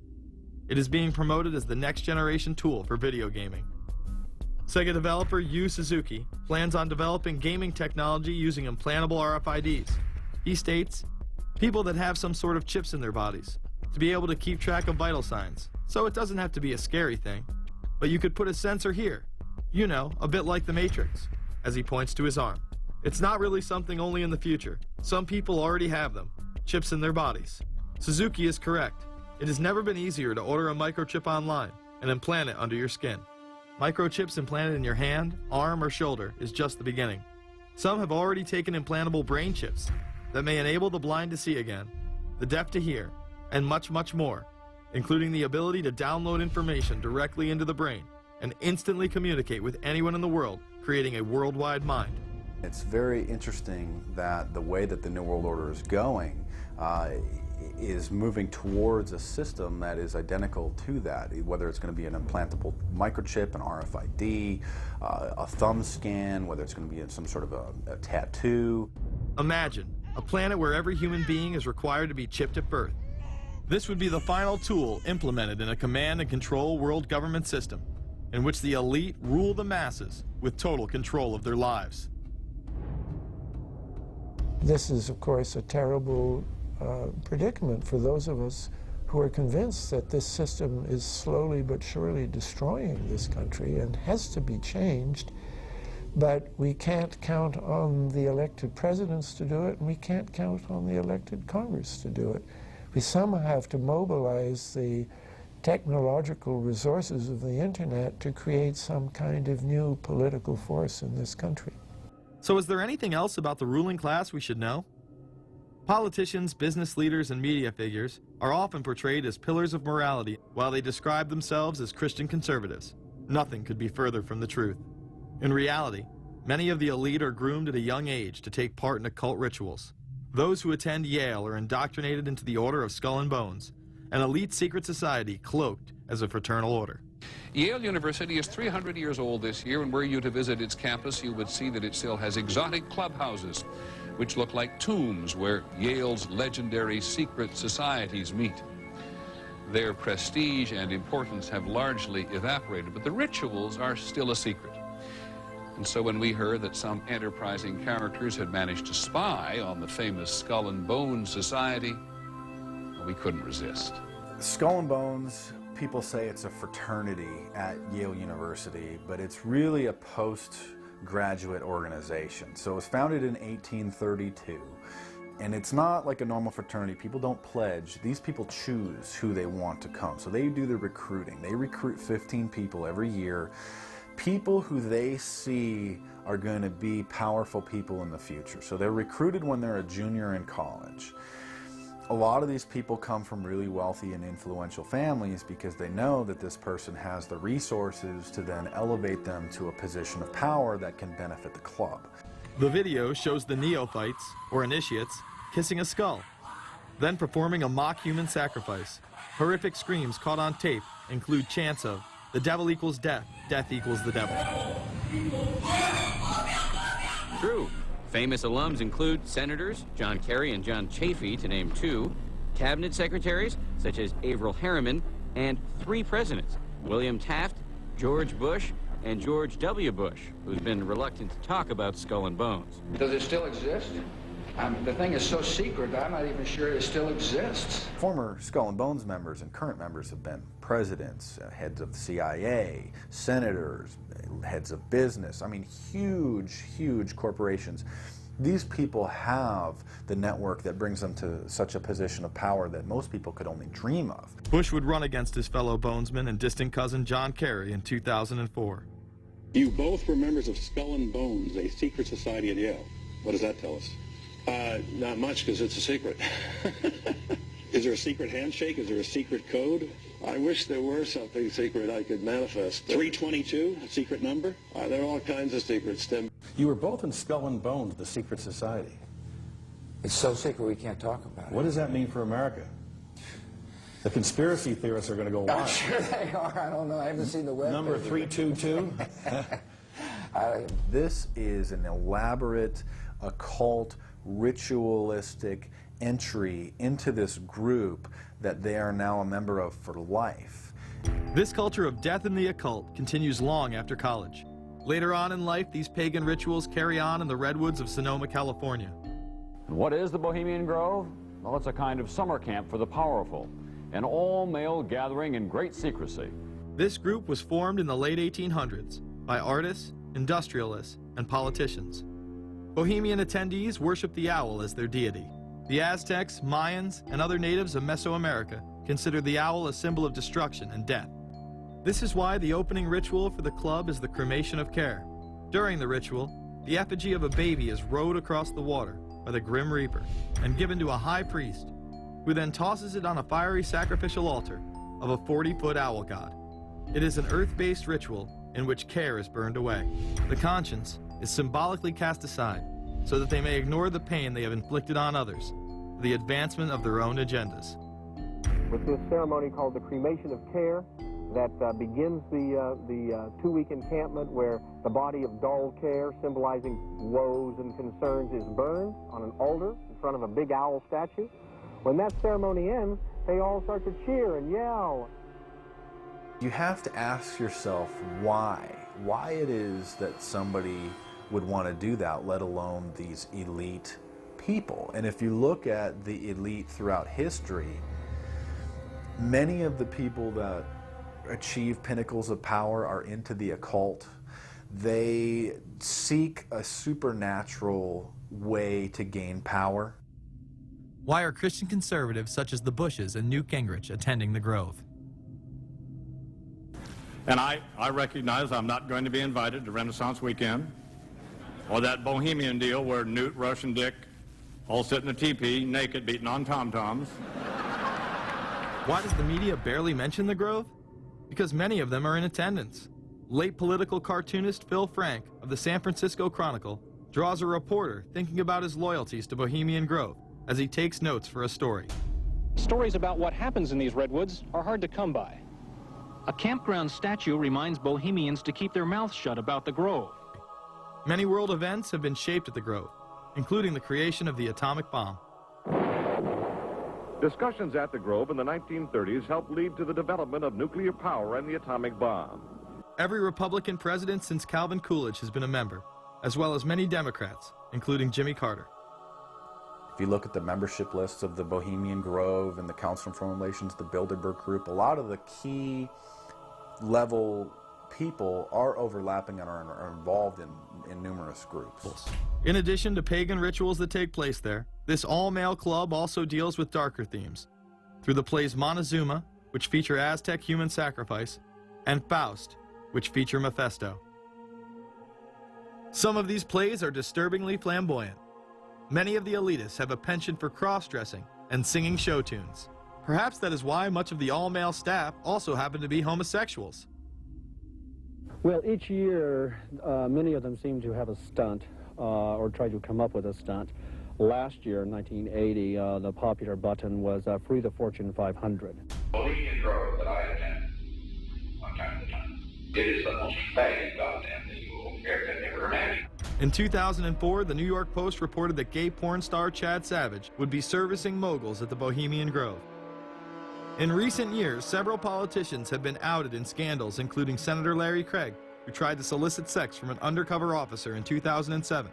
it is being promoted as the next generation tool for video gaming. Sega developer Yu Suzuki plans on developing gaming technology using implantable RFIDs. He states, people that have some sort of chips in their bodies, to be able to keep track of vital signs, so it doesn't have to be a scary thing. But you could put a sensor here, you know, a bit like the Matrix, as he points to his arm. It's not really something only in the future. Some people already have them, chips in their bodies. Suzuki is correct. It has never been easier to order a microchip online and implant it under your skin. Microchips implanted in your hand, arm, or shoulder is just the beginning. Some have already taken implantable brain chips that may enable the blind to see again, the deaf to hear, and much, much more, including the ability to download information directly into the brain and instantly communicate with anyone in the world, creating a worldwide mind. It's very interesting that the way that the New World Order is going is moving towards a system that is identical to that, whether it's going to be an implantable microchip, an RFID, a thumb scan, whether it's going to be some sort of a tattoo. Imagine a planet where every human being is required to be chipped at birth. This would be the final tool implemented in a command and control world government system in which the elite rule the masses with total control of their lives. This is, of course, a terrible predicament for those of us who are convinced that this system is slowly but surely destroying this country and has to be changed. But we can't count on the elected presidents to do it, and we can't count on the elected Congress to do it. We somehow have to mobilize the technological resources of the internet to create some kind of new political force in this country. So is there anything else about the ruling class we should know? Politicians, business leaders, and media figures are often portrayed as pillars of morality while they describe themselves as Christian conservatives. Nothing could be further from the truth. In reality, many of the elite are groomed at a young age to take part in occult rituals. Those who attend Yale are indoctrinated into the Order of Skull and Bones, an elite secret society cloaked as a fraternal order. Yale University is 300 years old this year, and were you to visit its campus, you would see that it still has exotic clubhouses, which look like tombs where Yale's legendary secret societies meet. Their prestige and importance have largely evaporated, but the rituals are still a secret. And so when we heard that some enterprising characters had managed to spy on the famous Skull and Bones Society, we couldn't resist. Skull and Bones, people say it's a fraternity at Yale University, but it's really a postgraduate organization. So it was founded in 1832. And it's not like a normal fraternity. People don't pledge. These people choose who they want to come. So they do the recruiting. They recruit 15 people every year, people who they see are going to be powerful people in the future. So they're recruited when they're a junior in college. A lot of these people come from really wealthy and influential families because they know that this person has the resources to then elevate them to a position of power that can benefit the club. The video shows the neophytes, or initiates, kissing a skull, then performing a mock human sacrifice. Horrific screams caught on tape include chants of, "The devil equals death, death equals the devil." True. Famous alums include Senators John Kerry and John Chafee, to name two, cabinet secretaries such as Averell Harriman, and 3 presidents, William Taft, George Bush, and George W. Bush, who's been reluctant to talk about Skull and Bones. Does it still exist? The thing is so secret, I'm not even sure it still exists. Former Skull and Bones members and current members have been presidents, heads of the CIA, senators, heads of business. I mean, huge, huge corporations. These people have the network that brings them to such a position of power that most people could only dream of. Bush would run against his fellow Bonesman and distant cousin John Kerry in 2004. You both were members of Skull and Bones, a secret society at Yale. What does that tell us? Not much, because it's a secret. Is there a secret handshake? Is there a secret code? I wish there were something secret I could manifest. 322, a secret number? There are all kinds of secrets, Tim. You were both in Skull and Bones, the secret society. It's so secret we can't talk about it. What does that mean for America? The conspiracy theorists are going to go wild. I'm sure they are. I don't know. I haven't seen the web. Number 322? This is an elaborate, occult, ritualistic entry into this group that they are now a member of for life. This culture of death and the occult continues long after college. Later on in life, these pagan rituals carry on in the redwoods of Sonoma, California. And what is the Bohemian Grove? Well, it's a kind of summer camp for the powerful, an all-male gathering in great secrecy. This group was formed in the late 1800s by artists, industrialists, and politicians. Bohemian attendees worship the owl as their deity. The Aztecs, Mayans, and other natives of Mesoamerica considered the owl a symbol of destruction and death. This is why the opening ritual for the club is the cremation of care. During the ritual, the effigy of a baby is rowed across the water by the Grim Reaper and given to a high priest, who then tosses it on a fiery sacrificial altar of a 40-foot owl god. It is an earth-based ritual in which care is burned away. The conscience is symbolically cast aside so that they may ignore the pain they have inflicted on others for the advancement of their own agendas. With this ceremony called the cremation of care, that begins the 2-week encampment where the body of dull care, symbolizing woes and concerns, is burned on an altar in front of a big owl statue. When that ceremony ends, they all start to cheer and yell. You have to ask yourself why it is that somebody would want to do that, let alone these elite people. And if you look at the elite throughout history, many of the people that achieve pinnacles of power are into the occult. They seek a supernatural way to gain power. Why are Christian conservatives such as the Bushes and Newt Gingrich attending the Grove? And I recognize I'm not going to be invited to Renaissance Weekend or that Bohemian deal where Newt, Rush, and Dick all sit in a teepee naked beating on tom-toms. Why does the media barely mention the Grove? Because many of them are in attendance. Late political cartoonist Phil Frank of the San Francisco Chronicle draws a reporter thinking about his loyalties to Bohemian Grove as he takes notes for a story. Stories about what happens in these redwoods are hard to come by. A campground statue reminds Bohemians to keep their mouths shut about the Grove. Many world events have been shaped at the Grove, including the creation of the atomic bomb. Discussions at the Grove in the 1930s helped lead to the development of nuclear power and the atomic bomb. Every Republican president since Calvin Coolidge has been a member, as well as many Democrats, including Jimmy Carter. If you look at the membership lists of the Bohemian Grove and the Council on Foreign Relations, the Bilderberg Group, a lot of the key level people are overlapping and are involved in numerous groups. In addition to pagan rituals that take place there, this all-male club also deals with darker themes through the plays Montezuma, which feature Aztec human sacrifice, and Faust, which feature Mephisto. Some of these plays are disturbingly flamboyant. Many of the elitists have a penchant for cross-dressing and singing show tunes. Perhaps that is why much of the all-male staff also happen to be homosexuals. Well, each year, many of them seem to have a stunt or try to come up with a stunt. Last year, in 1980, the popular button was Free the Fortune 500. Bohemian Grove that I attend one time at a time. It is the most faggot goddamn thing you will ever imagine. In 2004, the New York Post reported that gay porn star Chad Savage would be servicing moguls at the Bohemian Grove. In recent years, several politicians have been outed in scandals, including Senator Larry Craig, who tried to solicit sex from an undercover officer in 2007.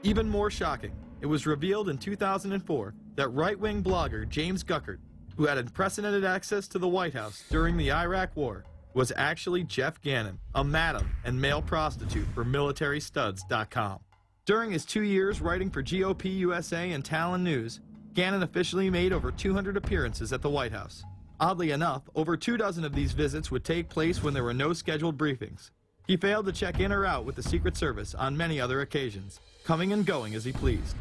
Even more shocking, it was revealed in 2004 that right-wing blogger James Guckert, who had unprecedented access to the White House during the Iraq War, was actually Jeff Gannon, a madam and male prostitute for MilitaryStuds.com. During his 2 years writing for GOP USA and Talon News, Gannon officially made over 200 appearances at the White House. Oddly enough, over 24 of these visits would take place when there were no scheduled briefings. He failed to check in or out with the Secret Service on many other occasions, coming and going as he pleased.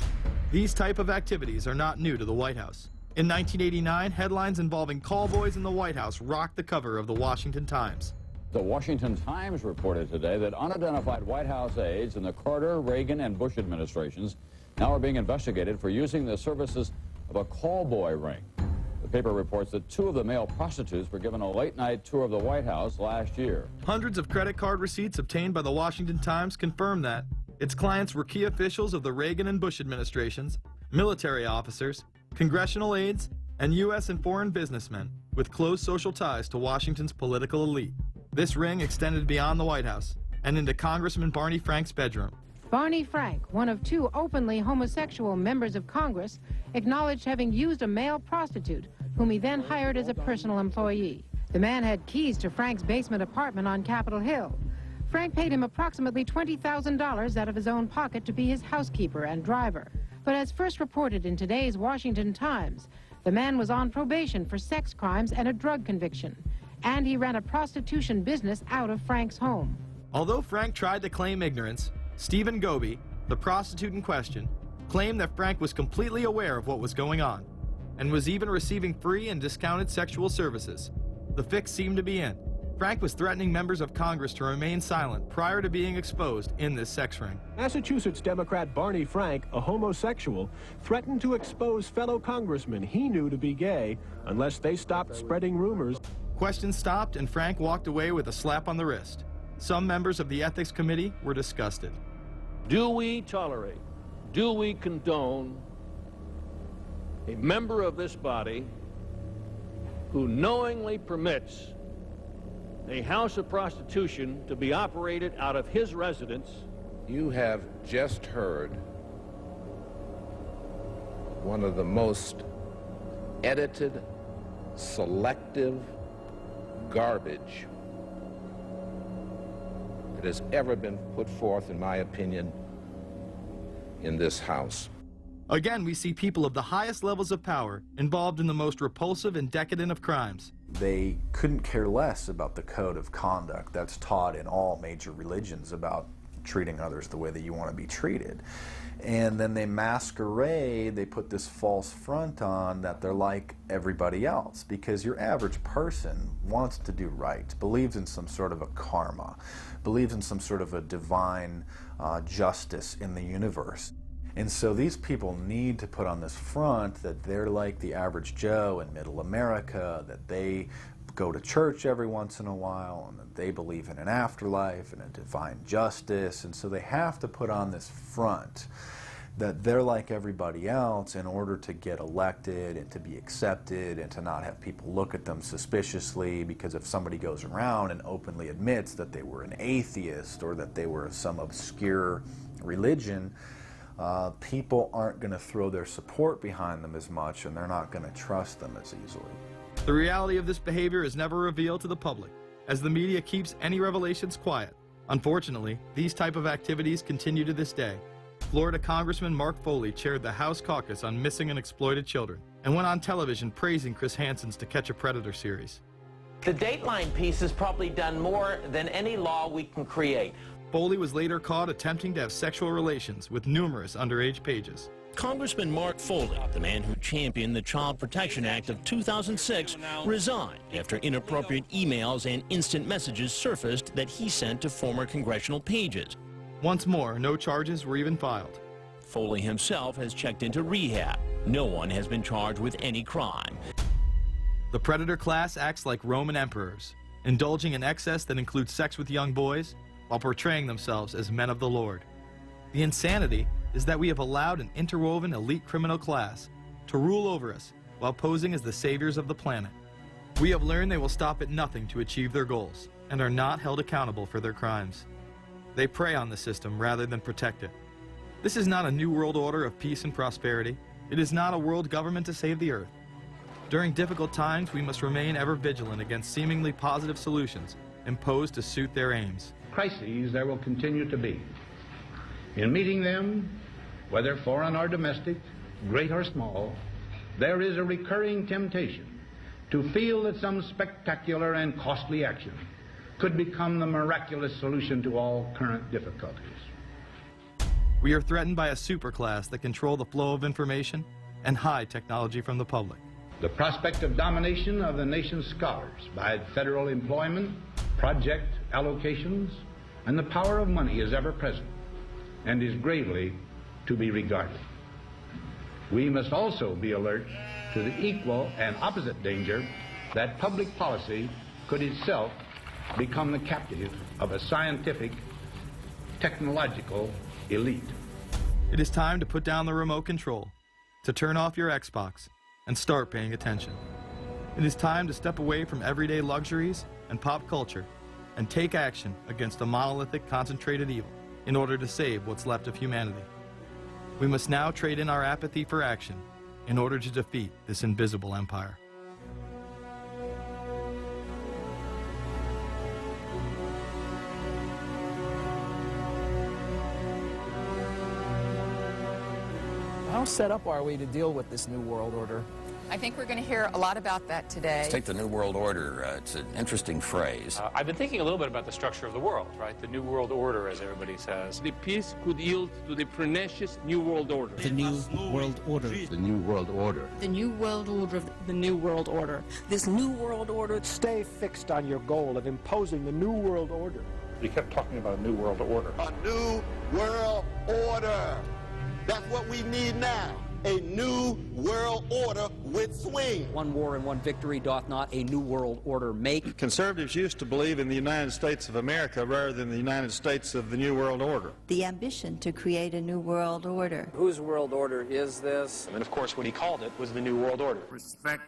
These type of activities are not new to the White House. In 1989, headlines involving callboys in the White House rocked the cover of the Washington Times. The Washington Times reported today that unidentified White House aides in the Carter, Reagan, and Bush administrations now are being investigated for using the services of a callboy ring. The paper reports that 2 of the male prostitutes were given a late-night tour of the White House last year. Hundreds of credit card receipts obtained by the Washington Times confirm that its clients were key officials of the Reagan and Bush administrations, military officers, congressional aides, and U.S. and foreign businessmen with close social ties to Washington's political elite. This ring extended beyond the White House and into Congressman Barney Frank's bedroom. Barney Frank, one of 2 openly homosexual members of Congress, acknowledged having used a male prostitute, whom he then hired as a personal employee. The man had keys to Frank's basement apartment on Capitol Hill. Frank paid him approximately $20,000 out of his own pocket to be his housekeeper and driver. But as first reported in today's Washington Times, the man was on probation for sex crimes and a drug conviction, and he ran a prostitution business out of Frank's home. Although Frank tried to claim ignorance, Stephen Goby, the prostitute in question, claimed that Frank was completely aware of what was going on and was even receiving free and discounted sexual services. The fix seemed to be in. Frank was threatening members of Congress to remain silent prior to being exposed in this sex ring. Massachusetts Democrat Barney Frank, a homosexual, threatened to expose fellow congressmen he knew to be gay unless they stopped spreading rumors. Questions stopped and Frank walked away with a slap on the wrist. Some members of the Ethics Committee were disgusted. Do we tolerate, do we condone a member of this body who knowingly permits a house of prostitution to be operated out of his residence? You have just heard one of the most edited, selective garbage that has ever been put forth, in my opinion, in this House. Again, we see people of the highest levels of power involved in the most repulsive and decadent of crimes. They couldn't care less about the code of conduct that's taught in all major religions about treating others the way that you want to be treated. And then they masquerade, they put this false front on that they're like everybody else, because your average person wants to do right, believes in some sort of a karma, believes in some sort of a divine justice in the universe. And so these people need to put on this front that they're like the average Joe in middle America, that they go to church every once in a while, and that they believe in an afterlife and a divine justice. And so they have to put on this front that they're like everybody else in order to get elected and to be accepted and to not have people look at them suspiciously, because if somebody goes around and openly admits that they were an atheist or that they were some obscure religion, people aren't going to throw their support behind them as much, and they're not going to trust them as easily. The reality of this behavior is never revealed to the public, as the media keeps any revelations quiet. Unfortunately, these type of activities continue to this day. Florida Congressman Mark Foley chaired the House caucus on missing and exploited children and went on television praising Chris Hansen's To Catch a Predator series. The Dateline piece has probably done more than any law we can create. Foley was later caught attempting to have sexual relations with numerous underage pages. Congressman Mark Foley, the man who championed the Child Protection Act of 2006, resigned after inappropriate emails and instant messages surfaced that he sent to former congressional pages. Once more, no charges were even filed. Foley himself has checked into rehab. No one has been charged with any crime. The predator class acts like Roman emperors, indulging in excess that includes sex with young boys while portraying themselves as men of the Lord. The insanity is that we have allowed an interwoven elite criminal class to rule over us while posing as the saviors of the planet. We have learned they will stop at nothing to achieve their goals and are not held accountable for their crimes. They prey on the system rather than protect it. This is not a new world order of peace and prosperity. It is not a world government to save the earth. During difficult times, we must remain ever vigilant against seemingly positive solutions imposed to suit their aims. Crises there will continue to be. In meeting them, whether foreign or domestic, great or small, there is a recurring temptation to feel that some spectacular and costly action could become the miraculous solution to all current difficulties. We are threatened by a superclass that control the flow of information and hide technology from the public. The prospect of domination of the nation's scholars by federal employment, project allocations, and the power of money is ever present and is gravely to be regarded. We must also be alert to the equal and opposite danger that public policy could itself become the captive of a scientific, technological elite. It is time to put down the remote control, to turn off your Xbox, and start paying attention. It is time to step away from everyday luxuries and pop culture and take action against a monolithic, concentrated evil in order to save what's left of humanity. We must now trade in our apathy for action in order to defeat this invisible empire. How set up are we to deal with this new world order? I think we're going to hear a lot about that today. Let's take the New World Order. It's an interesting phrase. I've been thinking a little bit about the structure of the world, right? The New World Order, as everybody says. The peace could yield to the pernicious New World Order. The New World Order. The New World Order. The New World Order. The New World Order. This New World Order. Stay fixed on your goal of imposing the New World Order. We kept talking about a New World Order. A New World Order. That's what we need now. A new world order with swing. One war and one victory doth not a new world order make. Conservatives used to believe in the United States of America rather than the United States of the New World Order. The ambition to create a new world order. Whose world order is this? And of course, what he called it was the New World Order. Respect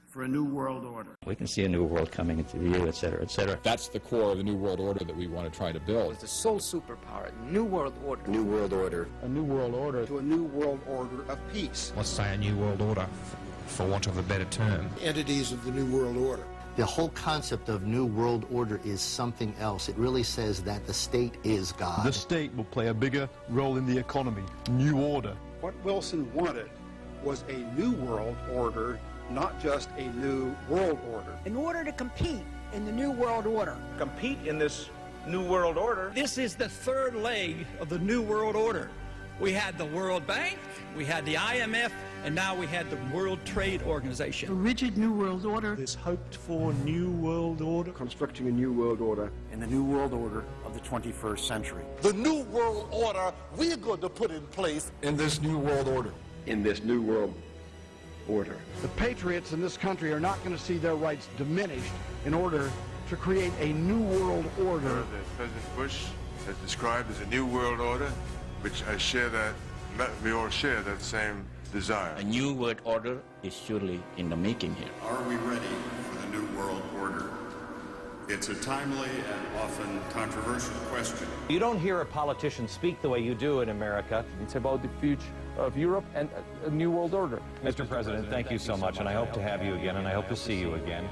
for a new world order. We can see a new world coming into view, et cetera, et cetera. That's the core of the New World Order that we want to try to build. It's the sole superpower, New World Order. New World Order. A new world order. To a new world order of peace. Let's say a new world order, for want of a better term. Entities of the new world order. The whole concept of New World Order is something else. It really says that the state is God. The state will play a bigger role in the economy. New order. What Wilson wanted was a new world order, not just a new world order. In order to compete in the New World Order. Compete in this New World Order. This is the third leg of the New World Order. We had the World Bank, we had the IMF, and now we had the World Trade Organization. The rigid New World Order. This hoped-for New World Order. Constructing a new world order. In the New World Order of the 21st century. The new world order we're going to put in place In this New World Order. in this new world order. The patriots in this country are not going to see their rights diminished in order to create a new world order. That President Bush has described as a new world order, which we all share that same desire. A new world order is surely in the making here. Are we ready for the new world order? It's a timely and often controversial question. You don't hear a politician speak the way you do in America. It's about the future of Europe and a new world order. Mr. President, thank you so much, and I hope to have you again, and I hope to see you again.